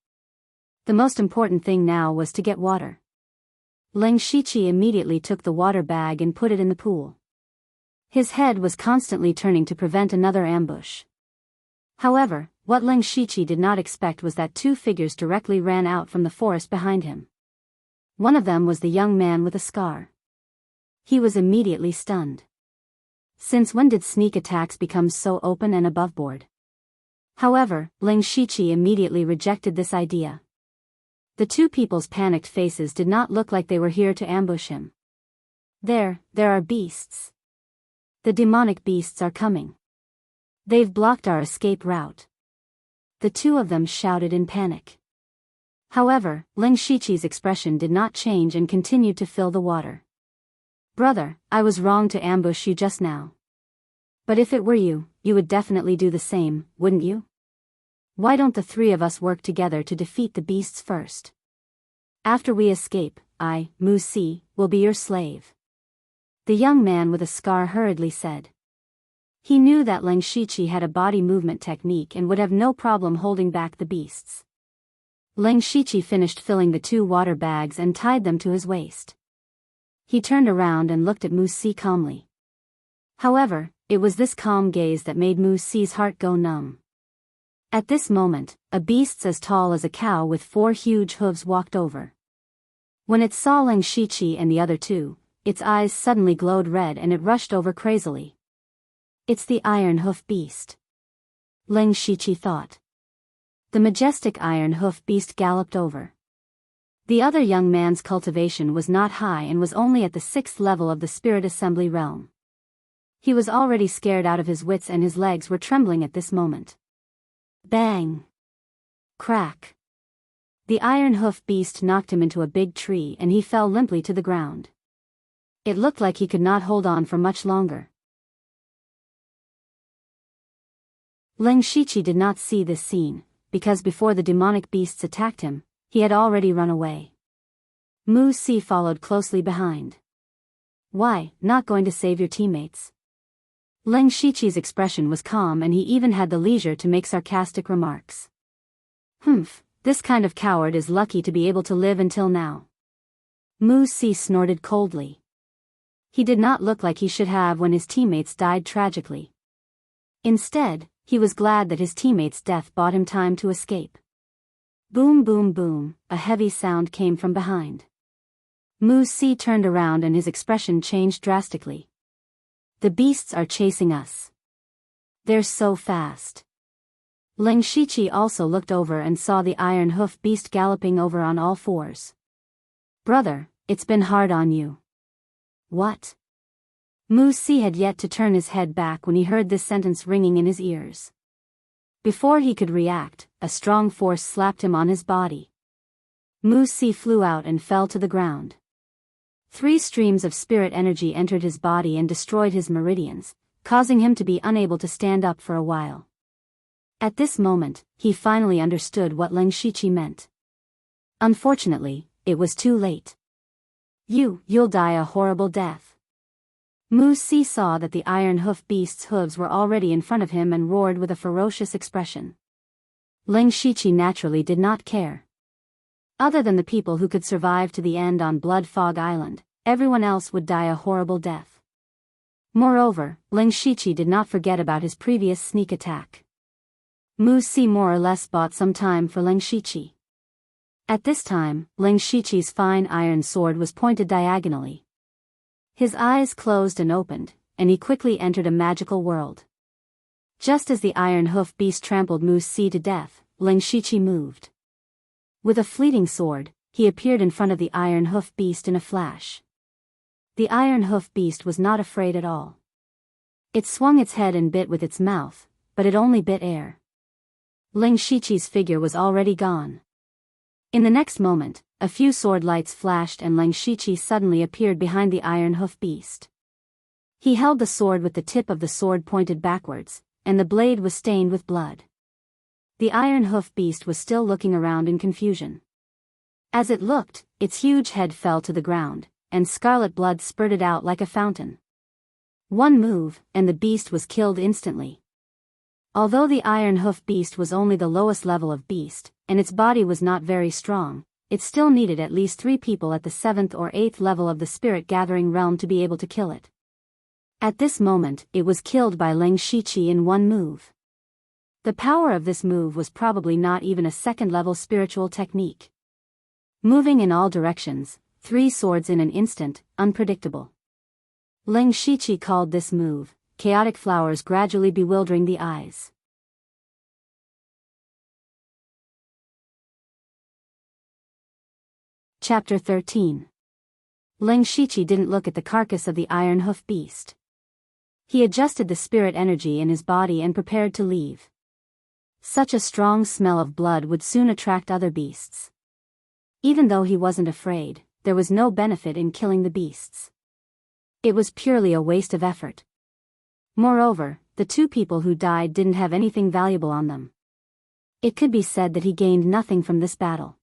The most important thing now was to get water. Ling Shiqi immediately took the water bag and put it in the pool. His head was constantly turning to prevent another ambush. However, what Ling Shiqi did not expect was that 2 figures directly ran out from the forest behind him. One of them was the young man with a scar. He was immediately stunned. Since when did sneak attacks become so open and aboveboard? However, Ling Shiqi immediately rejected this idea. The 2 people's panicked faces did not look like they were here to ambush him. There are beasts. The demonic beasts are coming. They've blocked our escape route. The 2 of them shouted in panic. However, Ling Shiqi's expression did not change and continued to fill the water. "Brother, I was wrong to ambush you just now. But if it were you, you would definitely do the same, wouldn't you? Why don't the 3 of us work together to defeat the beasts first? After we escape, I, Mu Si, will be your slave." The young man with a scar hurriedly said. He knew that Ling Shiqi had a body movement technique and would have no problem holding back the beasts. Ling Shiqi finished filling the 2 water bags and tied them to his waist. He turned around and looked at Mu Si calmly. However, it was this calm gaze that made Mu Si's heart go numb. At this moment, a beast as tall as a cow with 4 huge hooves walked over. When it saw Ling Shiqi and the other 2, its eyes suddenly glowed red and it rushed over crazily. "It's the iron hoof beast," Ling Shiqi thought. The majestic iron hoof beast galloped over. The other young man's cultivation was not high and was only at the 6th level of the spirit assembly realm. He was already scared out of his wits and his legs were trembling at this moment. Bang! Crack! The iron hoof beast knocked him into a big tree and he fell limply to the ground. It looked like he could not hold on for much longer. Leng Shiqi did not see this scene, because before the demonic beasts attacked him, he had already run away. Mu Si followed closely behind. Why, not going to save your teammates? Leng Shiqi's expression was calm and he even had the leisure to make sarcastic remarks. Humph, this kind of coward is lucky to be able to live until now. Mu Si snorted coldly. He did not look like he should have when his teammates died tragically. Instead, he was glad that his teammates' death bought him time to escape. Boom boom boom, a heavy sound came from behind. Mu Si turned around and his expression changed drastically. The beasts are chasing us. They're so fast. Leng Shiqi also looked over and saw the iron hoof beast galloping over on all fours. Brother, it's been hard on you. What? Mu Si had yet to turn his head back when he heard this sentence ringing in his ears. Before he could react, a strong force slapped him on his body. Mu Si flew out and fell to the ground. 3 streams of spirit energy entered his body and destroyed his meridians, causing him to be unable to stand up for a while. At this moment, he finally understood what Leng Shiqi meant. Unfortunately, it was too late. You'll die a horrible death. Mu Si saw that the iron hoof beast's hooves were already in front of him and roared with a ferocious expression. Leng Shiqi naturally did not care. Other than the people who could survive to the end on Blood Fog Island, everyone else would die a horrible death. Moreover, Leng Shiqi did not forget about his previous sneak attack. Mu Si more or less bought some time for Leng Shiqi. At this time, Leng Shiqi's fine iron sword was pointed diagonally. His eyes closed and opened, and he quickly entered a magical world. Just as the iron hoof beast trampled Mu Si to death, Leng Shiqi moved. With a fleeting sword, he appeared in front of the iron hoof beast in a flash. The iron hoof beast was not afraid at all. It swung its head and bit with its mouth, but it only bit air. Leng Shiqi's figure was already gone. In the next moment, a few sword lights flashed and Leng Shiqi suddenly appeared behind the iron hoof beast. He held the sword with the tip of the sword pointed backwards, and the blade was stained with blood. The iron hoof beast was still looking around in confusion. As it looked, its huge head fell to the ground, and scarlet blood spurted out like a fountain. One move, and the beast was killed instantly. Although the iron hoof beast was only the lowest level of beast, and its body was not very strong, it still needed at least 3 people at the 7th or 8th level of the spirit gathering realm to be able to kill it. At this moment, it was killed by Leng Shiqi in one move. The power of this move was probably not even a 2nd level spiritual technique. Moving in all directions, 3 swords in an instant, unpredictable. Leng Shiqi called this move, chaotic flowers gradually bewildering the eyes. Chapter 13. Leng Shiqi didn't look at the carcass of the iron hoof beast. He adjusted the spirit energy in his body and prepared to leave. Such a strong smell of blood would soon attract other beasts. Even though he wasn't afraid, there was no benefit in killing the beasts. It was purely a waste of effort. Moreover, the 2 people who died didn't have anything valuable on them. It could be said that he gained nothing from this battle.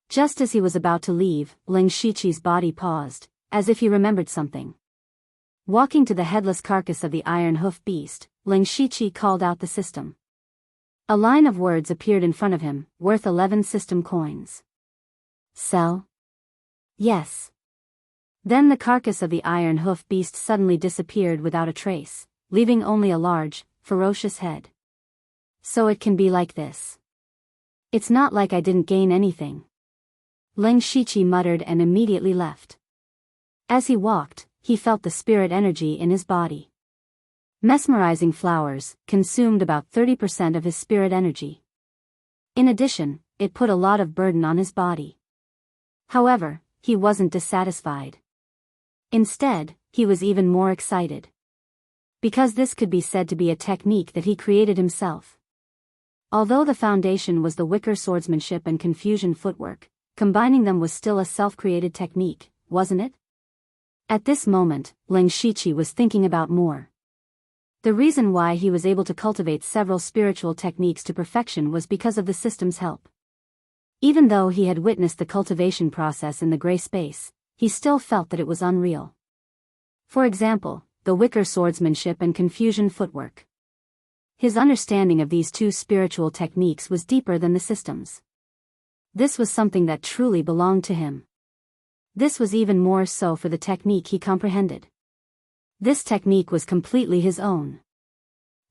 Just as he was about to leave, Leng Shiqi's body paused, as if he remembered something. Walking to the headless carcass of the iron hoof beast, Leng Shiqi called out the system. A line of words appeared in front of him, worth 11 system coins. Sell? Yes. Then the carcass of the iron hoof beast suddenly disappeared without a trace, leaving only a large, ferocious head. So it can be like this. It's not like I didn't gain anything. Leng Shiqi muttered and immediately left. As he walked, he felt the spirit energy in his body. Mesmerizing flowers consumed about 30% of his spirit energy. In addition, it put a lot of burden on his body. However, he wasn't dissatisfied. Instead, he was even more excited. Because this could be said to be a technique that he created himself. Although the foundation was the wicker swordsmanship and confusion footwork, combining them was still a self-created technique, wasn't it? At this moment, Leng Shiqi was thinking about more. The reason why he was able to cultivate several spiritual techniques to perfection was because of the system's help. Even though he had witnessed the cultivation process in the gray space, he still felt that it was unreal. For example, the wicker swordsmanship and confusion footwork. His understanding of these two spiritual techniques was deeper than the system's. This was something that truly belonged to him. This was even more so for the technique he comprehended. This technique was completely his own.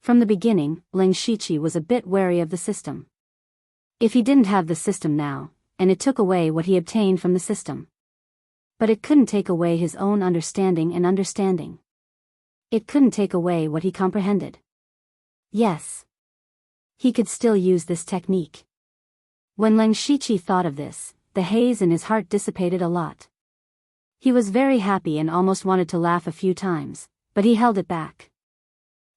From the beginning, Leng Shiqi was a bit wary of the system. If he didn't have the system now, and it took away what he obtained from the system. But it couldn't take away his own understanding and understanding. It couldn't take away what he comprehended. Yes. He could still use this technique. When Leng Shiqi thought of this, the haze in his heart dissipated a lot. He was very happy and almost wanted to laugh a few times, but he held it back.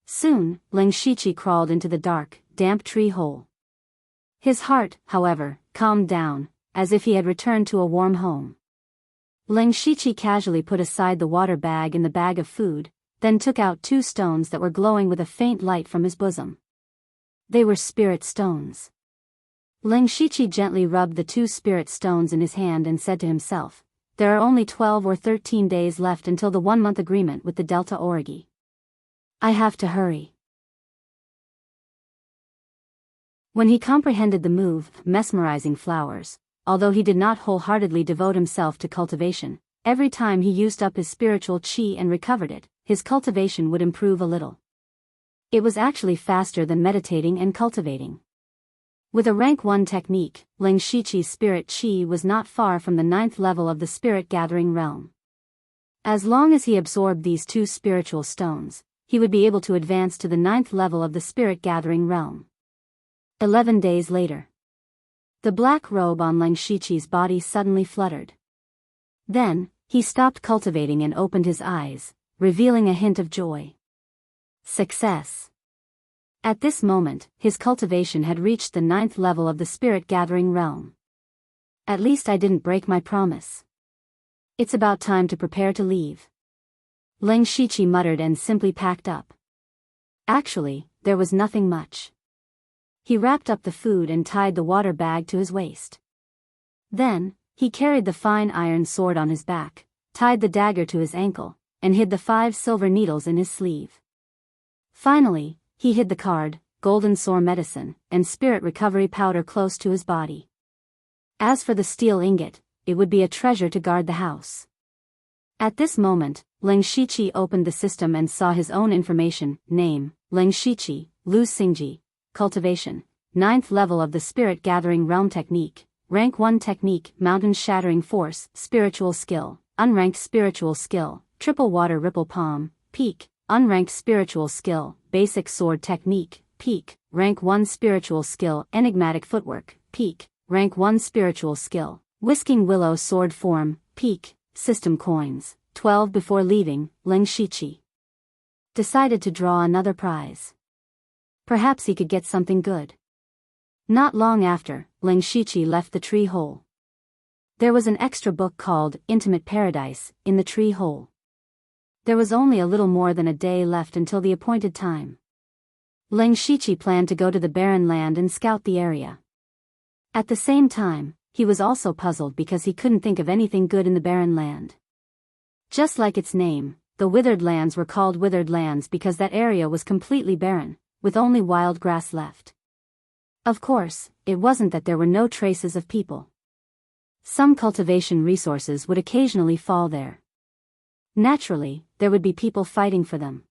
Soon, Leng Shiqi crawled into the dark, damp tree hole. His heart, however, calmed down, as if he had returned to a warm home. Leng Shiqi casually put aside the water bag and the bag of food, then took out 2 stones that were glowing with a faint light from his bosom. They were spirit stones. Leng Shiqi gently rubbed the 2 spirit stones in his hand and said to himself, "There are only 12 or 13 days left until the 1-month agreement with the Delta Origi. I have to hurry." When he comprehended the move, mesmerizing flowers, although he did not wholeheartedly devote himself to cultivation, every time he used up his spiritual qi and recovered it, his cultivation would improve a little. It was actually faster than meditating and cultivating. With a rank 1 technique, Leng Shiqi's spirit qi was not far from the 9th level of the spirit gathering realm. As long as he absorbed these 2 spiritual stones, he would be able to advance to the 9th level of the spirit gathering realm. 11 days later. The black robe on Leng Shiqi's body suddenly fluttered. Then, he stopped cultivating and opened his eyes, revealing a hint of joy. Success. At this moment, his cultivation had reached the 9th level of the spirit gathering realm. At least I didn't break my promise. It's about time to prepare to leave. Leng Shiqi muttered and simply packed up. Actually, there was nothing much. He wrapped up the food and tied the water bag to his waist. Then, he carried the fine iron sword on his back, tied the dagger to his ankle, and hid the 5 silver needles in his sleeve. Finally, he hid the card, golden sore medicine, and spirit recovery powder close to his body. As for the steel ingot, it would be a treasure to guard the house. At this moment, Leng Shiqi opened the system and saw his own information, name, Leng Shiqi, Lu Xingji, cultivation, 9th level of the spirit gathering realm technique, rank 1 technique, mountain shattering force, spiritual skill, unranked spiritual skill, triple water ripple palm, peak, unranked spiritual skill, basic sword technique, peak, rank 1 spiritual skill, enigmatic footwork, peak, rank 1 spiritual skill, whisking willow sword form, peak, system coins, 12. Before leaving, Leng Shiqi decided to draw another prize. Perhaps he could get something good. Not long after, Leng Shiqi left the tree hole. There was an extra book called Intimate Paradise in the tree hole. There was only a little more than a day left until the appointed time. Leng Shiqi planned to go to the barren land and scout the area. At the same time, he was also puzzled because he couldn't think of anything good in the barren land. Just like its name, the withered lands were called withered lands because that area was completely barren, with only wild grass left. Of course, it wasn't that there were no traces of people. Some cultivation resources would occasionally fall there. Naturally, there would be people fighting for them.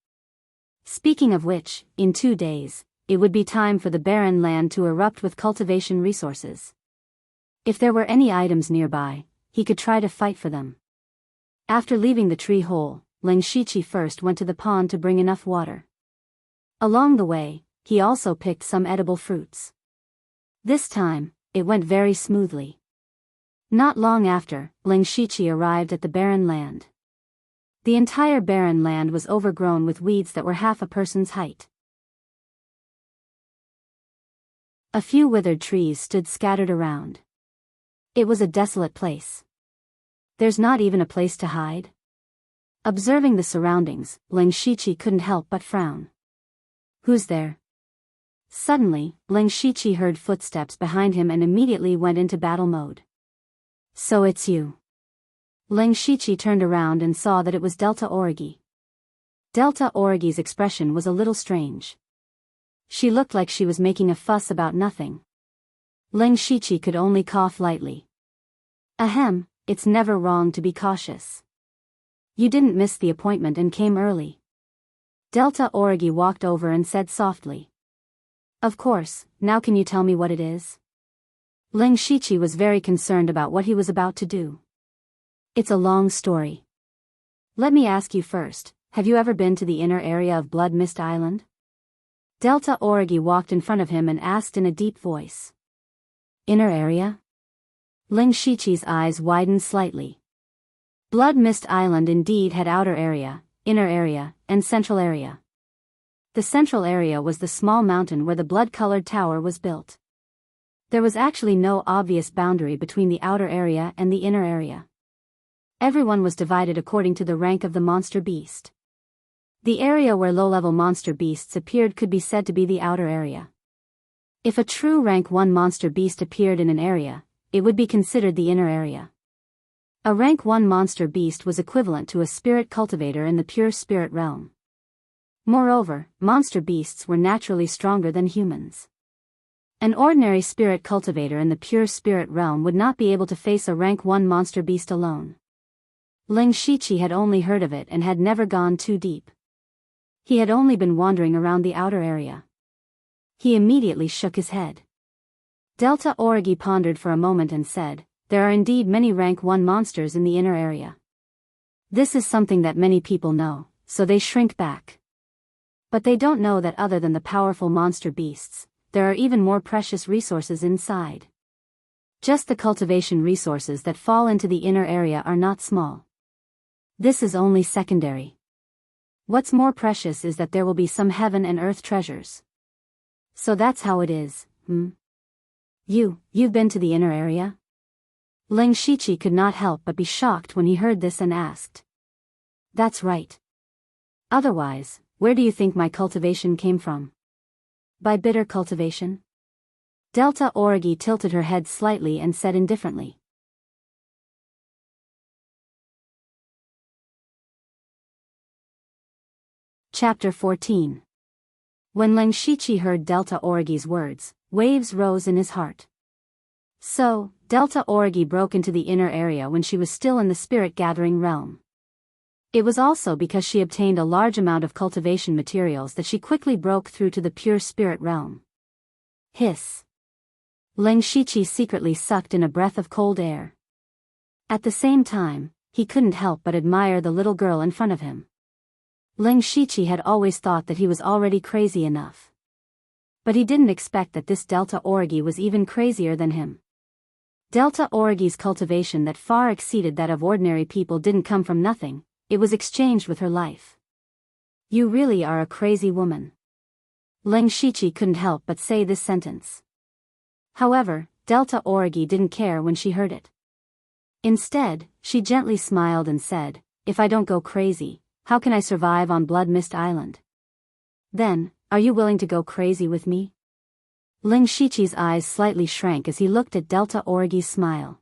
Speaking of which, in 2 days, it would be time for the barren land to erupt with cultivation resources. If there were any items nearby, he could try to fight for them. After leaving the tree hole, Leng Shiqi first went to the pond to bring enough water. Along the way, he also picked some edible fruits. This time, it went very smoothly. Not long after, Leng Shiqi arrived at the barren land. The entire barren land was overgrown with weeds that were half a person's height. A few withered trees stood scattered around. It was a desolate place. There's not even a place to hide? Observing the surroundings, Leng Shiqi couldn't help but frown. Who's there? Suddenly, Ling Shiqi heard footsteps behind him and immediately went into battle mode. So it's you. Ling Shiqi turned around and saw that it was Delta Origi. Delta Origi's expression was a little strange. She looked like she was making a fuss about nothing. Ling Shiqi could only cough lightly. Ahem, it's never wrong to be cautious. You didn't miss the appointment and came early. Delta Origi walked over and said softly. Of course, now can you tell me what it is? Ling Shiqi was very concerned about what he was about to do. It's a long story. Let me ask you first, have you ever been to the inner area of Blood Mist Island? Delta Origi walked in front of him and asked in a deep voice. Inner area? Ling Shiqi's eyes widened slightly. Blood Mist Island indeed had outer area, inner area, and central area. The central area was the small mountain where the blood-colored tower was built. There was actually no obvious boundary between the outer area and the inner area. Everyone was divided according to the rank of the monster beast. The area where low-level monster beasts appeared could be said to be the outer area. If a true rank 1 monster beast appeared in an area, it would be considered the inner area. A rank 1 monster beast was equivalent to a spirit cultivator in the pure spirit realm. Moreover, monster beasts were naturally stronger than humans. An ordinary spirit cultivator in the pure spirit realm would not be able to face a rank 1 monster beast alone. Ling Shiqi had only heard of it and had never gone too deep. He had only been wandering around the outer area. He immediately shook his head. Delta Origi pondered for a moment and said, there are indeed many rank 1 monsters in the inner area. This is something that many people know, so they shrink back. But they don't know that other than the powerful monster beasts, there are even more precious resources inside. Just the cultivation resources that fall into the inner area are not small. This is only secondary. What's more precious is that there will be some heaven and earth treasures. So that's how it is, You've been to the inner area? Ling Shiqi could not help but be shocked when he heard this and asked. That's right. Otherwise, where do you think my cultivation came from? By bitter cultivation? Delta Origi tilted her head slightly and said indifferently. Chapter 14. When Ling Shiqi heard Delta Origi's words, waves rose in his heart. So, Delta Origi broke into the inner area when she was still in the spirit-gathering realm. It was also because she obtained a large amount of cultivation materials that she quickly broke through to the pure spirit realm. Hiss. Ling Shiqi secretly sucked in a breath of cold air. At the same time, he couldn't help but admire the little girl in front of him. Ling Shiqi had always thought that he was already crazy enough. But he didn't expect that this Delta Origi was even crazier than him. Delta Origi's cultivation that far exceeded that of ordinary people didn't come from nothing, it was exchanged with her life. You really are a crazy woman. Ling Shiqi couldn't help but say this sentence. However, Delta Origi didn't care when she heard it. Instead, she gently smiled and said, if I don't go crazy, how can I survive on Blood Mist Island? Then, are you willing to go crazy with me? Ling Shiqi's eyes slightly shrank as he looked at Delta Origi's smile.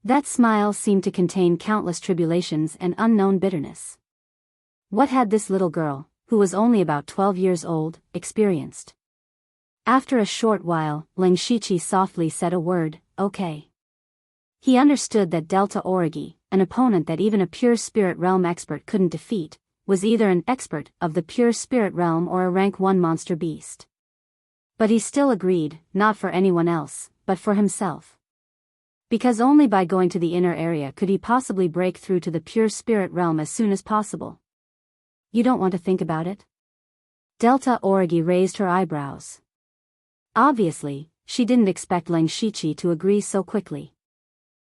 That smile seemed to contain countless tribulations and unknown bitterness. What had this little girl, who was only about 12 years old, experienced? After a short while, Ling Shiqi softly said a word, okay. He understood that Delta Origi, an opponent that even a pure spirit realm expert couldn't defeat, was either an expert of the pure spirit realm or a rank 1 monster beast. But he still agreed, not for anyone else, but for himself. Because only by going to the inner area could he possibly break through to the pure spirit realm as soon as possible. You don't want to think about it? Delta Origi raised her eyebrows. Obviously, she didn't expect Ling Shiqi to agree so quickly.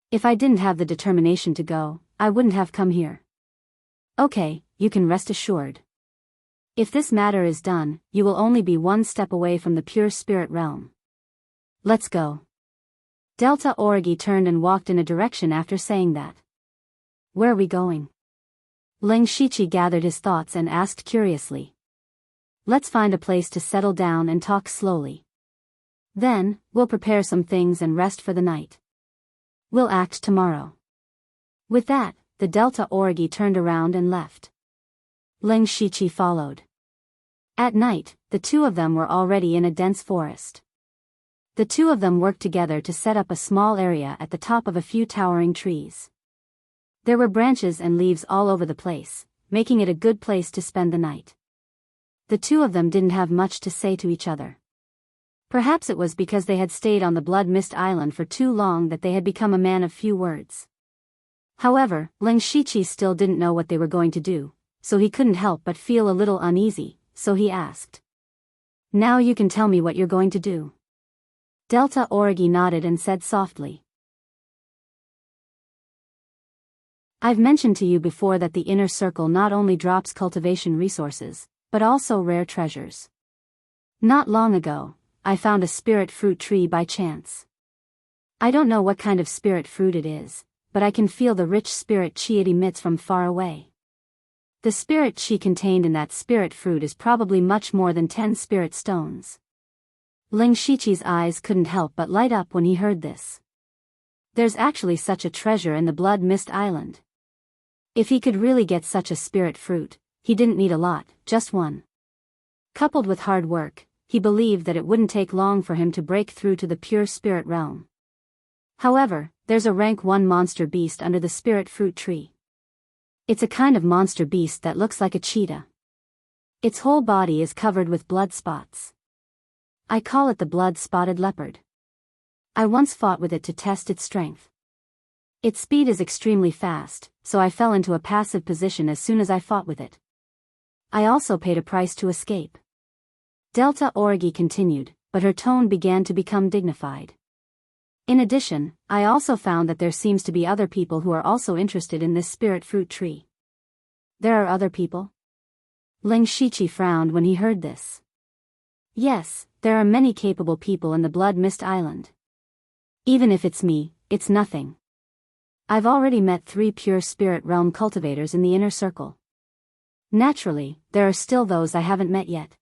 If I didn't have the determination to go, I wouldn't have come here. Okay, you can rest assured. If this matter is done, you will only be one step away from the pure spirit realm. Let's go. Delta Origi turned and walked in a direction after saying that. Where are we going? Ling Shiqi gathered his thoughts and asked curiously. Let's find a place to settle down and talk slowly. Then, we'll prepare some things and rest for the night. We'll act tomorrow. With that, the Delta Orgi turned around and left. Ling Shiqi followed. At night, the two of them were already in a dense forest. The two of them worked together to set up a small area at the top of a few towering trees. There were branches and leaves all over the place, making it a good place to spend the night. The two of them didn't have much to say to each other. Perhaps it was because they had stayed on the Blood Mist Island for too long that they had become a man of few words. However, Ling Shiqi still didn't know what they were going to do, so he couldn't help but feel a little uneasy, so he asked. Now you can tell me what you're going to do. Delta Orgi nodded and said softly. I've mentioned to you before that the inner circle not only drops cultivation resources, but also rare treasures. Not long ago, I found a spirit fruit tree by chance. I don't know what kind of spirit fruit it is, but I can feel the rich spirit chi it emits from far away. The spirit chi contained in that spirit fruit is probably much more than 10 spirit stones. Ling Shiqi's eyes couldn't help but light up when he heard this. There's actually such a treasure in the Blood Mist Island. If he could really get such a spirit fruit, he didn't need a lot, just one. Coupled with hard work, he believed that it wouldn't take long for him to break through to the pure spirit realm. However, there's a rank 1 monster beast under the spirit fruit tree. It's a kind of monster beast that looks like a cheetah. Its whole body is covered with blood spots. I call it the blood-spotted leopard. I once fought with it to test its strength. Its speed is extremely fast, so I fell into a passive position as soon as I fought with it. I also paid a price to escape. Delta Orgi continued, but her tone began to become dignified. In addition, I also found that there seems to be other people who are also interested in this spirit fruit tree. There are other people? Ling Shiqi frowned when he heard this. Yes, there are many capable people in the Blood Mist Island. Even if it's me, it's nothing. I've already met 3 pure spirit realm cultivators in the inner circle. Naturally, there are still those I haven't met yet.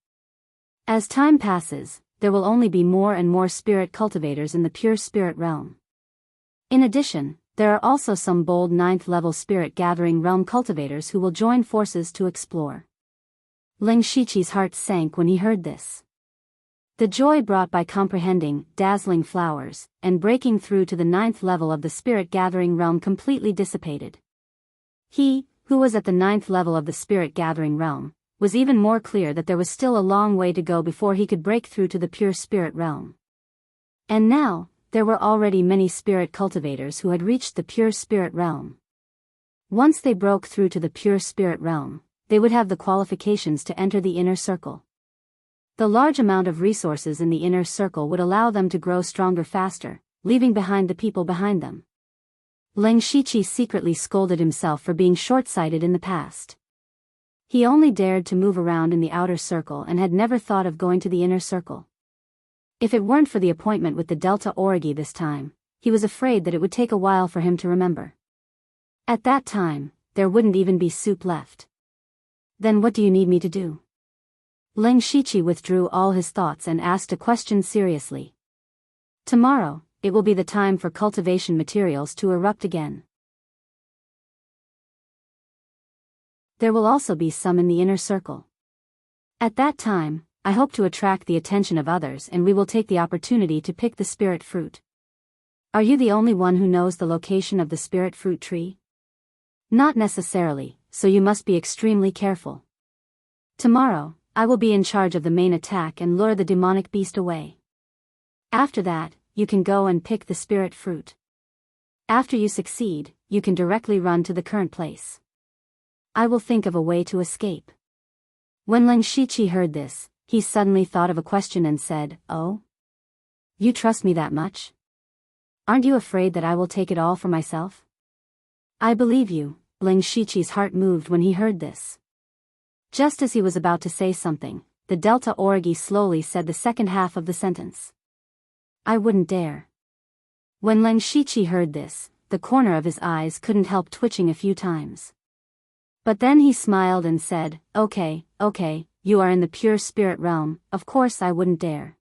As time passes, there will only be more and more spirit cultivators in the pure spirit realm. In addition, there are also some bold 9th level spirit gathering realm cultivators who will join forces to explore. Ling Shiqi's heart sank when he heard this. The joy brought by comprehending dazzling flowers and breaking through to the 9th level of the spirit gathering realm completely dissipated. He, who was at the 9th level of the spirit gathering realm, was even more clear that there was still a long way to go before he could break through to the pure spirit realm. And now, there were already many spirit cultivators who had reached the pure spirit realm. Once they broke through to the pure spirit realm, they would have the qualifications to enter the inner circle. The large amount of resources in the inner circle would allow them to grow stronger faster, leaving behind the people behind them. Ling Shiqi secretly scolded himself for being short-sighted in the past. He only dared to move around in the outer circle and had never thought of going to the inner circle. If it weren't for the appointment with the Delta Orgi this time, he was afraid that it would take a while for him to remember. At that time, there wouldn't even be soup left. Then what do you need me to do? Ling Shiqi withdrew all his thoughts and asked a question seriously. Tomorrow, it will be the time for cultivation materials to erupt again. There will also be some in the inner circle. At that time, I hope to attract the attention of others and we will take the opportunity to pick the spirit fruit. Are you the only one who knows the location of the spirit fruit tree? Not necessarily, so you must be extremely careful. Tomorrow, I will be in charge of the main attack and lure the demonic beast away. After that, you can go and pick the spirit fruit. After you succeed, you can directly run to the current place. I will think of a way to escape. When Ling Shiqi heard this, he suddenly thought of a question and said, "Oh? You trust me that much? Aren't you afraid that I will take it all for myself?" "I believe you." Ling Shiqi's heart moved when he heard this. Just as he was about to say something, the Delta Orgi slowly said the second half of the sentence. "I wouldn't dare." When Ling Shiqi heard this, the corner of his eyes couldn't help twitching a few times. But then he smiled and said, okay, you are in the pure spirit realm, of course I wouldn't dare.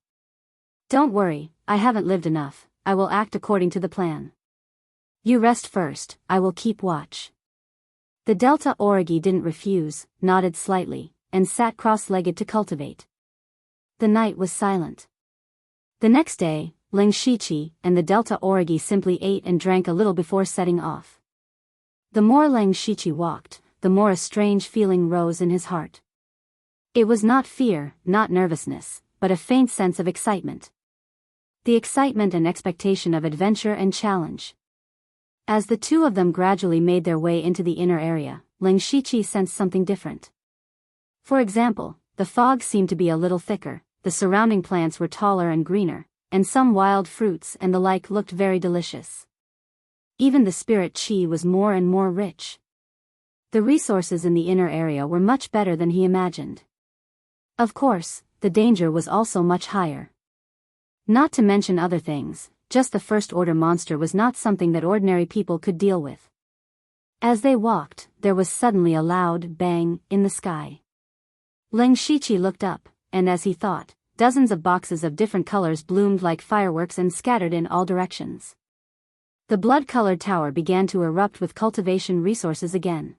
Don't worry, I haven't lived enough, I will act according to the plan. You rest first, I will keep watch. The Delta Origi didn't refuse, nodded slightly, and sat cross-legged to cultivate. The night was silent. The next day, Ling Shiqi and the Delta Origi simply ate and drank a little before setting off. The more Ling Shiqi walked, the more a strange feeling rose in his heart. It was not fear, not nervousness, but a faint sense of excitement. The excitement and expectation of adventure and challenge. As the two of them gradually made their way into the inner area, Ling Shiqi sensed something different. For example, the fog seemed to be a little thicker, the surrounding plants were taller and greener, and some wild fruits and the like looked very delicious. Even the spirit chi was more and more rich. The resources in the inner area were much better than he imagined. Of course, the danger was also much higher. Not to mention other things, just the first-order monster was not something that ordinary people could deal with. As they walked, there was suddenly a loud bang in the sky. Ling Shiqi looked up, and as he thought, dozens of boxes of different colors bloomed like fireworks and scattered in all directions. The blood-colored tower began to erupt with cultivation resources again.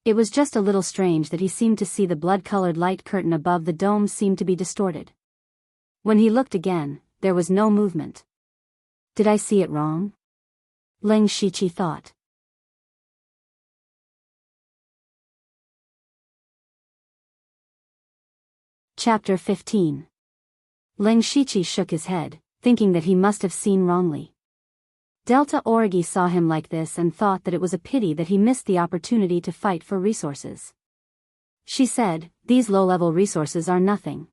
It was just a little strange that he seemed to see the blood-colored light curtain above the dome seemed to be distorted. When he looked again, there was no movement. Did I see it wrong? Ling Shiqi thought. Chapter 15. Ling Shiqi shook his head, thinking that he must have seen wrongly. Delta Origi saw him like this and thought that it was a pity that he missed the opportunity to fight for resources. She said, "These low-level resources are nothing.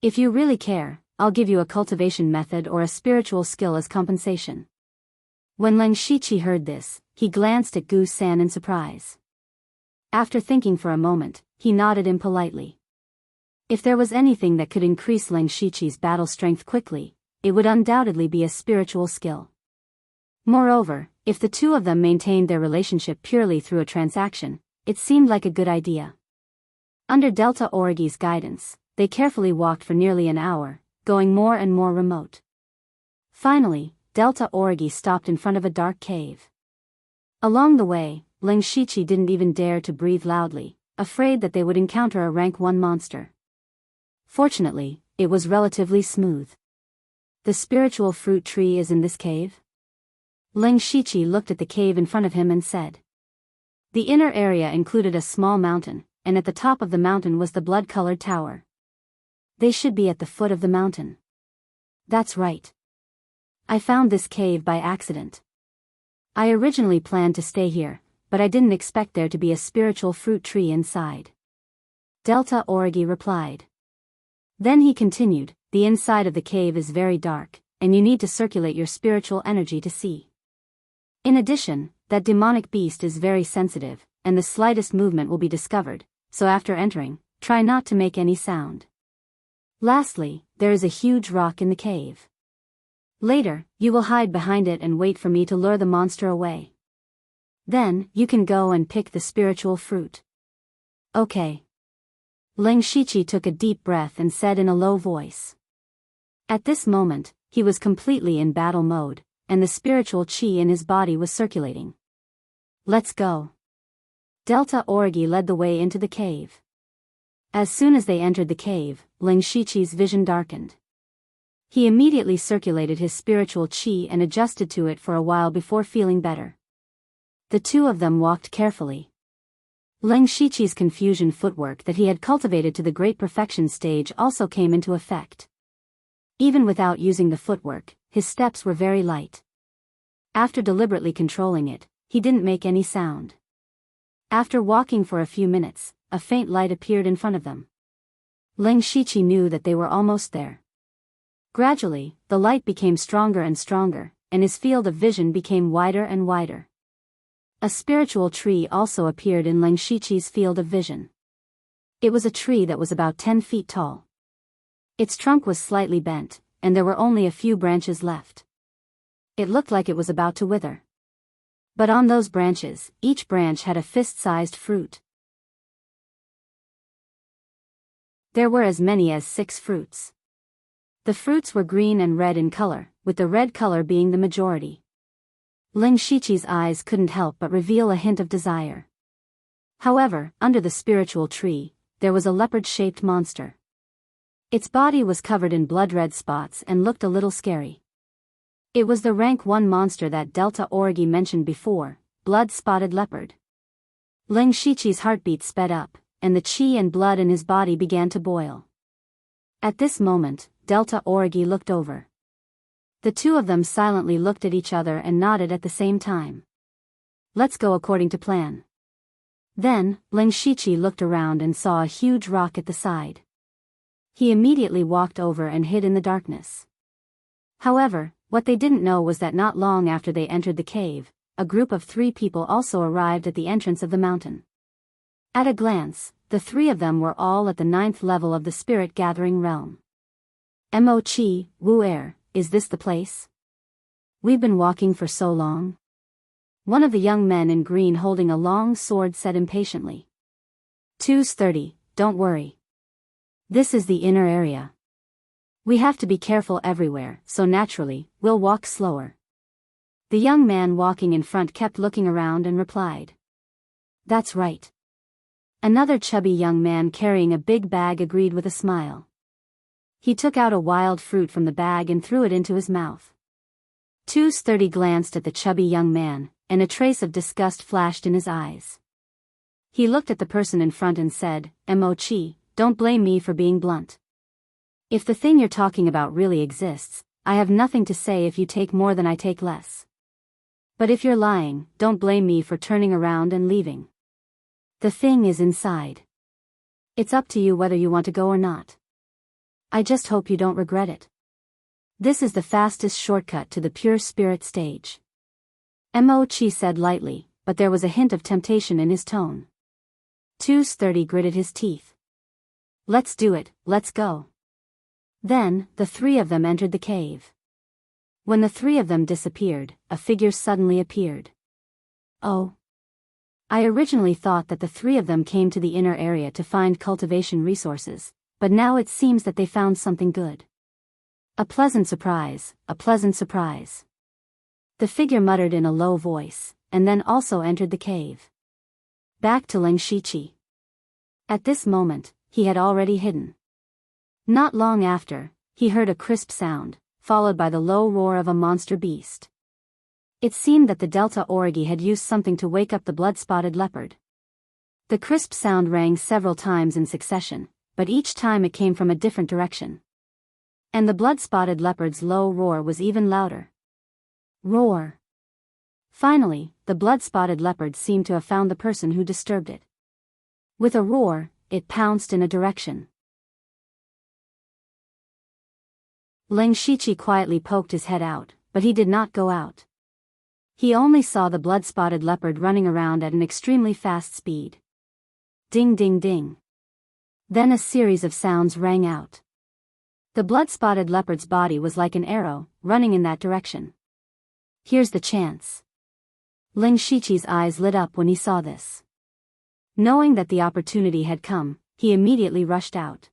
If you really care, I'll give you a cultivation method or a spiritual skill as compensation." When Ling Shiqi heard this, he glanced at Gu San in surprise. After thinking for a moment, he nodded impolitely. If there was anything that could increase Ling Shiqi's battle strength quickly, it would undoubtedly be a spiritual skill. Moreover, if the two of them maintained their relationship purely through a transaction, it seemed like a good idea. Under Delta Origi's guidance, they carefully walked for nearly an hour, going more and more remote. Finally, Delta Origi stopped in front of a dark cave. Along the way, Ling Shiqi didn't even dare to breathe loudly, afraid that they would encounter a rank 1 monster. Fortunately, it was relatively smooth. The spiritual fruit tree is in this cave? Ling Shiqi looked at the cave in front of him and said. The inner area included a small mountain, and at the top of the mountain was the blood-colored tower. They should be at the foot of the mountain. That's right. I found this cave by accident. I originally planned to stay here, but I didn't expect there to be a spiritual fruit tree inside. Delta Origi replied. Then he continued, the inside of the cave is very dark, and you need to circulate your spiritual energy to see. In addition, that demonic beast is very sensitive, and the slightest movement will be discovered, so after entering, try not to make any sound. Lastly, there is a huge rock in the cave. Later, you will hide behind it and wait for me to lure the monster away. Then, you can go and pick the spiritual fruit. Okay. Ling Shiqi took a deep breath and said in a low voice. At this moment, he was completely in battle mode, and the spiritual chi in his body was circulating. Let's go. Delta Origi led the way into the cave. As soon as they entered the cave, Ling Shiqi's vision darkened. He immediately circulated his spiritual chi and adjusted to it for a while before feeling better. The two of them walked carefully. Ling Shiqi's confusion footwork that he had cultivated to the great perfection stage also came into effect. Even without using the footwork, his steps were very light. After deliberately controlling it, he didn't make any sound. After walking for a few minutes, a faint light appeared in front of them. Ling Shiqi knew that they were almost there. Gradually, the light became stronger and stronger, and his field of vision became wider and wider. A spiritual tree also appeared in Ling Shiqi's field of vision. It was a tree that was about 10 feet tall. Its trunk was slightly bent, and there were only a few branches left. It looked like it was about to wither. But on those branches, each branch had a fist-sized fruit. There were as many as 6 fruits. The fruits were green and red in color, with the red color being the majority. Ling Shiqi's eyes couldn't help but reveal a hint of desire. However, under the spiritual tree, there was a leopard-shaped monster. Its body was covered in blood-red spots and looked a little scary. It was the rank 1 monster that Delta Orgi mentioned before, blood-spotted leopard. Ling Shiqi's heartbeat sped up, and the qi and blood in his body began to boil. At this moment, Delta Orgi looked over. The two of them silently looked at each other and nodded at the same time. Let's go according to plan. Then, Ling Shiqi looked around and saw a huge rock at the side. He immediately walked over and hid in the darkness. However, what they didn't know was that not long after they entered the cave, a group of 3 people also arrived at the entrance of the mountain. At a glance, the 3 of them were all at the 9th level of the spirit gathering realm. Mo Chi, Wu Er, is this the place? We've been walking for so long. One of the young men in green holding a long sword said impatiently. 2:30, don't worry. This is the inner area. We have to be careful everywhere, so naturally, we'll walk slower. The young man walking in front kept looking around and replied. That's right. Another chubby young man carrying a big bag agreed with a smile. He took out a wild fruit from the bag and threw it into his mouth. 2:30 glanced at the chubby young man, and a trace of disgust flashed in his eyes. He looked at the person in front and said, Mo Chi, don't blame me for being blunt. If the thing you're talking about really exists, I have nothing to say if you take more than I take less. But if you're lying, don't blame me for turning around and leaving. The thing is inside. It's up to you whether you want to go or not. I just hope you don't regret it. This is the fastest shortcut to the pure spirit stage. Mo Chi said lightly, but there was a hint of temptation in his tone. 2:30 gritted his teeth. Let's do it, let's go. Then, the 3 of them entered the cave. When the 3 of them disappeared, a figure suddenly appeared. Oh. I originally thought that the 3 of them came to the inner area to find cultivation resources, but now it seems that they found something good. A pleasant surprise, a pleasant surprise. The figure muttered in a low voice, and then also entered the cave. Back to Ling Shiqi. At this moment, he had already hidden. Not long after, he heard a crisp sound, followed by the low roar of a monster beast. It seemed that the Delta Orgi had used something to wake up the blood-spotted leopard. The crisp sound rang several times in succession, but each time it came from a different direction. And the blood-spotted leopard's low roar was even louder. Roar. Finally, the blood-spotted leopard seemed to have found the person who disturbed it. With a roar, it pounced in a direction. Ling Shiqi quietly poked his head out, but he did not go out. He only saw the blood-spotted leopard running around at an extremely fast speed. Ding ding ding. Then a series of sounds rang out. The blood-spotted leopard's body was like an arrow, running in that direction. Here's the chance. Ling Shiqi's eyes lit up when he saw this. Knowing that the opportunity had come, he immediately rushed out.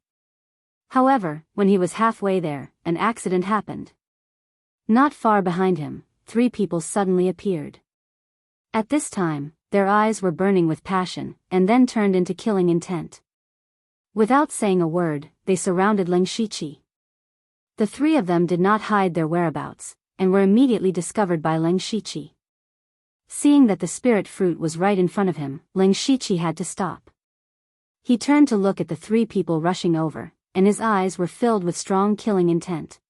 However, when he was halfway there, an accident happened. Not far behind him, 3 people suddenly appeared. At this time, their eyes were burning with passion, and then turned into killing intent. Without saying a word, they surrounded Ling Shiqi. The 3 of them did not hide their whereabouts, and were immediately discovered by Ling Shiqi. Seeing that the spirit fruit was right in front of him, Ling Shiqi had to stop. He turned to look at the 3 people rushing over, and his eyes were filled with strong killing intent.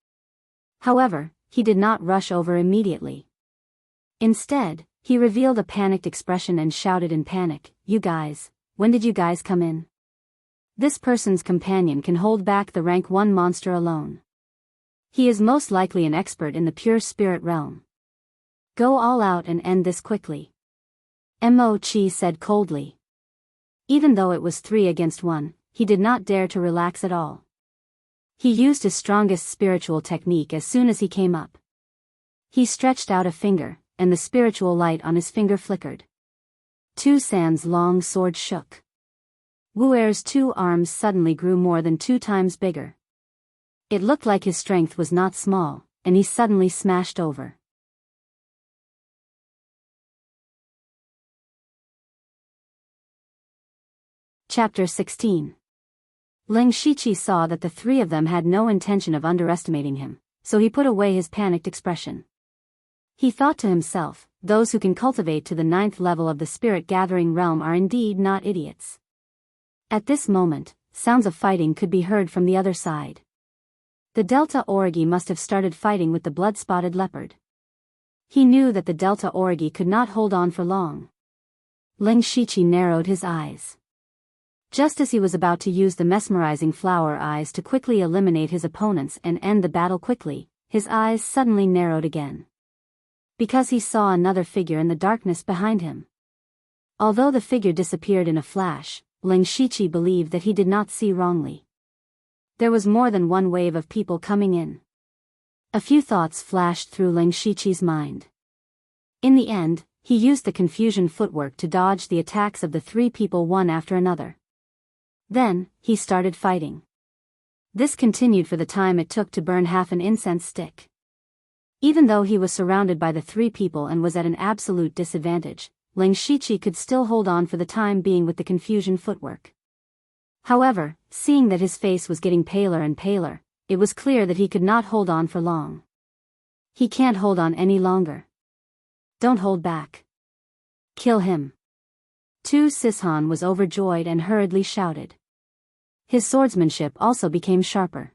However, he did not rush over immediately. Instead, he revealed a panicked expression and shouted in panic, "You guys, when did you guys come in? This person's companion can hold back the rank 1 monster alone. He is most likely an expert in the pure spirit realm. Go all out and end this quickly." Mo Chi said coldly. Even though it was 3 against 1, he did not dare to relax at all. He used his strongest spiritual technique as soon as he came up. He stretched out a finger, and the spiritual light on his finger flickered. Tu San's long sword shook. Wu Er's 2 arms suddenly grew more than 2 times bigger. It looked like his strength was not small, and he suddenly smashed over. Chapter 16. Ling Shiqi saw that the 3 of them had no intention of underestimating him, so he put away his panicked expression. He thought to himself, those who can cultivate to the 9th level of the spirit-gathering realm are indeed not idiots. At this moment, sounds of fighting could be heard from the other side. The Delta Origi must have started fighting with the blood-spotted leopard. He knew that the Delta Origi could not hold on for long. Ling Shiqi narrowed his eyes. Just as he was about to use the mesmerizing flower eyes to quickly eliminate his opponents and end the battle quickly, his eyes suddenly narrowed again. Because he saw another figure in the darkness behind him. Although the figure disappeared in a flash, Ling Shiqi believed that he did not see wrongly. There was more than one wave of people coming in. A few thoughts flashed through Ling Shiqi's mind. In the end, he used the confusion footwork to dodge the attacks of the 3 people one after another. Then, he started fighting. This continued for the time it took to burn half an incense stick. Even though he was surrounded by the 3 people and was at an absolute disadvantage, Ling Shiqi could still hold on for the time being with the confusion footwork. However, seeing that his face was getting paler and paler, it was clear that he could not hold on for long. He can't hold on any longer. Don't hold back. Kill him. Tu Sishan was overjoyed and hurriedly shouted. His swordsmanship also became sharper.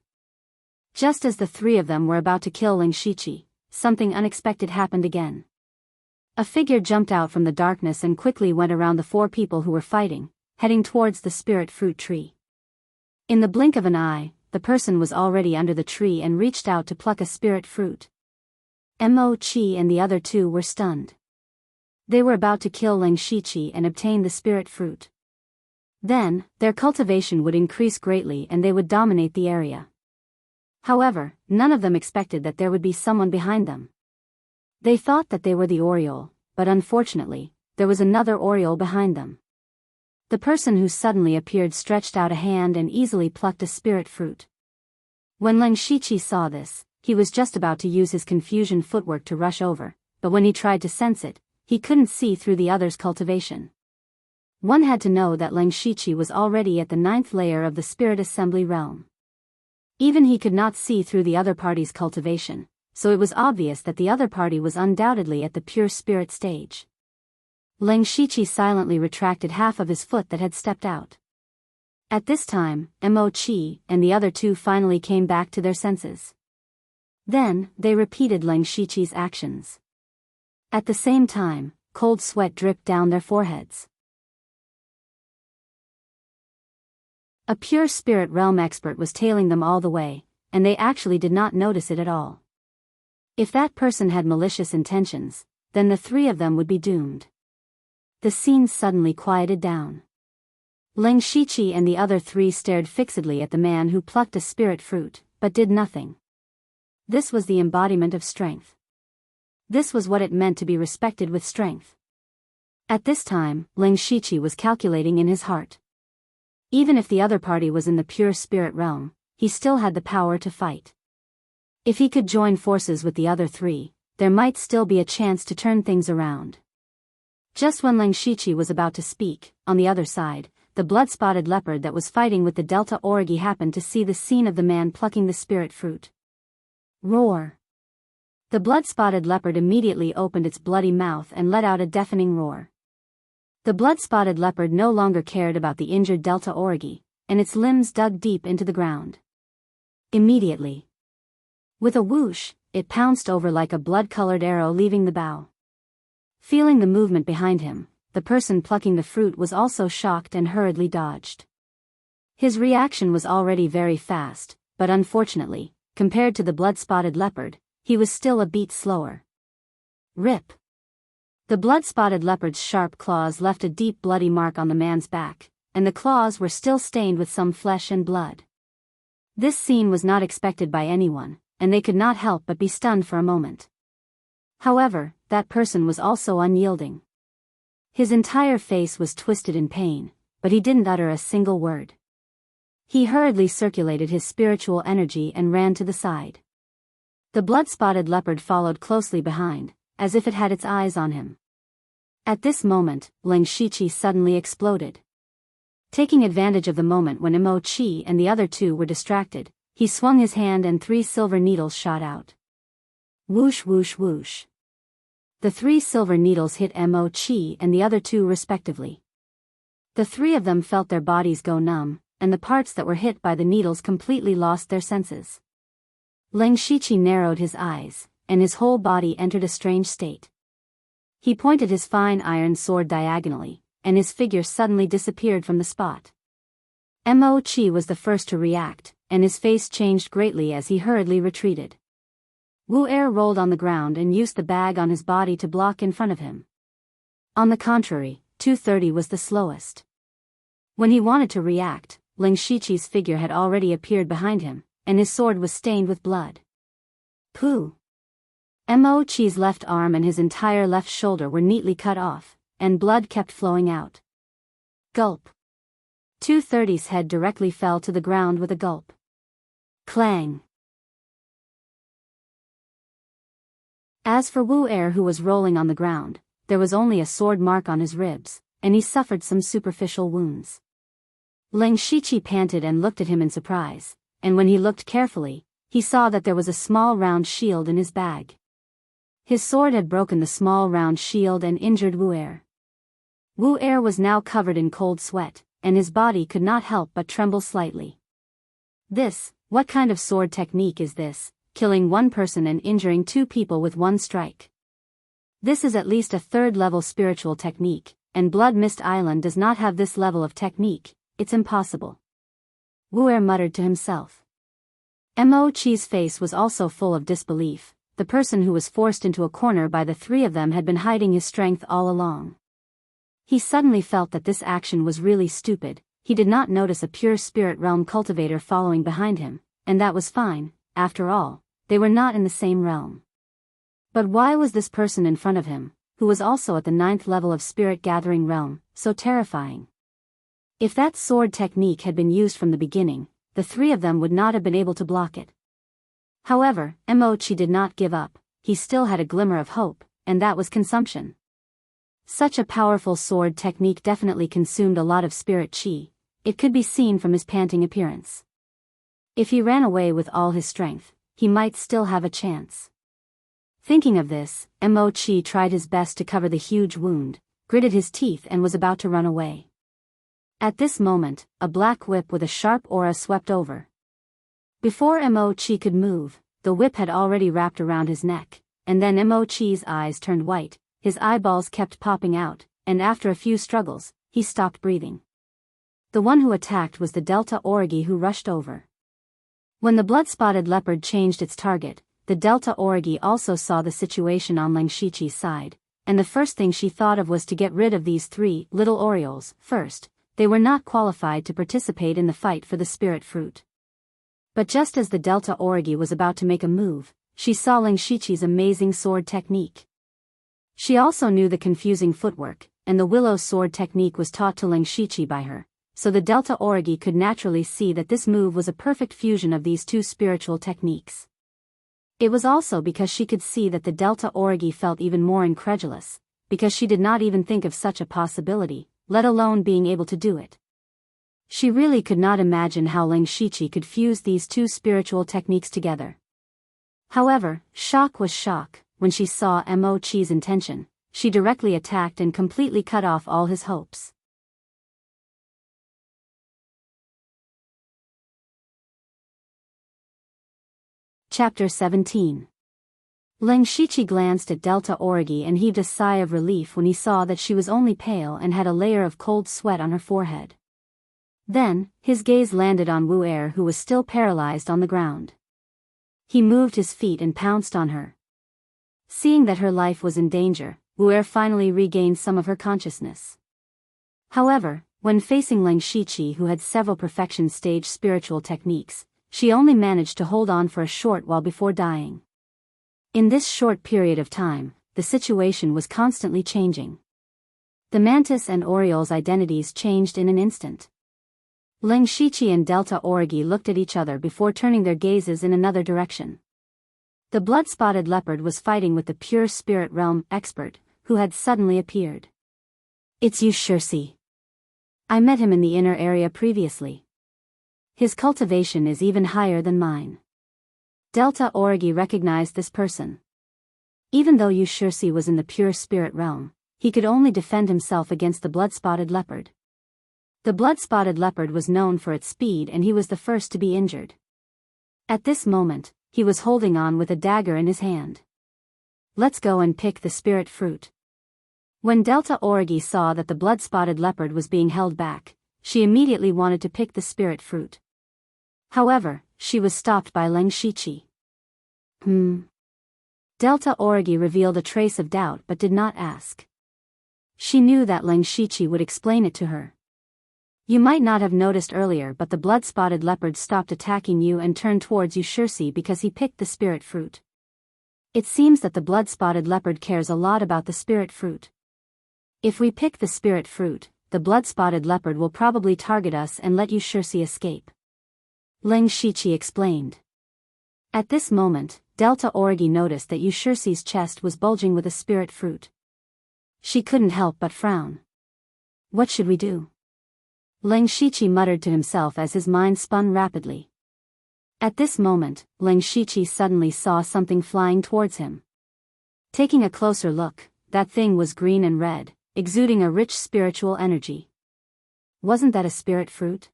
Just as the 3 of them were about to kill Ling Shiqi, something unexpected happened again. A figure jumped out from the darkness and quickly went around the 4 people who were fighting, heading towards the spirit fruit tree. In the blink of an eye, the person was already under the tree and reached out to pluck a spirit fruit. Mo Chi and the other 2 were stunned. They were about to kill Ling Shiqi and obtain the spirit fruit. Then, their cultivation would increase greatly and they would dominate the area. However, none of them expected that there would be someone behind them. They thought that they were the Oriole, but unfortunately, there was another Oriole behind them. The person who suddenly appeared stretched out a hand and easily plucked a spirit fruit. When Ling Shiqi saw this, he was just about to use his confusion footwork to rush over, but when he tried to sense it, he couldn't see through the other's cultivation. One had to know that Ling Shiqi was already at the 9th layer of the spirit assembly realm. Even he could not see through the other party's cultivation, so it was obvious that the other party was undoubtedly at the pure spirit stage. Ling Shiqi silently retracted half of his foot that had stepped out. At this time, Mo Chi and the other 2 finally came back to their senses. Then, they repeated Ling Shiqi's actions. At the same time, cold sweat dripped down their foreheads. A pure spirit realm expert was tailing them all the way, and they actually did not notice it at all. If that person had malicious intentions, then the 3 of them would be doomed. The scene suddenly quieted down. Ling Shiqi and the other 3 stared fixedly at the man who plucked a spirit fruit, but did nothing. This was the embodiment of strength. This was what it meant to be respected with strength. At this time, Ling Shiqi was calculating in his heart. Even if the other party was in the pure spirit realm, he still had the power to fight. If he could join forces with the other 3, there might still be a chance to turn things around. Just when Ling Shiqi was about to speak, on the other side, the blood-spotted leopard that was fighting with the Delta Origi happened to see the scene of the man plucking the spirit fruit. Roar! The blood-spotted leopard immediately opened its bloody mouth and let out a deafening roar. The blood-spotted leopard no longer cared about the injured Delta Origi, and its limbs dug deep into the ground. Immediately, with a whoosh, it pounced over like a blood-colored arrow leaving the bough. Feeling the movement behind him, the person plucking the fruit was also shocked and hurriedly dodged. His reaction was already very fast, but unfortunately, compared to the blood-spotted leopard, he was still a beat slower. Rip! The blood-spotted leopard's sharp claws left a deep bloody mark on the man's back, and the claws were still stained with some flesh and blood. This scene was not expected by anyone, and they could not help but be stunned for a moment. However, that person was also unyielding. His entire face was twisted in pain, but he didn't utter a single word. He hurriedly circulated his spiritual energy and ran to the side. The blood-spotted leopard followed closely behind, as if it had its eyes on him. At this moment, Ling Shiqi suddenly exploded. Taking advantage of the moment when Mo-Chi and the other two were distracted, he swung his hand and 3 silver needles shot out. Whoosh whoosh whoosh. The 3 silver needles hit Mo-Chi and the other two respectively. The 3 of them felt their bodies go numb, and the parts that were hit by the needles completely lost their senses. Ling Shiqi narrowed his eyes, and his whole body entered a strange state. He pointed his fine iron sword diagonally, and his figure suddenly disappeared from the spot. Mo-Chi was the first to react, and his face changed greatly as he hurriedly retreated. Wu-Er rolled on the ground and used the bag on his body to block in front of him. On the contrary, 230 was the slowest. When he wanted to react, Ling Shiqi's figure had already appeared behind him, and his sword was stained with blood. Pooh! Mo-Chi's left arm and his entire left shoulder were neatly cut off, and blood kept flowing out. Gulp! 230's head directly fell to the ground with a gulp. Clang! As for Wu-Er, who was rolling on the ground, there was only a sword mark on his ribs, and he suffered some superficial wounds. Ling Shiqi panted and looked at him in surprise, and when he looked carefully, he saw that there was a small round shield in his bag. His sword had broken the small round shield and injured Wu-Er. Wu-Er was now covered in cold sweat, and his body could not help but tremble slightly. What kind of sword technique is this, killing one person and injuring 2 people with 1 strike? This is at least a 3rd-level spiritual technique, and Blood Mist Island does not have this level of technique. It's impossible. Wu-Er muttered to himself. Mo-Chi's face was also full of disbelief. The person who was forced into a corner by the 3 of them had been hiding his strength all along. He suddenly felt that this action was really stupid. He did not notice a pure spirit realm cultivator following behind him, and that was fine. After all, they were not in the same realm. But why was this person in front of him, who was also at the 9th level of spirit gathering realm, so terrifying? If that sword technique had been used from the beginning, the 3 of them would not have been able to block it. However, Mo-Chi did not give up. He still had a glimmer of hope, and that was consumption. Such a powerful sword technique definitely consumed a lot of spirit chi. It could be seen from his panting appearance. If he ran away with all his strength, he might still have a chance. Thinking of this, Mo-Chi tried his best to cover the huge wound, gritted his teeth and was about to run away. At this moment, a black whip with a sharp aura swept over. Before Mo-Chi could move, the whip had already wrapped around his neck, and then Mo-Chi's eyes turned white, his eyeballs kept popping out, and after a few struggles, he stopped breathing. The one who attacked was the Delta Origi, who rushed over. When the blood-spotted leopard changed its target, the Delta Origi also saw the situation on Ling Shiqi's side, and the first thing she thought of was to get rid of these 3 little Orioles first. They were not qualified to participate in the fight for the spirit fruit. But just as the Delta Origi was about to make a move, she saw Ling Shiqi's amazing sword technique. She also knew the confusing footwork, and the willow sword technique was taught to Ling Shiqi by her, so the Delta Origi could naturally see that this move was a perfect fusion of these 2 spiritual techniques. It was also because she could see that the Delta Origi felt even more incredulous, because she did not even think of such a possibility, let alone being able to do it. She really could not imagine how Ling Shiqi could fuse these 2 spiritual techniques together. However, shock was shock. When she saw Mo-Chi's intention, she directly attacked and completely cut off all his hopes. Chapter 17. Ling Shiqi glanced at Delta Origi and heaved a sigh of relief when he saw that she was only pale and had a layer of cold sweat on her forehead. Then, his gaze landed on Wu-Er, who was still paralyzed on the ground. He moved his feet and pounced on her. Seeing that her life was in danger, Wu-Er finally regained some of her consciousness. However, when facing Ling Shiqi, who had several perfection stage spiritual techniques, she only managed to hold on for a short while before dying. In this short period of time, the situation was constantly changing. The mantis and Oriole's identities changed in an instant. Ling Shiqi and Delta Origi looked at each other before turning their gazes in another direction. The blood-spotted leopard was fighting with the pure spirit realm expert, who had suddenly appeared. "It's you, Shirsi. I met him in the inner area previously. His cultivation is even higher than mine." Delta Origi recognized this person. Even though Yu Shirsi was in the pure spirit realm, he could only defend himself against the blood-spotted leopard. The blood-spotted leopard was known for its speed and he was the first to be injured. At this moment, he was holding on with a dagger in his hand. "Let's go and pick the spirit fruit." When Delta Origi saw that the blood-spotted leopard was being held back, she immediately wanted to pick the spirit fruit. However, she was stopped by Ling Shiqi. Delta Origi revealed a trace of doubt but did not ask. She knew that Ling Shiqi would explain it to her. "You might not have noticed earlier, but the blood-spotted leopard stopped attacking you and turned towards you, Shirsi, because he picked the spirit fruit. It seems that the blood-spotted leopard cares a lot about the spirit fruit. If we pick the spirit fruit, the blood-spotted leopard will probably target us and let you Shirsi escape," Ling Shiqi explained. At this moment, Delta Origi noticed that Yu Shirsi's chest was bulging with a spirit fruit. She couldn't help but frown. "What should we do?" Ling Shiqi muttered to himself as his mind spun rapidly. At this moment, Ling Shiqi suddenly saw something flying towards him. Taking a closer look, that thing was green and red, exuding a rich spiritual energy. Wasn't that a spirit fruit?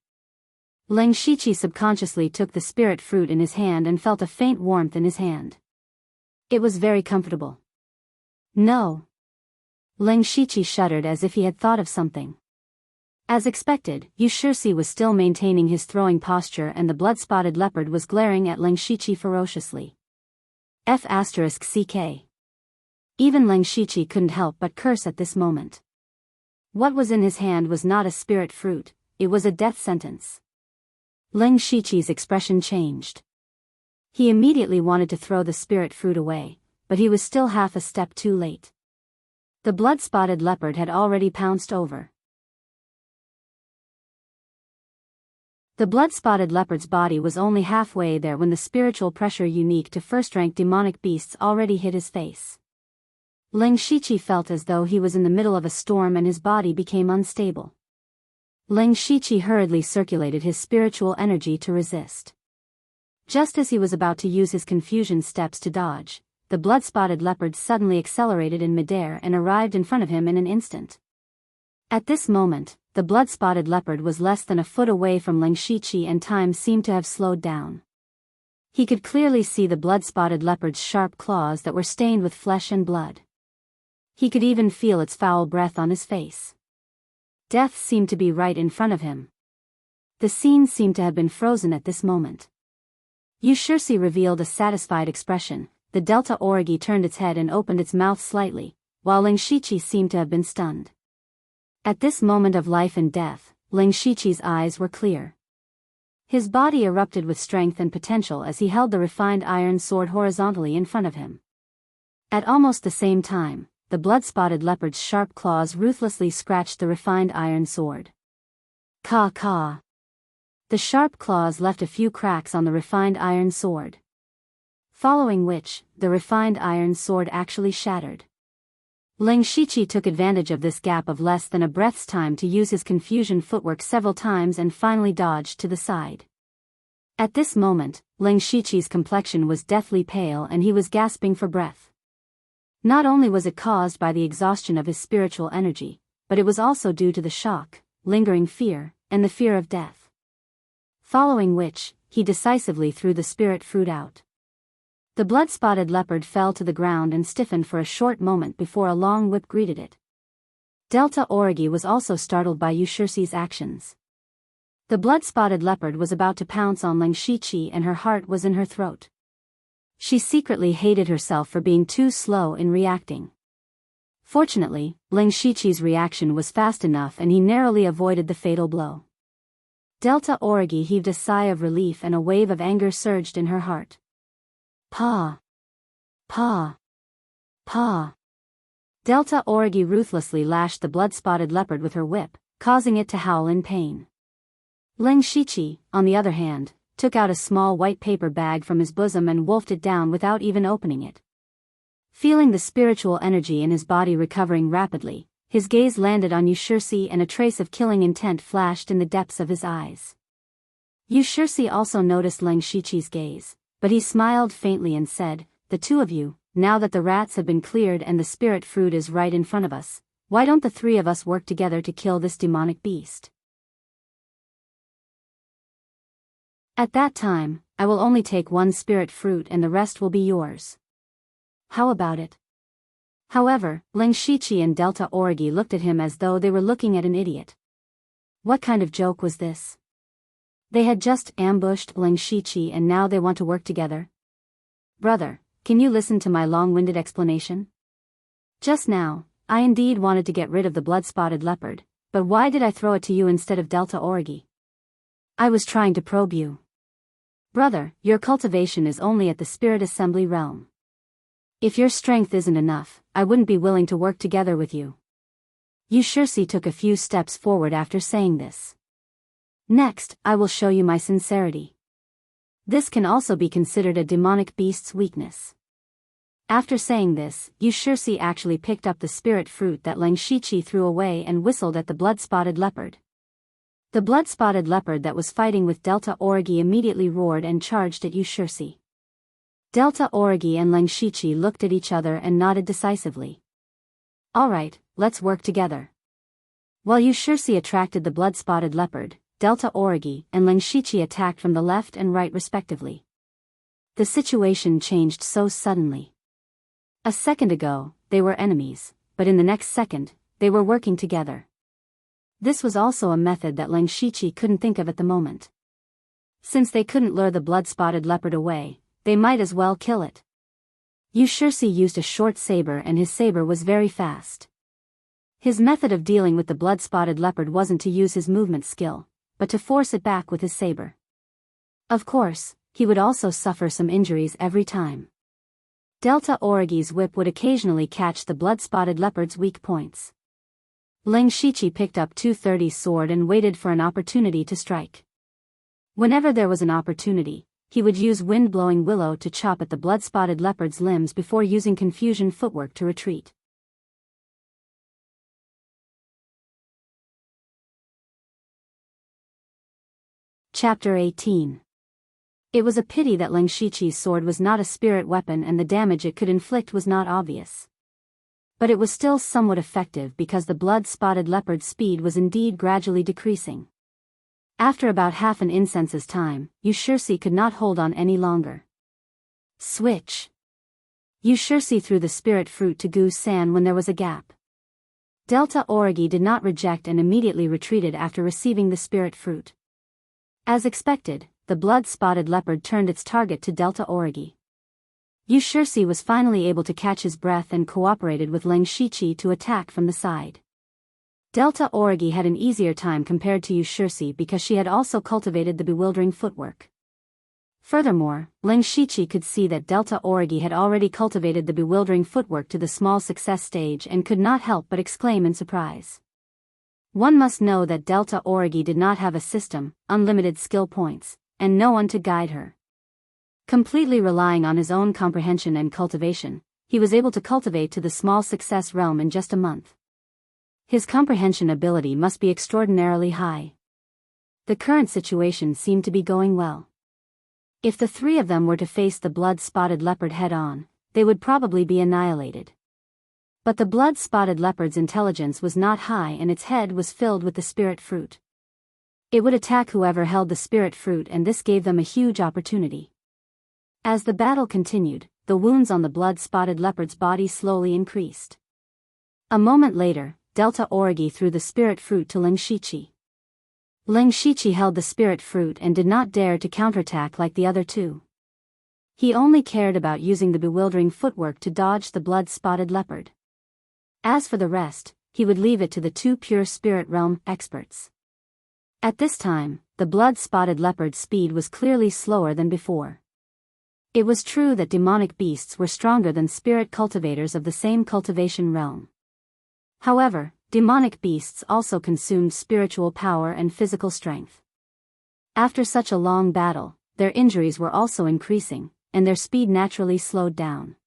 Ling Shiqi subconsciously took the spirit fruit in his hand and felt a faint warmth in his hand. It was very comfortable. "No." Ling Shiqi shuddered as if he had thought of something. As expected, Yu Shirsi was still maintaining his throwing posture and the blood-spotted leopard was glaring at Ling Shiqi ferociously. F***ck. Even Ling Shiqi couldn't help but curse at this moment. What was in his hand was not a spirit fruit, it was a death sentence. Ling Shiqi's expression changed. He immediately wanted to throw the spirit fruit away, but he was still half a step too late. The blood-spotted leopard had already pounced over. The blood-spotted leopard's body was only halfway there when the spiritual pressure unique to first-rank demonic beasts already hit his face. Ling Shiqi felt as though he was in the middle of a storm and his body became unstable. Ling Shiqi hurriedly circulated his spiritual energy to resist. Just as he was about to use his confusion steps to dodge, the blood-spotted leopard suddenly accelerated in midair and arrived in front of him in an instant. At this moment, the blood-spotted leopard was less than a foot away from Ling Shiqi and time seemed to have slowed down. He could clearly see the blood-spotted leopard's sharp claws that were stained with flesh and blood. He could even feel its foul breath on his face. Death seemed to be right in front of him. The scene seemed to have been frozen at this moment. Yu Shirsi revealed a satisfied expression, the Delta Origi turned its head and opened its mouth slightly, while Ling Shiqi seemed to have been stunned. At this moment of life and death, Ling Shiqi's eyes were clear. His body erupted with strength and potential as he held the refined iron sword horizontally in front of him. At almost the same time, the blood-spotted leopard's sharp claws ruthlessly scratched the refined iron sword. Caw. The sharp claws left a few cracks on the refined iron sword. Following which, the refined iron sword actually shattered. Ling Shiqi took advantage of this gap of less than a breath's time to use his confusion footwork several times and finally dodged to the side. At this moment, Ling Shiqi's complexion was deathly pale and he was gasping for breath. Not only was it caused by the exhaustion of his spiritual energy, but it was also due to the shock, lingering fear, and the fear of death. Following which, he decisively threw the spirit fruit out. The blood-spotted leopard fell to the ground and stiffened for a short moment before a long whip greeted it. Delta Origi was also startled by Yu Shirsi's actions. The blood-spotted leopard was about to pounce on Ling Shiqi and her heart was in her throat. She secretly hated herself for being too slow in reacting. Fortunately, Ling Shiqi's reaction was fast enough and he narrowly avoided the fatal blow. Delta Origi heaved a sigh of relief and a wave of anger surged in her heart. Pa! Delta Orgi ruthlessly lashed the blood-spotted leopard with her whip, causing it to howl in pain. Ling Shiqi, on the other hand, took out a small white paper bag from his bosom and wolfed it down without even opening it. Feeling the spiritual energy in his body recovering rapidly, his gaze landed on Yushirsi and a trace of killing intent flashed in the depths of his eyes. Yushirsi also noticed Ling Shiqi's gaze, but he smiled faintly and said, "The two of you, now that the rats have been cleared and the spirit fruit is right in front of us, why don't the three of us work together to kill this demonic beast? At that time, I will only take one spirit fruit and the rest will be yours. How about it?" However, Ling Shiqi and Delta Orgi looked at him as though they were looking at an idiot. What kind of joke was this? They had just ambushed Ling Shiqi and now they want to work together? Brother, can you listen to my long-winded explanation? Just now, I indeed wanted to get rid of the blood-spotted leopard, but why did I throw it to you instead of Delta Orgi? I was trying to probe you. Brother, your cultivation is only at the spirit assembly realm. If your strength isn't enough, I wouldn't be willing to work together with you. Yushirsi took a few steps forward after saying this. Next, I will show you my sincerity. This can also be considered a demonic beast's weakness. After saying this, Yushirsi actually picked up the spirit fruit that Ling Shiqi threw away and whistled at the blood-spotted leopard. The blood-spotted leopard that was fighting with Delta Orgi immediately roared and charged at Yushirsi. Delta Orgi and Ling Shiqi looked at each other and nodded decisively. Alright, let's work together. While Yushirsi attracted the blood-spotted leopard, Delta Orgi and Ling Shiqi attacked from the left and right respectively. The situation changed so suddenly. A second ago, they were enemies, but in the next second, they were working together. This was also a method that Ling Shiqi couldn't think of at the moment. Since they couldn't lure the blood-spotted leopard away, they might as well kill it. Yushirsi used a short saber and his saber was very fast. His method of dealing with the blood-spotted leopard wasn't to use his movement skill, but to force it back with his saber. Of course, he would also suffer some injuries every time. Delta Orgi's whip would occasionally catch the blood-spotted leopard's weak points. Ling Shiqi picked up 230's sword and waited for an opportunity to strike. Whenever there was an opportunity, he would use wind-blowing willow to chop at the blood-spotted leopard's limbs before using confusion footwork to retreat. Chapter 18. It was a pity that Ling Shiqi's sword was not a spirit weapon and the damage it could inflict was not obvious. But it was still somewhat effective because the blood-spotted leopard's speed was indeed gradually decreasing. After about half an incense's time, Yushirsi could not hold on any longer. Switch! Yushirsi threw the spirit fruit to Gu-san when there was a gap. Delta Orgi did not reject and immediately retreated after receiving the spirit fruit. As expected, the blood-spotted leopard turned its target to Delta Orgi. Yushirsi was finally able to catch his breath and cooperated with Ling Shiqi to attack from the side. Delta Orgi had an easier time compared to Yushirsi because she had also cultivated the bewildering footwork. Furthermore, Ling Shiqi could see that Delta Orgi had already cultivated the bewildering footwork to the small success stage and could not help but exclaim in surprise. One must know that Delta Orgi did not have a system, unlimited skill points, and no one to guide her. Completely relying on his own comprehension and cultivation, he was able to cultivate to the small success realm in just a month. His comprehension ability must be extraordinarily high. The current situation seemed to be going well. If the three of them were to face the blood-spotted leopard head-on, they would probably be annihilated. But the blood-spotted leopard's intelligence was not high and its head was filled with the spirit fruit. It would attack whoever held the spirit fruit and this gave them a huge opportunity. As the battle continued, the wounds on the blood-spotted leopard's body slowly increased. A moment later, Delta Orgi threw the spirit fruit to Ling Shiqi. Ling Shiqi held the spirit fruit and did not dare to counterattack like the other two. He only cared about using the bewildering footwork to dodge the blood-spotted leopard. As for the rest, he would leave it to the two pure spirit realm experts. At this time, the blood-spotted leopard's speed was clearly slower than before. It was true that demonic beasts were stronger than spirit cultivators of the same cultivation realm. However, demonic beasts also consumed spiritual power and physical strength. After such a long battle, their injuries were also increasing, and their speed naturally slowed down.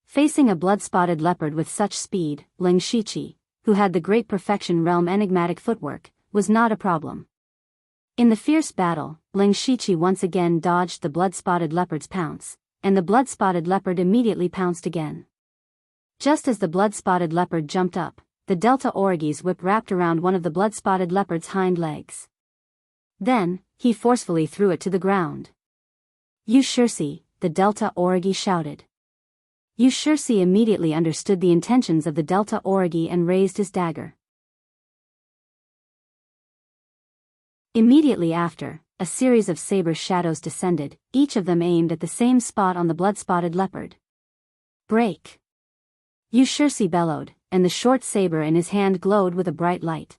Facing a blood-spotted leopard with such speed, Ling Shiqi, who had the Great Perfection Realm enigmatic footwork, was not a problem. In the fierce battle, Ling Shiqi once again dodged the blood-spotted leopard's pounce, and the blood-spotted leopard immediately pounced again. Just as the blood-spotted leopard jumped up, the Delta Origi's whip wrapped around one of the blood-spotted leopard's hind legs. Then, he forcefully threw it to the ground. "You Shirsi," the Delta Origi shouted. Yu Shirsi immediately understood the intentions of the Delta Origi and raised his dagger. Immediately after, a series of saber shadows descended, each of them aimed at the same spot on the blood-spotted leopard. "Break!" Yu Shirsi bellowed, and the short saber in his hand glowed with a bright light.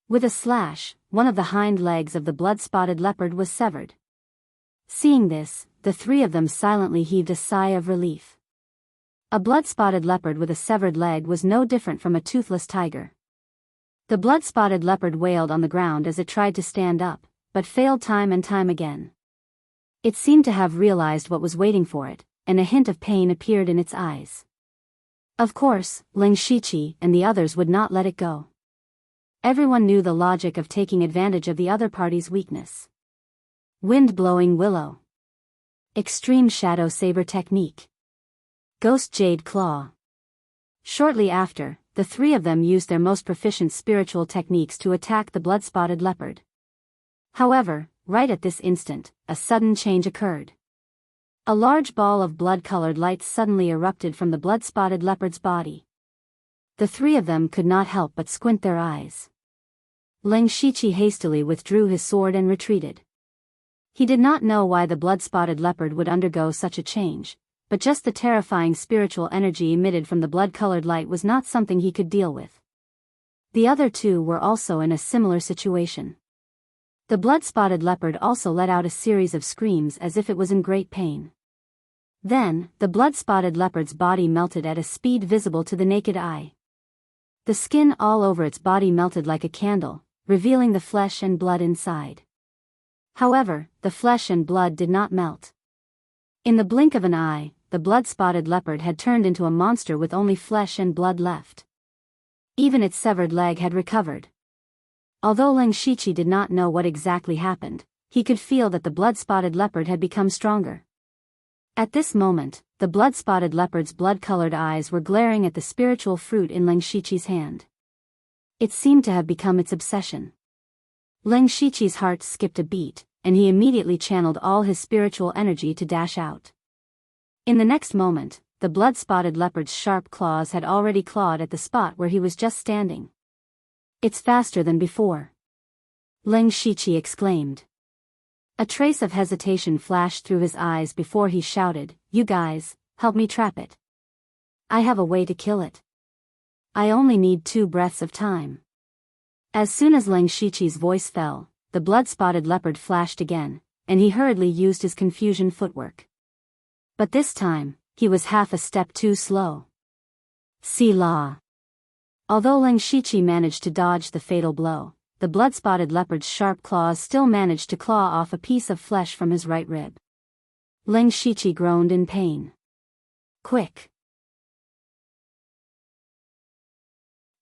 With a slash, one of the hind legs of the blood-spotted leopard was severed. Seeing this, the three of them silently heaved a sigh of relief. A blood-spotted leopard with a severed leg was no different from a toothless tiger. The blood-spotted leopard wailed on the ground as it tried to stand up, but failed time and time again. It seemed to have realized what was waiting for it, and a hint of pain appeared in its eyes. Of course, Ling Shiqi and the others would not let it go. Everyone knew the logic of taking advantage of the other party's weakness. Wind-blowing willow. Extreme shadow saber technique. Ghost jade claw. Shortly after, the three of them used their most proficient spiritual techniques to attack the blood-spotted leopard. However, right at this instant, a sudden change occurred. A large ball of blood-colored light suddenly erupted from the blood-spotted leopard's body. The three of them could not help but squint their eyes. Ling Shiqi hastily withdrew his sword and retreated. He did not know why the blood-spotted leopard would undergo such a change, but just the terrifying spiritual energy emitted from the blood-colored light was not something he could deal with. The other two were also in a similar situation. The blood-spotted leopard also let out a series of screams as if it was in great pain. Then, the blood-spotted leopard's body melted at a speed visible to the naked eye. The skin all over its body melted like a candle, revealing the flesh and blood inside. However, the flesh and blood did not melt. In the blink of an eye, the blood-spotted leopard had turned into a monster with only flesh and blood left. Even its severed leg had recovered. Although Ling Shiqi did not know what exactly happened, he could feel that the blood-spotted leopard had become stronger. At this moment, the blood-spotted leopard's blood-colored eyes were glaring at the spiritual fruit in Ling Shiqi's hand. It seemed to have become its obsession. Ling Shiqi's heart skipped a beat, and he immediately channeled all his spiritual energy to dash out. In the next moment, the blood-spotted leopard's sharp claws had already clawed at the spot where he was just standing. "It's faster than before," Ling Shiqi exclaimed. A trace of hesitation flashed through his eyes before he shouted, "You guys, help me trap it. I have a way to kill it. I only need 2 breaths of time." As soon as Ling Shiqi's voice fell, the blood-spotted leopard flashed again, and he hurriedly used his confusion footwork. But this time, he was half a step too slow. Selah. Although Ling Shiqi managed to dodge the fatal blow, the blood-spotted leopard's sharp claws still managed to claw off a piece of flesh from his right rib. Ling Shiqi groaned in pain. "Quick!"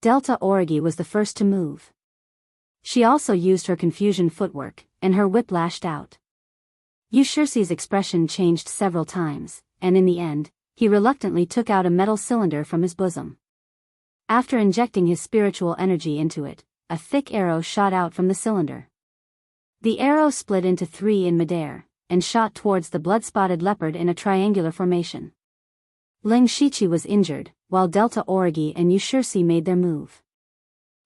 Delta Origi was the first to move. She also used her confusion footwork, and her whip lashed out. Yu Shirsi's expression changed several times, and in the end, he reluctantly took out a metal cylinder from his bosom. After injecting his spiritual energy into it, a thick arrow shot out from the cylinder. The arrow split into 3 in midair, and shot towards the blood-spotted leopard in a triangular formation. Ling Shiqi was injured, while Delta Origi and Yu Shirsi made their move.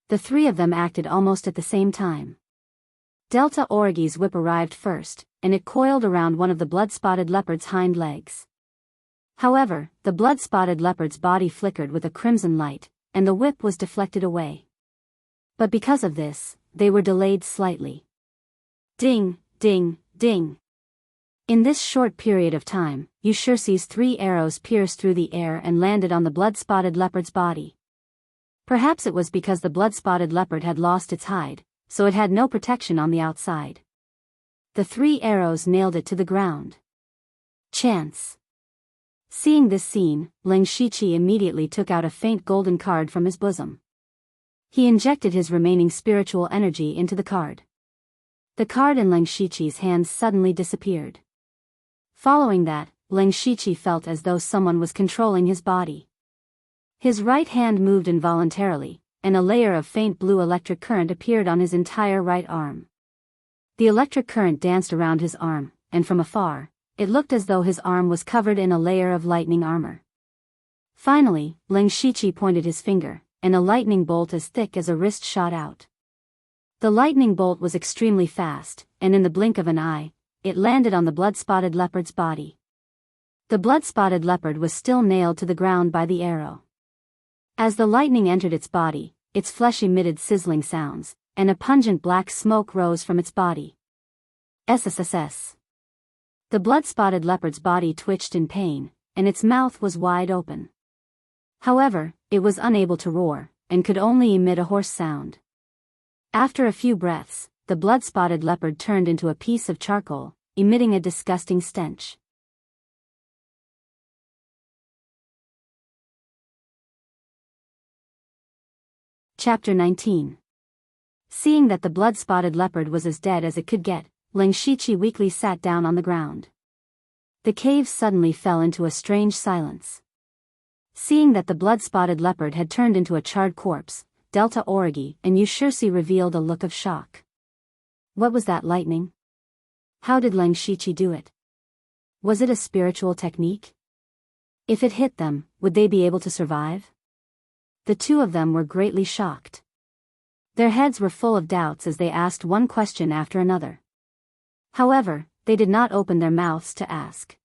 The three of them acted almost at the same time. Delta Origi's whip arrived first, and it coiled around one of the blood-spotted leopard's hind legs. However, the blood-spotted leopard's body flickered with a crimson light, and the whip was deflected away. But because of this, they were delayed slightly. Ding, ding, ding. In this short period of time, Enchanting's 3 arrows pierced through the air and landed on the blood-spotted leopard's body. Perhaps it was because the blood-spotted leopard had lost its hide, so it had no protection on the outside. The 3 arrows nailed it to the ground. Chance. Seeing this scene, Ling Shiqi immediately took out a faint golden card from his bosom. He injected his remaining spiritual energy into the card. The card in Ling Shiqi's hands suddenly disappeared. Following that, Ling Shiqi felt as though someone was controlling his body. His right hand moved involuntarily, and a layer of faint blue electric current appeared on his entire right arm. The electric current danced around his arm, and from afar, it looked as though his arm was covered in a layer of lightning armor. Finally, Ling Shiqi pointed his finger, and a lightning bolt as thick as a wrist shot out. The lightning bolt was extremely fast, and in the blink of an eye, it landed on the blood-spotted leopard's body. The blood-spotted leopard was still nailed to the ground by the arrow. As the lightning entered its body, its flesh emitted sizzling sounds, and a pungent black smoke rose from its body. SSSS. The blood-spotted leopard's body twitched in pain, and its mouth was wide open. However, it was unable to roar, and could only emit a hoarse sound. After a few breaths, the blood-spotted leopard turned into a piece of charcoal, emitting a disgusting stench. Chapter 19. Seeing that the blood-spotted leopard was as dead as it could get, Ling Shiqi weakly sat down on the ground. The cave suddenly fell into a strange silence. Seeing that the blood-spotted leopard had turned into a charred corpse, Delta Origi and Enchanting revealed a look of shock. What was that lightning? How did Ling Shiqi do it? Was it a spiritual technique? If it hit them, would they be able to survive? The two of them were greatly shocked. Their heads were full of doubts as they asked one question after another. However, they did not open their mouths to ask.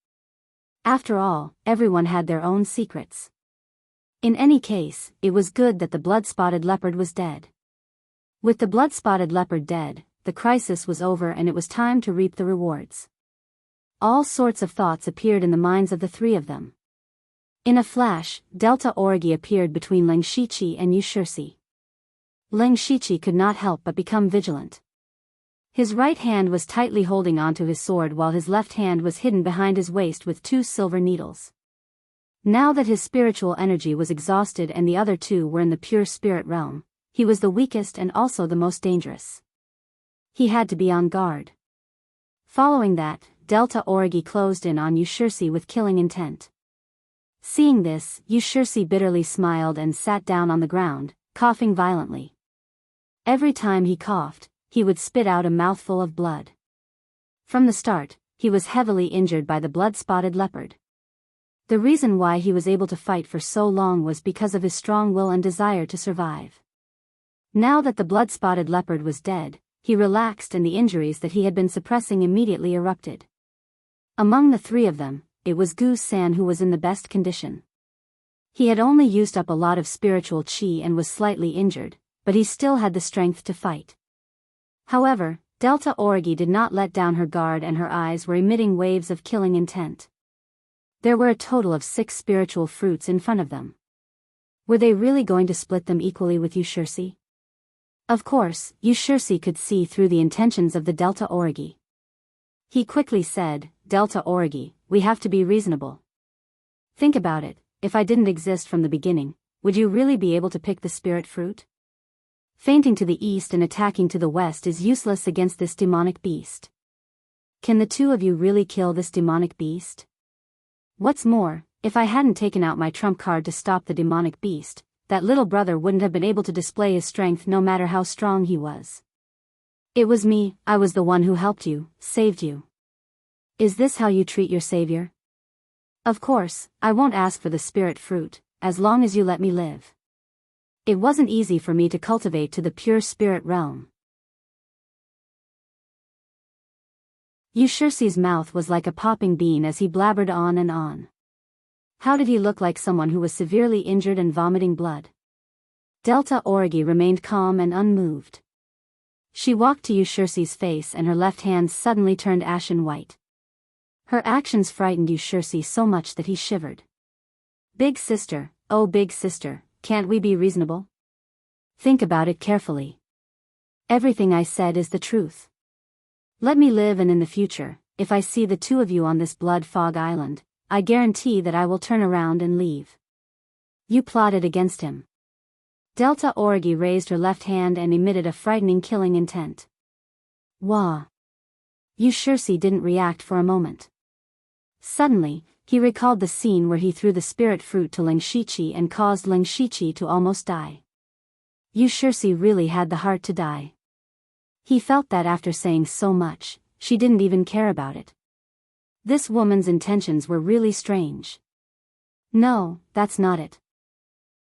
After all, everyone had their own secrets. In any case, it was good that the blood-spotted leopard was dead. With the blood-spotted leopard dead, the crisis was over and it was time to reap the rewards. All sorts of thoughts appeared in the minds of the 3 of them. In a flash, Delta Origi appeared between Ling Shiqi and Enchanting. Ling Shiqi could not help but become vigilant. His right hand was tightly holding onto his sword while his left hand was hidden behind his waist with 2 silver needles. Now that his spiritual energy was exhausted and the other 2 were in the pure spirit realm, he was the weakest and also the most dangerous. He had to be on guard. Following that, Delta Origi closed in on Enchanting with killing intent. Seeing this, Enchanting bitterly smiled and sat down on the ground, coughing violently. Every time he coughed, he would spit out a mouthful of blood. From the start, he was heavily injured by the blood-spotted leopard. The reason why he was able to fight for so long was because of his strong will and desire to survive. Now that the blood-spotted leopard was dead, he relaxed and the injuries that he had been suppressing immediately erupted. Among the 3 of them, it was Gu-san who was in the best condition. He had only used up a lot of spiritual chi and was slightly injured, but he still had the strength to fight. However, Delta Origi did not let down her guard and her eyes were emitting waves of killing intent. There were a total of 6 spiritual fruits in front of them. Were they really going to split them equally with Enchanting? Of course, Enchanting could see through the intentions of the Delta Origi. He quickly said, "Delta Origi, we have to be reasonable. Think about it, if I didn't exist from the beginning, would you really be able to pick the spirit fruit? Fainting to the east and attacking to the west is useless against this demonic beast. Can the 2 of you really kill this demonic beast? What's more, if I hadn't taken out my trump card to stop the demonic beast, that little brother wouldn't have been able to display his strength no matter how strong he was. It was me, I was the one who helped you, saved you. Is this how you treat your savior? Of course, I won't ask for the spirit fruit, as long as you let me live. It wasn't easy for me to cultivate to the pure spirit realm." Enchanting's mouth was like a popping bean as he blabbered on and on. How did he look like someone who was severely injured and vomiting blood? Delta Origi remained calm and unmoved. She walked to Enchanting's face and her left hand suddenly turned ashen white. Her actions frightened Yushursi so much that he shivered. Big sister, oh big sister, can't we be reasonable? Think about it carefully. Everything I said is the truth. Let me live, and in the future, if I see the two of you on this blood fog island, I guarantee that I will turn around and leave. You plotted against him. Delta Orgi raised her left hand and emitted a frightening killing intent. Wah. Yushursi didn't react for a moment. Suddenly, he recalled the scene where he threw the spirit fruit to Ling Shiqi and caused Ling Shiqi to almost die. Yushursi really had the heart to die. He felt that after saying so much, she didn't even care about it. This woman's intentions were really strange. No, that's not it.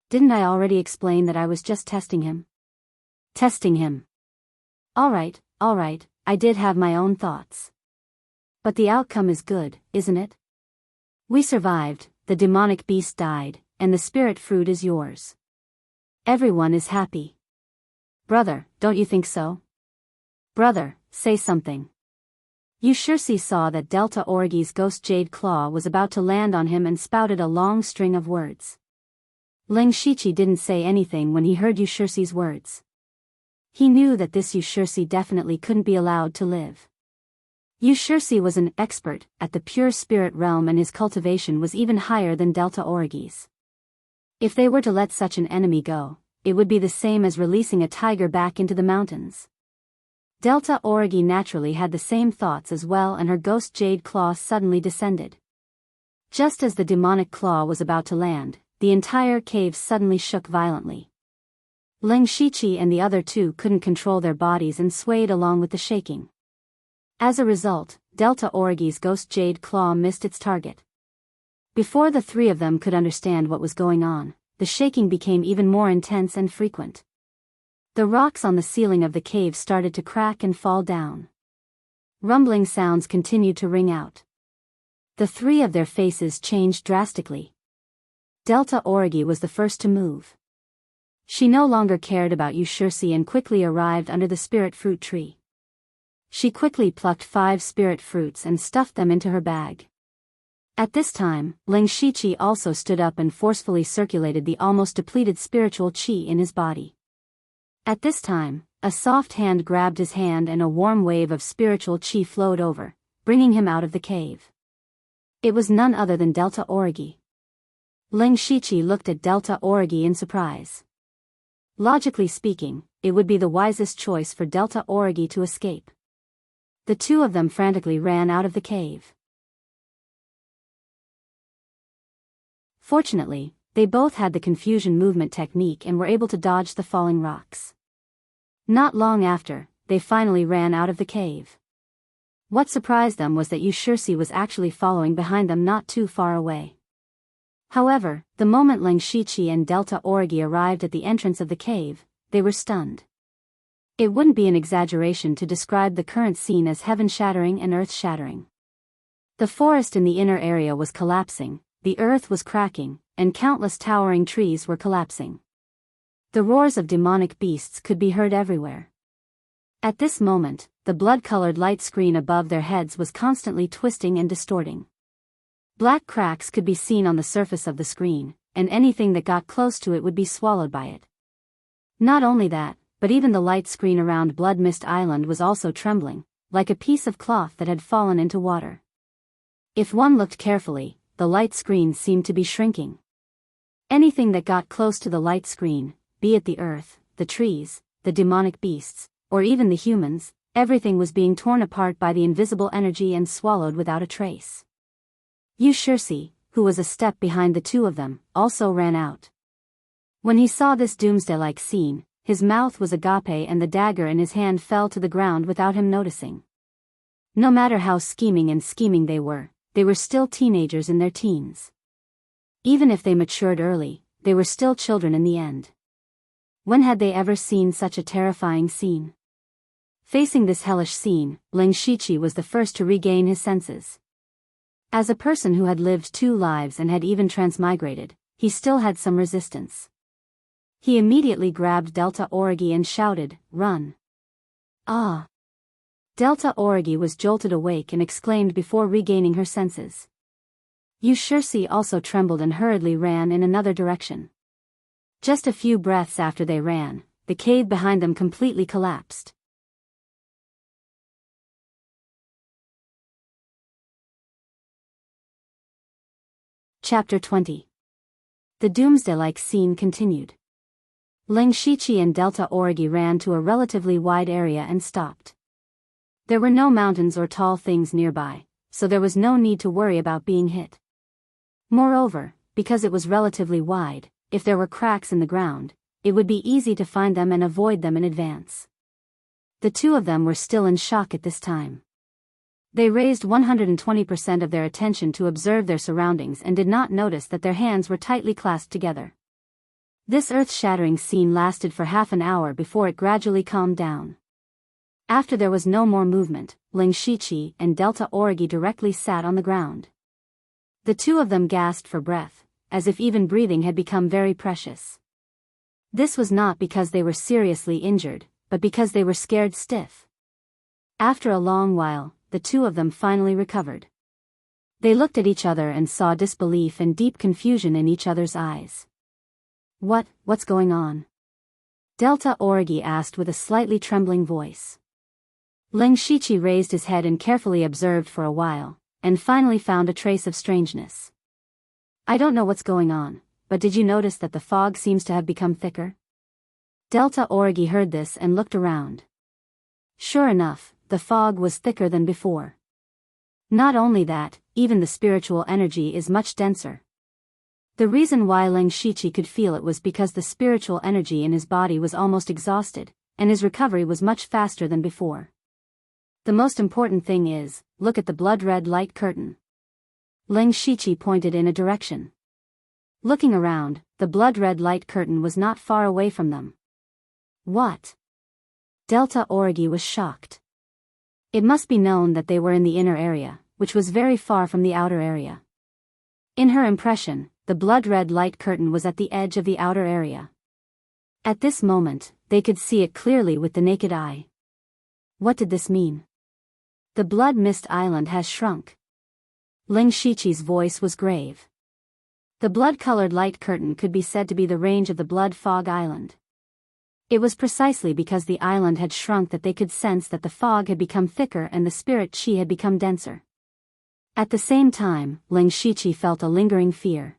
Didn't I already explain that I was just testing him? Testing him. Alright, I did have my own thoughts. But the outcome is good, isn't it? We survived, the demonic beast died, and the spirit fruit is yours. Everyone is happy. Brother, don't you think so? Brother, say something. Yushursi saw that Delta Orgi's ghost jade claw was about to land on him and spouted a long string of words. Ling Shiqi didn't say anything when he heard Yushursi's words. He knew that this Yushursi definitely couldn't be allowed to live. Yushursi was an expert at the pure spirit realm, and his cultivation was even higher than Delta Orgi's. If they were to let such an enemy go, it would be the same as releasing a tiger back into the mountains. Delta Orgi naturally had the same thoughts as well, and her ghost jade claw suddenly descended. Just as the demonic claw was about to land, the entire cave suddenly shook violently. Ling Shiqi and the other two couldn't control their bodies and swayed along with the shaking. As a result, Delta Orgi's ghost jade claw missed its target. Before the three of them could understand what was going on, the shaking became even more intense and frequent. The rocks on the ceiling of the cave started to crack and fall down. Rumbling sounds continued to ring out. The three of their faces changed drastically. Delta Orgi was the first to move. She no longer cared about Yushursi and quickly arrived under the spirit fruit tree. She quickly plucked 5 spirit fruits and stuffed them into her bag. At this time, Ling Shiqi also stood up and forcefully circulated the almost depleted spiritual qi in his body. At this time, a soft hand grabbed his hand and a warm wave of spiritual qi flowed over, bringing him out of the cave. It was none other than Delta Orgi. Ling Shiqi looked at Delta Orgi in surprise. Logically speaking, it would be the wisest choice for Delta Orgi to escape. The two of them frantically ran out of the cave. Fortunately, they both had the confusion movement technique and were able to dodge the falling rocks. Not long after, they finally ran out of the cave. What surprised them was that Yushursi was actually following behind them not too far away. However, the moment Ling Shiqi and Delta Orgi arrived at the entrance of the cave, they were stunned. It wouldn't be an exaggeration to describe the current scene as heaven-shattering and earth-shattering. The forest in the inner area was collapsing, the earth was cracking, and countless towering trees were collapsing. The roars of demonic beasts could be heard everywhere. At this moment, the blood-colored light screen above their heads was constantly twisting and distorting. Black cracks could be seen on the surface of the screen, and anything that got close to it would be swallowed by it. Not only that, but even the light screen around Blood Mist Island was also trembling, like a piece of cloth that had fallen into water. If one looked carefully, the light screen seemed to be shrinking. Anything that got close to the light screen, be it the earth, the trees, the demonic beasts, or even the humans, everything was being torn apart by the invisible energy and swallowed without a trace. Yushursi, who was a step behind the two of them, also ran out. When he saw this doomsday-like scene, his mouth was agape and the dagger in his hand fell to the ground without him noticing. No matter how scheming they were still teenagers in their teens. Even if they matured early, they were still children in the end. When had they ever seen such a terrifying scene? Facing this hellish scene, Ling Shiqi was the first to regain his senses. As a person who had lived 2 lives and had even transmigrated, he still had some resistance. He immediately grabbed Delta Orgi and shouted, "Run!" Ah! Delta Origi was jolted awake and exclaimed before regaining her senses. Yushursi also trembled and hurriedly ran in another direction. Just a few breaths after they ran, the cave behind them completely collapsed. Chapter 20. The doomsday-like scene continued. Ling Shichi and Delta Origi ran to a relatively wide area and stopped. There were no mountains or tall things nearby, so there was no need to worry about being hit. Moreover, because it was relatively wide, if there were cracks in the ground, it would be easy to find them and avoid them in advance. The two of them were still in shock at this time. They raised 120% of their attention to observe their surroundings and did not notice that their hands were tightly clasped together. This earth-shattering scene lasted for half an hour before it gradually calmed down. After there was no more movement, Ling Shichi and Delta Origi directly sat on the ground. The two of them gasped for breath, as if even breathing had become very precious. This was not because they were seriously injured, but because they were scared stiff. After a long while, the two of them finally recovered. They looked at each other and saw disbelief and deep confusion in each other's eyes. What's going on? Delta Origi asked with a slightly trembling voice. Ling Shichi raised his head and carefully observed for a while, and finally found a trace of strangeness. I don't know what's going on, but did you notice that the fog seems to have become thicker? Delta Origi heard this and looked around. Sure enough, the fog was thicker than before. Not only that, even the spiritual energy is much denser. The reason why Ling Shichi could feel it was because the spiritual energy in his body was almost exhausted, and his recovery was much faster than before. The most important thing is, look at the blood-red light curtain. Ling Shichi pointed in a direction. Looking around, the blood-red light curtain was not far away from them. What? Delta Origi was shocked. It must be known that they were in the inner area, which was very far from the outer area. In her impression, the blood-red light curtain was at the edge of the outer area. At this moment, they could see it clearly with the naked eye. What did this mean? The blood mist island has shrunk. Ling Shichi's voice was grave. The blood-colored light curtain could be said to be the range of the blood fog island. It was precisely because the island had shrunk that they could sense that the fog had become thicker and the spirit chi had become denser. At the same time, Ling Shichi felt a lingering fear.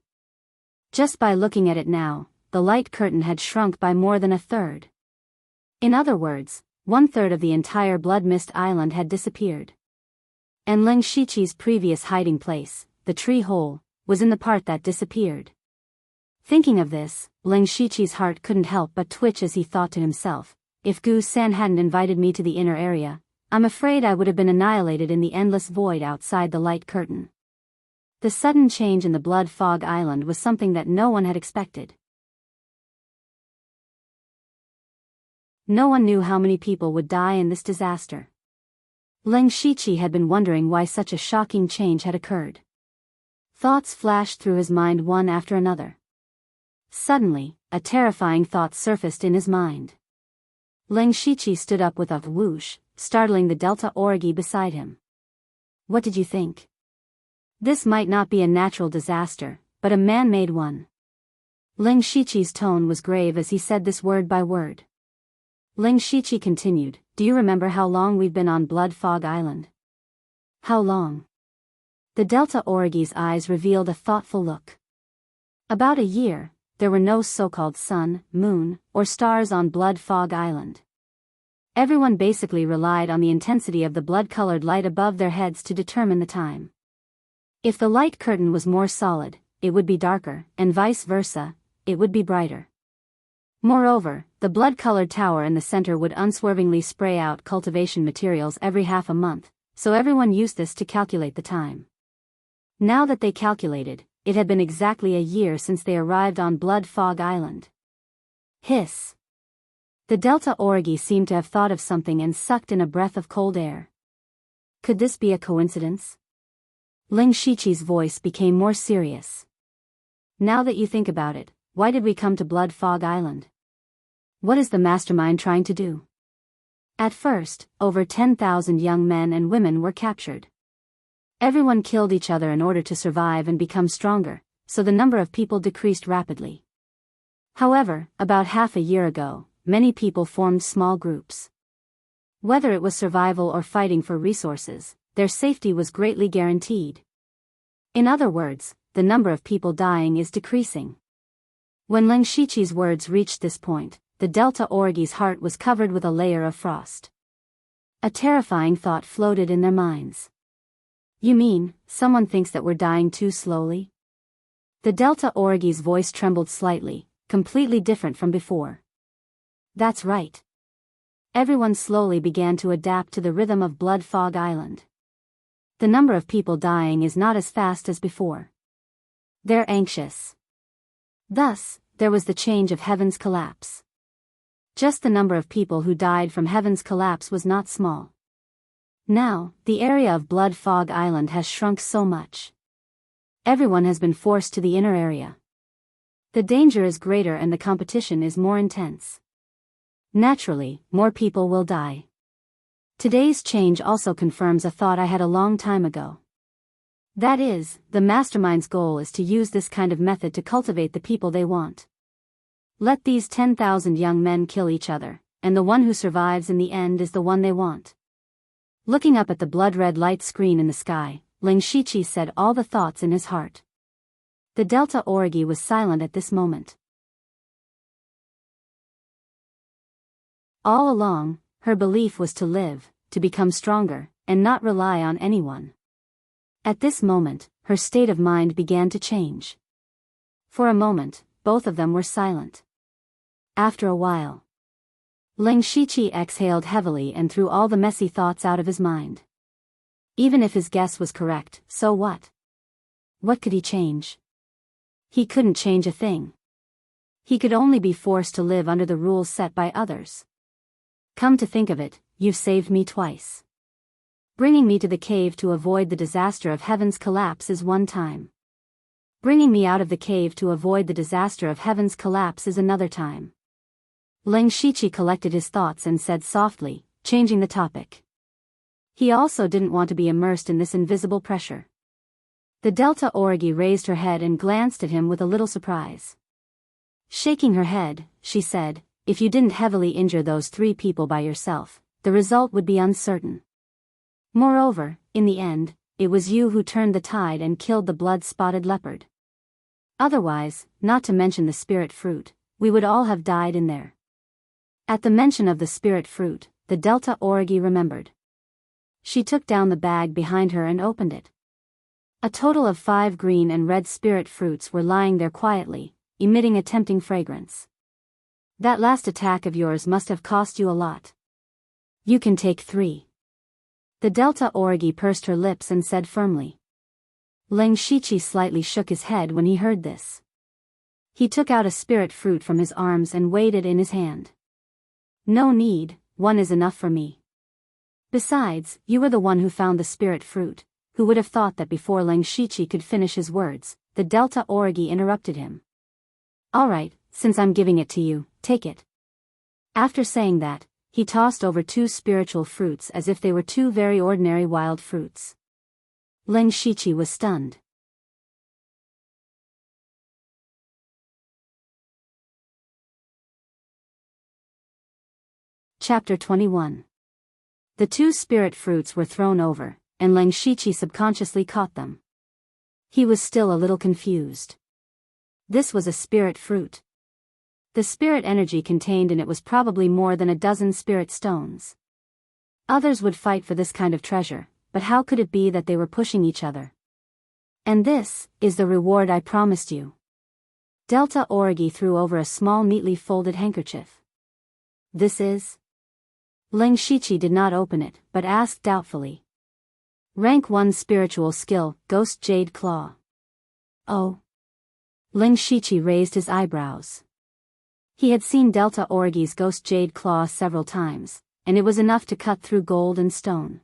Just by looking at it now, the light curtain had shrunk by more than a third. In other words, 1/3 of the entire blood mist island had disappeared. And Ling Shichi's previous hiding place, the tree hole, was in the part that disappeared. Thinking of this, Ling Shichi's heart couldn't help but twitch as he thought to himself, if Gu-san hadn't invited me to the inner area, I'm afraid I would have been annihilated in the endless void outside the light curtain. The sudden change in the blood fog island was something that no one had expected. No one knew how many people would die in this disaster. Ling Shichi had been wondering why such a shocking change had occurred. Thoughts flashed through his mind one after another. Suddenly, a terrifying thought surfaced in his mind. Ling Shichi stood up with a whoosh, startling the Delta Origi beside him. What did you think? This might not be a natural disaster, but a man-made one. Ling Shichi's tone was grave as he said this word by word. Ling Shichi continued, do you remember how long we've been on Blood Fog Island? How long? The Delta Origi's eyes revealed a thoughtful look. About a year. There were no so-called sun, moon, or stars on Blood Fog Island. Everyone basically relied on the intensity of the blood-colored light above their heads to determine the time. If the light curtain was more solid, it would be darker, and vice versa, it would be brighter. Moreover, the blood-colored tower in the center would unswervingly spray out cultivation materials every half a month, so everyone used this to calculate the time. Now that they calculated, it had been exactly a year since they arrived on Blood Fog Island. Hiss. The Delta Origi seemed to have thought of something and sucked in a breath of cold air. Could this be a coincidence? Ling Shichi's voice became more serious. Now that you think about it, why did we come to Blood Fog Island? What is the mastermind trying to do? At first, over 10,000 young men and women were captured. Everyone killed each other in order to survive and become stronger, so the number of people decreased rapidly. However, about half a year ago, many people formed small groups. Whether it was survival or fighting for resources, their safety was greatly guaranteed. In other words, the number of people dying is decreasing. When Ling Shiqi's words reached this point, the Delta Origi's heart was covered with a layer of frost. A terrifying thought floated in their minds. You mean, someone thinks that we're dying too slowly? The Delta Origi's voice trembled slightly, completely different from before. That's right. Everyone slowly began to adapt to the rhythm of Blood Fog Island. The number of people dying is not as fast as before. They're anxious. Thus, there was the change of Heaven's collapse. Just the number of people who died from Heaven's collapse was not small. Now, the area of Blood Fog Island has shrunk so much. Everyone has been forced to the inner area. The danger is greater and the competition is more intense. Naturally, more people will die. Today's change also confirms a thought I had a long time ago. That is, the mastermind's goal is to use this kind of method to cultivate the people they want. Let these 10,000 young men kill each other, and the one who survives in the end is the one they want. Looking up at the blood-red light screen in the sky, Ling Shiqi said all the thoughts in his heart. The Delta Origi was silent at this moment. All along, her belief was to live, to become stronger, and not rely on anyone. At this moment, her state of mind began to change. For a moment, both of them were silent. After a while, Ling Shiqi exhaled heavily and threw all the messy thoughts out of his mind. Even if his guess was correct, so what? What could he change? He couldn't change a thing. He could only be forced to live under the rules set by others. Come to think of it, you've saved me twice. Bringing me to the cave to avoid the disaster of Heaven's collapse is one time. Bringing me out of the cave to avoid the disaster of Heaven's collapse is another time. Ling Shiqi collected his thoughts and said softly, changing the topic. He also didn't want to be immersed in this invisible pressure. The Delta Origi raised her head and glanced at him with a little surprise. Shaking her head, she said, if you didn't heavily injure those 3 people by yourself, the result would be uncertain. Moreover, in the end, it was you who turned the tide and killed the blood-spotted leopard. Otherwise, not to mention the spirit fruit, we would all have died in there. At the mention of the spirit fruit, the Delta Origi remembered. She took down the bag behind her and opened it. A total of 5 green and red spirit fruits were lying there quietly, emitting a tempting fragrance. That last attack of yours must have cost you a lot. You can take 3. The Delta Origi pursed her lips and said firmly. Ling Shiqi slightly shook his head when he heard this. He took out a spirit fruit from his arms and weighed it in his hand. No need, 1 is enough for me. Besides, you were the one who found the spirit fruit. Who would have thought that before Ling Shiqi could finish his words, the Delta Origi interrupted him. All right, since I'm giving it to you, take it. After saying that, he tossed over 2 spiritual fruits as if they were 2 very ordinary wild fruits. Ling Shiqi was stunned. Chapter 21. The 2 spirit fruits were thrown over, and Ling Shiqi subconsciously caught them. He was still a little confused. This was a spirit fruit. The spirit energy contained in it was probably more than a dozen spirit stones. Others would fight for this kind of treasure, but how could it be that they were pushing each other? And this is the reward I promised you. Delta Origi threw over a small neatly folded handkerchief. This is? Ling Shiqi did not open it, but asked doubtfully. Rank 1 spiritual skill, Ghost Jade Claw. Oh. Ling Shiqi raised his eyebrows. He had seen Delta Origi's Ghost Jade Claw several times, and it was enough to cut through gold and stone.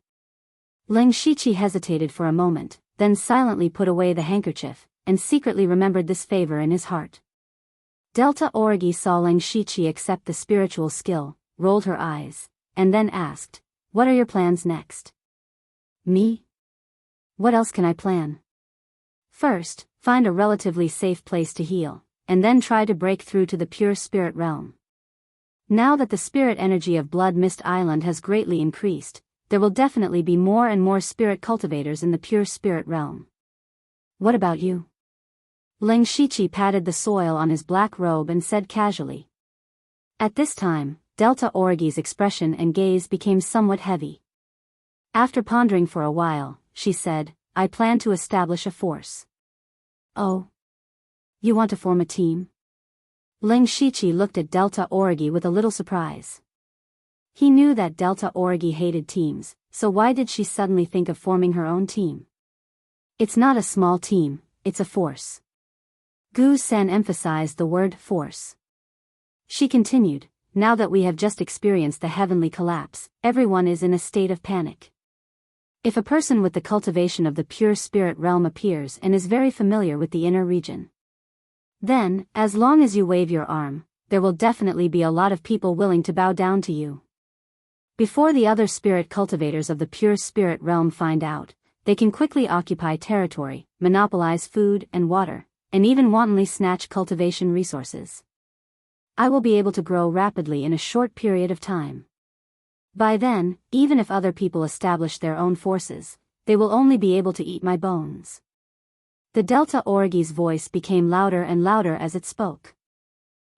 Ling Shiqi hesitated for a moment, then silently put away the handkerchief, and secretly remembered this favor in his heart. Delta Origi saw Ling Shiqi accept the spiritual skill, rolled her eyes, and then asked, "What are your plans next?" "Me? What else can I plan?" "First, find a relatively safe place to heal, and then try to break through to the pure spirit realm. Now that the spirit energy of Blood Mist Island has greatly increased, there will definitely be more and more spirit cultivators in the pure spirit realm." "What about you?" Ling Shiqi patted the soil on his black robe and said casually. At this time, Delta Origi's expression and gaze became somewhat heavy. After pondering for a while, she said, "I plan to establish a force." "Oh? You want to form a team?" Ling Shiqi looked at Delta Origi with a little surprise. He knew that Delta Origi hated teams, so why did she suddenly think of forming her own team? "It's not a small team, it's a force." Gu Sen emphasized the word force. She continued, "Now that we have just experienced the heavenly collapse, everyone is in a state of panic. If a person with the cultivation of the pure spirit realm appears and is very familiar with the inner region, then, as long as you wave your arm, there will definitely be a lot of people willing to bow down to you. Before the other spirit cultivators of the pure spirit realm find out, they can quickly occupy territory, monopolize food and water, and even wantonly snatch cultivation resources. I will be able to grow rapidly in a short period of time. By then, even if other people establish their own forces, they will only be able to eat my bones." The Delta Origi's voice became louder and louder as it spoke.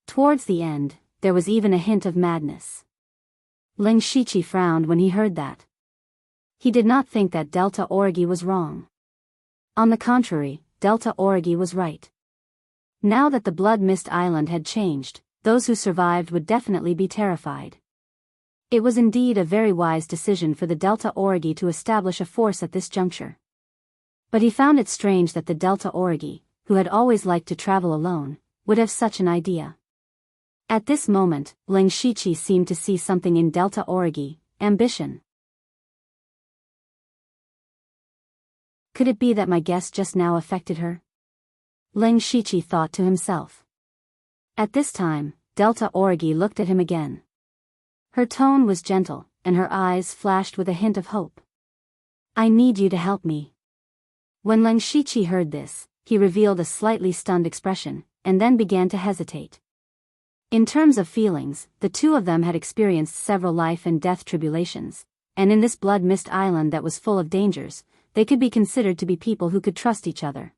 Towards the end, there was even a hint of madness. Ling Shiqi frowned when he heard that. He did not think that Delta Origi was wrong. On the contrary, Delta Origi was right. Now that the Blood Mist Island had changed, those who survived would definitely be terrified. It was indeed a very wise decision for the Delta Origi to establish a force at this juncture. But he found it strange that the Delta Origi, who had always liked to travel alone, would have such an idea. At this moment, Ling Shiqi seemed to see something in Delta Origi: ambition. Could it be that my guess just now affected her? Ling Shiqi thought to himself. At this time, Delta Origi looked at him again. Her tone was gentle, and her eyes flashed with a hint of hope. "I need you to help me." When Ling Shiqi heard this, he revealed a slightly stunned expression, and then began to hesitate. In terms of feelings, the two of them had experienced several life and death tribulations, and in this Blood Mist Island that was full of dangers, they could be considered to be people who could trust each other.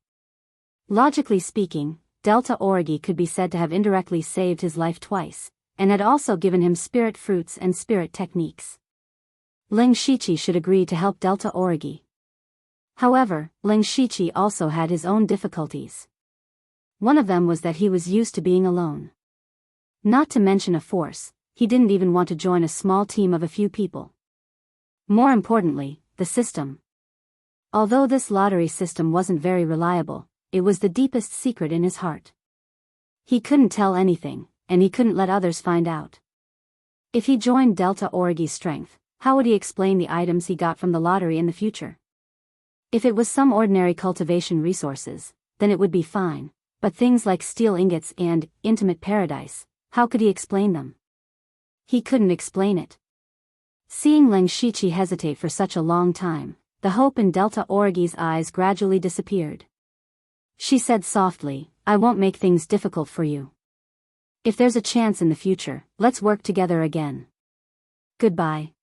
Logically speaking, Delta Origi could be said to have indirectly saved his life twice, and had also given him spirit fruits and spirit techniques. Ling Shiqi should agree to help Delta Origi. However, Ling Shiqi also had his own difficulties. One of them was that he was used to being alone. Not to mention a force, he didn't even want to join a small team of a few people. More importantly, the system. Although this lottery system wasn't very reliable, it was the deepest secret in his heart. He couldn't tell anything, and he couldn't let others find out. If he joined Delta Origi's strength, how would he explain the items he got from the lottery in the future? If it was some ordinary cultivation resources, then it would be fine, but things like steel ingots and intimate paradise, how could he explain them? He couldn't explain it. Seeing Ling Shiqi hesitate for such a long time, the hope in Delta Origi's eyes gradually disappeared. She said softly, "I won't make things difficult for you. If there's a chance in the future, let's work together again. Goodbye."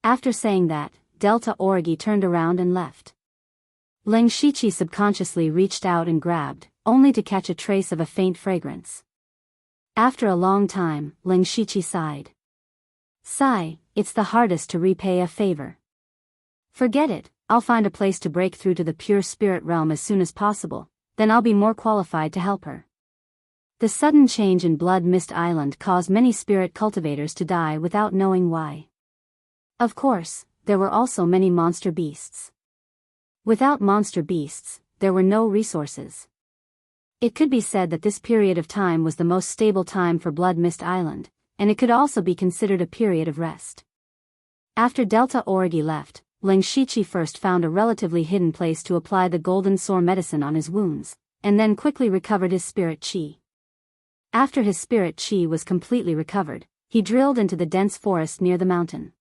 After saying that, Delta Origi turned around and left. Ling Shiqi subconsciously reached out and grabbed, only to catch a trace of a faint fragrance. After a long time, Ling Shiqi sighed. "Sigh, it's the hardest to repay a favor. Forget it, I'll find a place to break through to the pure spirit realm as soon as possible, then I'll be more qualified to help her." The sudden change in Blood Mist Island caused many spirit cultivators to die without knowing why. Of course, there were also many monster beasts. Without monster beasts, there were no resources. It could be said that this period of time was the most stable time for Blood Mist Island, and it could also be considered a period of rest. After Delta Origi left, Ling Shiqi first found a relatively hidden place to apply the golden sore medicine on his wounds, and then quickly recovered his spirit chi. After his spirit chi was completely recovered, he drilled into the dense forest near the mountain.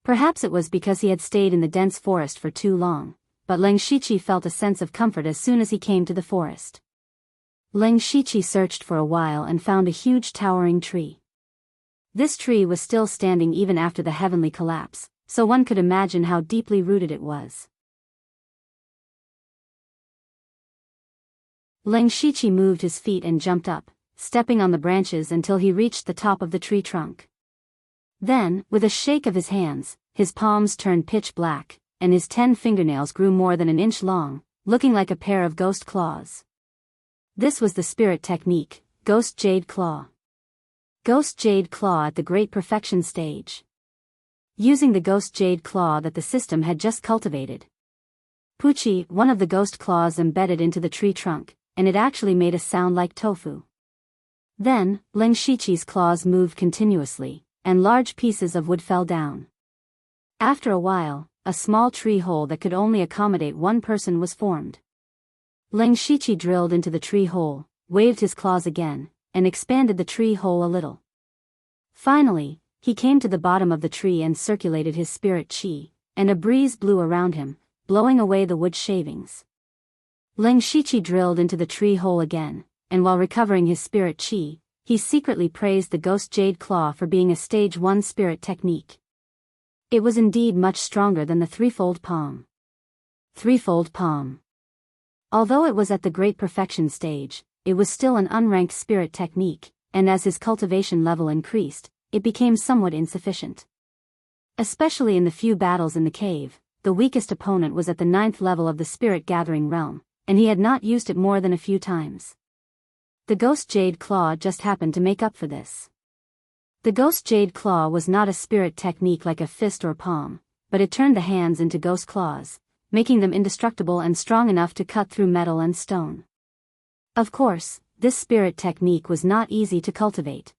Perhaps it was because he had stayed in the dense forest for too long, but Leng Shiqi felt a sense of comfort as soon as he came to the forest. Leng Shiqi searched for a while and found a huge towering tree. This tree was still standing even after the heavenly collapse, so one could imagine how deeply rooted it was. Leng Shiqi moved his feet and jumped up, stepping on the branches until he reached the top of the tree trunk. Then, with a shake of his hands, his palms turned pitch black, and his 10 fingernails grew more than an inch long, looking like a pair of ghost claws. This was the spirit technique, Ghost Jade Claw. Ghost Jade Claw at the Great Perfection stage. Using the Ghost Jade Claw that the system had just cultivated. Puchi, one of the ghost claws embedded into the tree trunk, and it actually made a sound like tofu. Then, Leng Shiqi's claws moved continuously, and large pieces of wood fell down. After a while, a small tree hole that could only accommodate one person was formed. Leng Shiqi drilled into the tree hole, waved his claws again, and expanded the tree hole a little. Finally, he came to the bottom of the tree and circulated his spirit chi, and a breeze blew around him, blowing away the wood shavings. Leng Shiqi drilled into the tree hole again, and while recovering his spirit chi, he secretly praised the Ghost Jade Claw for being a stage 1 spirit technique. It was indeed much stronger than the threefold palm. Threefold palm. Although it was at the Great Perfection stage, it was still an unranked spirit technique, and as his cultivation level increased, it became somewhat insufficient. Especially in the few battles in the cave, the weakest opponent was at the 9th level of the spirit gathering realm, and he had not used it more than a few times. The Ghost Jade Claw just happened to make up for this. The Ghost Jade Claw was not a spirit technique like a fist or palm, but it turned the hands into ghost claws, making them indestructible and strong enough to cut through metal and stone. Of course, this spirit technique was not easy to cultivate.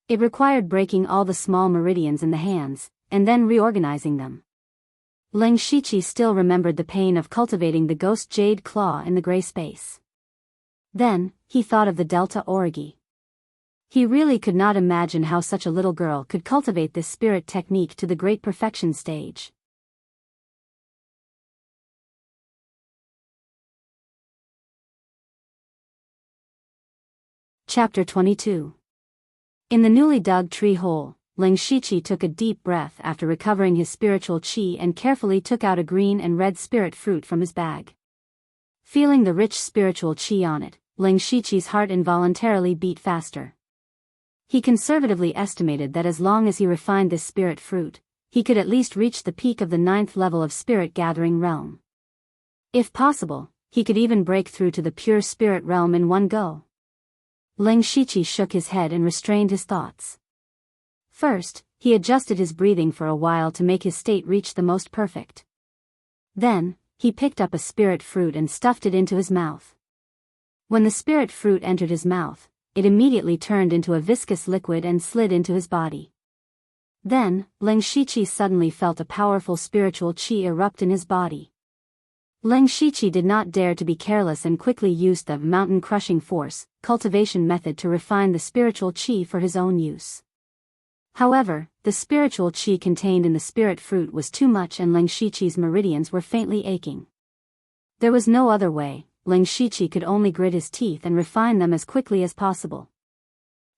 It required breaking all the small meridians in the hands, and then reorganizing them. Leng Shiqi still remembered the pain of cultivating the Ghost Jade Claw in the gray space. Then, he thought of the Delta Origi. He really could not imagine how such a little girl could cultivate this spirit technique to the Great Perfection stage. Chapter 22. In the newly dug tree hole, Leng Shiqi took a deep breath after recovering his spiritual chi and carefully took out a green and red spirit fruit from his bag. Feeling the rich spiritual chi on it, Leng Shiqi's heart involuntarily beat faster. He conservatively estimated that as long as he refined this spirit fruit, he could at least reach the peak of the 9th level of spirit gathering realm. If possible, he could even break through to the pure spirit realm in one go. Leng Shiqi shook his head and restrained his thoughts. First, he adjusted his breathing for a while to make his state reach the most perfect. Then, he picked up a spirit fruit and stuffed it into his mouth. When the spirit fruit entered his mouth, it immediately turned into a viscous liquid and slid into his body. Then, Leng Shiqi suddenly felt a powerful spiritual chi erupt in his body. Leng Shiqi did not dare to be careless and quickly used the mountain-crushing force cultivation method to refine the spiritual chi for his own use. However, the spiritual chi contained in the spirit fruit was too much and Leng Shiqi's meridians were faintly aching. There was no other way. Leng Shiqi could only grit his teeth and refine them as quickly as possible.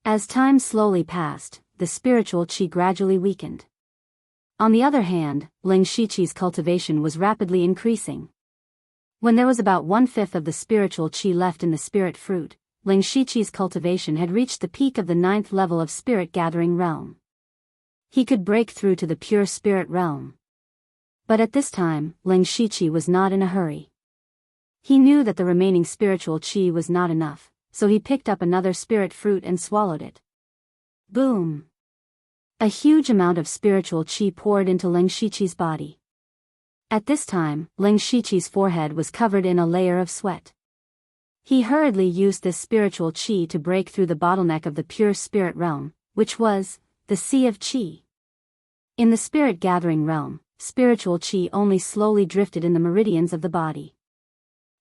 As time slowly passed, the spiritual chi gradually weakened. On the other hand, Leng Shiqi's cultivation was rapidly increasing. When there was about 1/5 of the spiritual chi left in the spirit fruit, Leng Shiqi's cultivation had reached the peak of the 9th level of spirit gathering realm. He could break through to the pure spirit realm. But at this time, Leng Shiqi was not in a hurry. He knew that the remaining spiritual chi was not enough, so he picked up another spirit fruit and swallowed it. Boom! A huge amount of spiritual chi poured into Leng Shiqi's body. At this time, Leng Shiqi's forehead was covered in a layer of sweat. He hurriedly used this spiritual chi to break through the bottleneck of the pure spirit realm, which was the Sea of Chi. In the spirit gathering realm, spiritual chi only slowly drifted in the meridians of the body.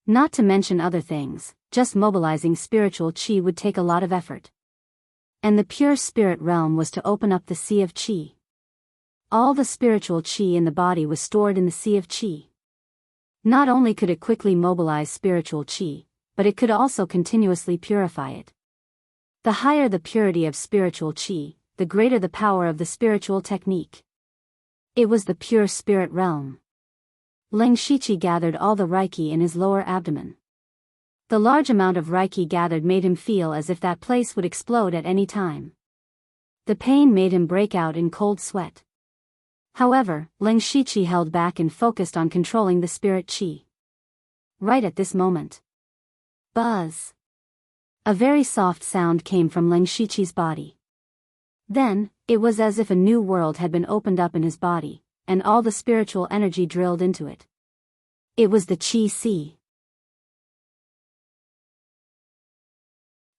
Not to mention other things, just mobilizing spiritual chi would take a lot of effort. And the pure spirit realm was to open up the sea of qi. All the spiritual qi in the body was stored in the sea of qi. Not only could it quickly mobilize spiritual qi, but it could also continuously purify it. The higher the purity of spiritual qi, the greater the power of the spiritual technique. It was the pure spirit realm. Leng Shiqi gathered all the reiki in his lower abdomen. The large amount of reiki gathered made him feel as if that place would explode at any time. The pain made him break out in cold sweat. However, Leng Shiqi held back and focused on controlling the spirit qi. Right at this moment. Buzz! A very soft sound came from Leng Shiqi's body. Then, it was as if a new world had been opened up in his body, and all the spiritual energy drilled into it. It was the qi sea.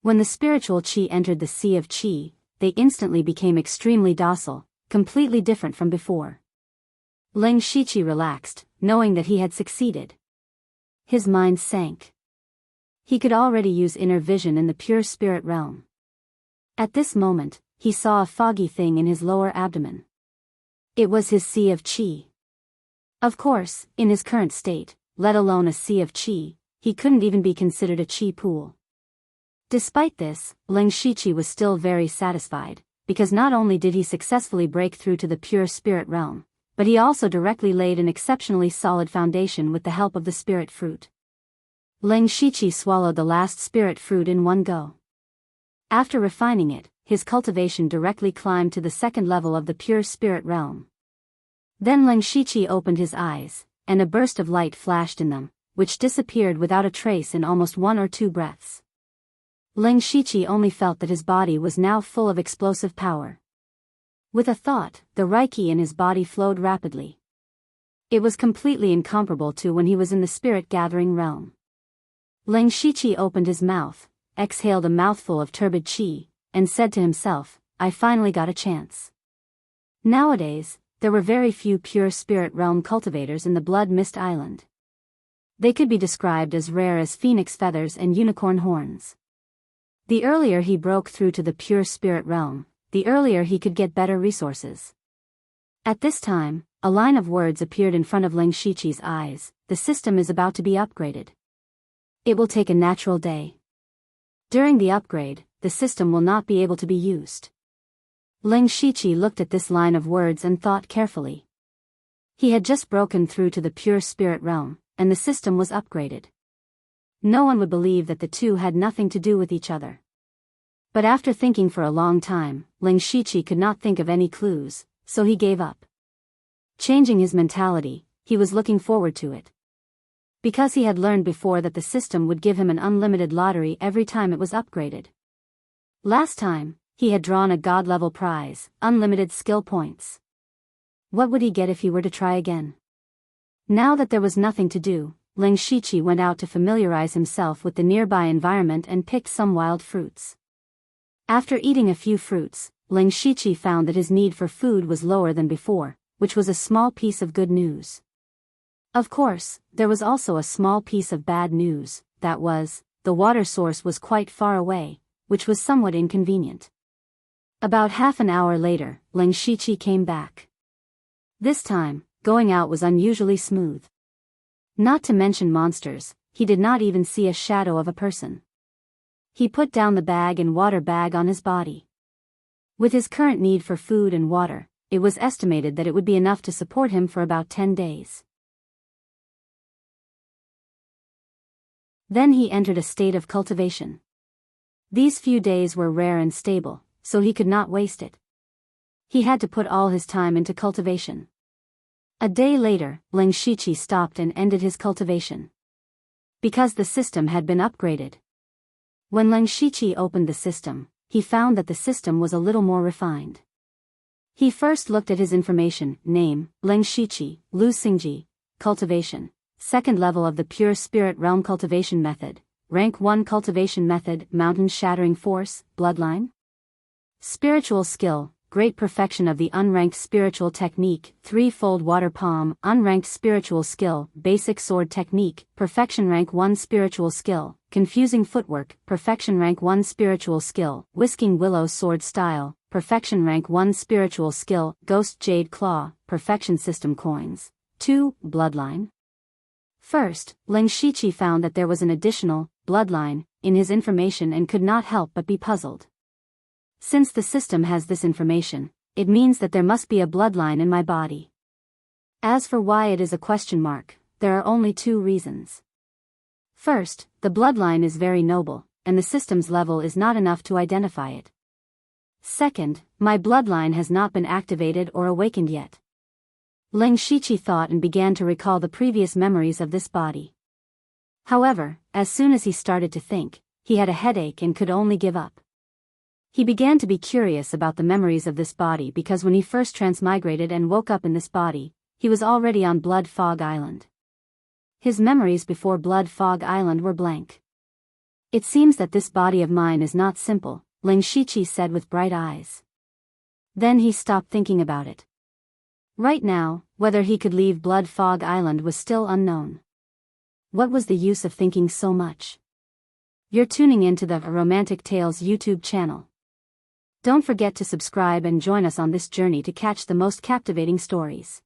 When the spiritual qi entered the sea of qi, they instantly became extremely docile, completely different from before. Leng Shiqi relaxed, knowing that he had succeeded. His mind sank. He could already use inner vision in the pure spirit realm. At this moment, he saw a foggy thing in his lower abdomen. It was his sea of qi. Of course, in his current state, let alone a sea of qi, he couldn't even be considered a qi pool. Despite this, Leng Shiqi was still very satisfied, because not only did he successfully break through to the pure spirit realm, but he also directly laid an exceptionally solid foundation with the help of the spirit fruit. Leng Shiqi swallowed the last spirit fruit in one go. After refining it, his cultivation directly climbed to the second level of the pure spirit realm. Then Leng Shiqi opened his eyes, and a burst of light flashed in them, which disappeared without a trace in almost 1 or 2 breaths. Leng Shiqi only felt that his body was now full of explosive power. With a thought, the reiki in his body flowed rapidly. It was completely incomparable to when he was in the spirit-gathering realm. Leng Shiqi opened his mouth, exhaled a mouthful of turbid qi, and said to himself, I finally got a chance. Nowadays, there were very few pure spirit realm cultivators in the Blood Mist Island. They could be described as rare as phoenix feathers and unicorn horns. The earlier he broke through to the pure spirit realm, the earlier he could get better resources. At this time, a line of words appeared in front of Leng Shiqi's eyes, the system is about to be upgraded. It will take a natural day. During the upgrade, the system will not be able to be used. Leng Shiqi looked at this line of words and thought carefully. He had just broken through to the pure spirit realm, and the system was upgraded. No one would believe that the two had nothing to do with each other. But after thinking for a long time, Leng Shiqi could not think of any clues, so he gave up. Changing his mentality, he was looking forward to it. Because he had learned before that the system would give him an unlimited lottery every time it was upgraded. Last time, he had drawn a god-level prize, unlimited skill points. What would he get if he were to try again? Now that there was nothing to do, Leng Shiqi went out to familiarize himself with the nearby environment and picked some wild fruits. After eating a few fruits, Leng Shiqi found that his need for food was lower than before, which was a small piece of good news. Of course, there was also a small piece of bad news, that was, the water source was quite far away, which was somewhat inconvenient. About half an hour later, Leng Shiqi came back. This time, going out was unusually smooth. Not to mention monsters, he did not even see a shadow of a person. He put down the bag and water bag on his body. With his current need for food and water, it was estimated that it would be enough to support him for about 10 days. Then he entered a state of cultivation. These few days were rare and stable, so he could not waste it. He had to put all his time into cultivation. A day later, Leng Shiqi stopped and ended his cultivation. Because the system had been upgraded. When Leng Shiqi opened the system, he found that the system was a little more refined. He first looked at his information, name, Leng Shiqi, Lu Xingji, cultivation, second level of the pure spirit realm cultivation method, rank 1 cultivation method, mountain shattering force, bloodline. Spiritual skill, great perfection of the unranked spiritual technique, threefold water palm, unranked spiritual skill, basic sword technique, perfection rank 1 spiritual skill, confusing footwork, perfection rank 1 spiritual skill, whisking willow sword style, perfection rank 1 spiritual skill, ghost jade claw, perfection system coins. 2. Bloodline. First, Ling Shiqi found that there was an additional bloodline in his information and could not help but be puzzled. Since the system has this information, it means that there must be a bloodline in my body. As for why it is a question mark, there are only 2 reasons. First, the bloodline is very noble, and the system's level is not enough to identify it. Second, my bloodline has not been activated or awakened yet. Ling Shiqi thought and began to recall the previous memories of this body. However, as soon as he started to think, he had a headache and could only give up. He began to be curious about the memories of this body because when he first transmigrated and woke up in this body, he was already on Blood Fog Island. His memories before Blood Fog Island were blank. It seems that this body of mine is not simple, Ling Shiqi said with bright eyes. Then he stopped thinking about it. Right now, whether he could leave Blood Fog Island was still unknown. What was the use of thinking so much? You're tuning into the Romantic Tales YouTube channel. Don't forget to subscribe and join us on this journey to catch the most captivating stories.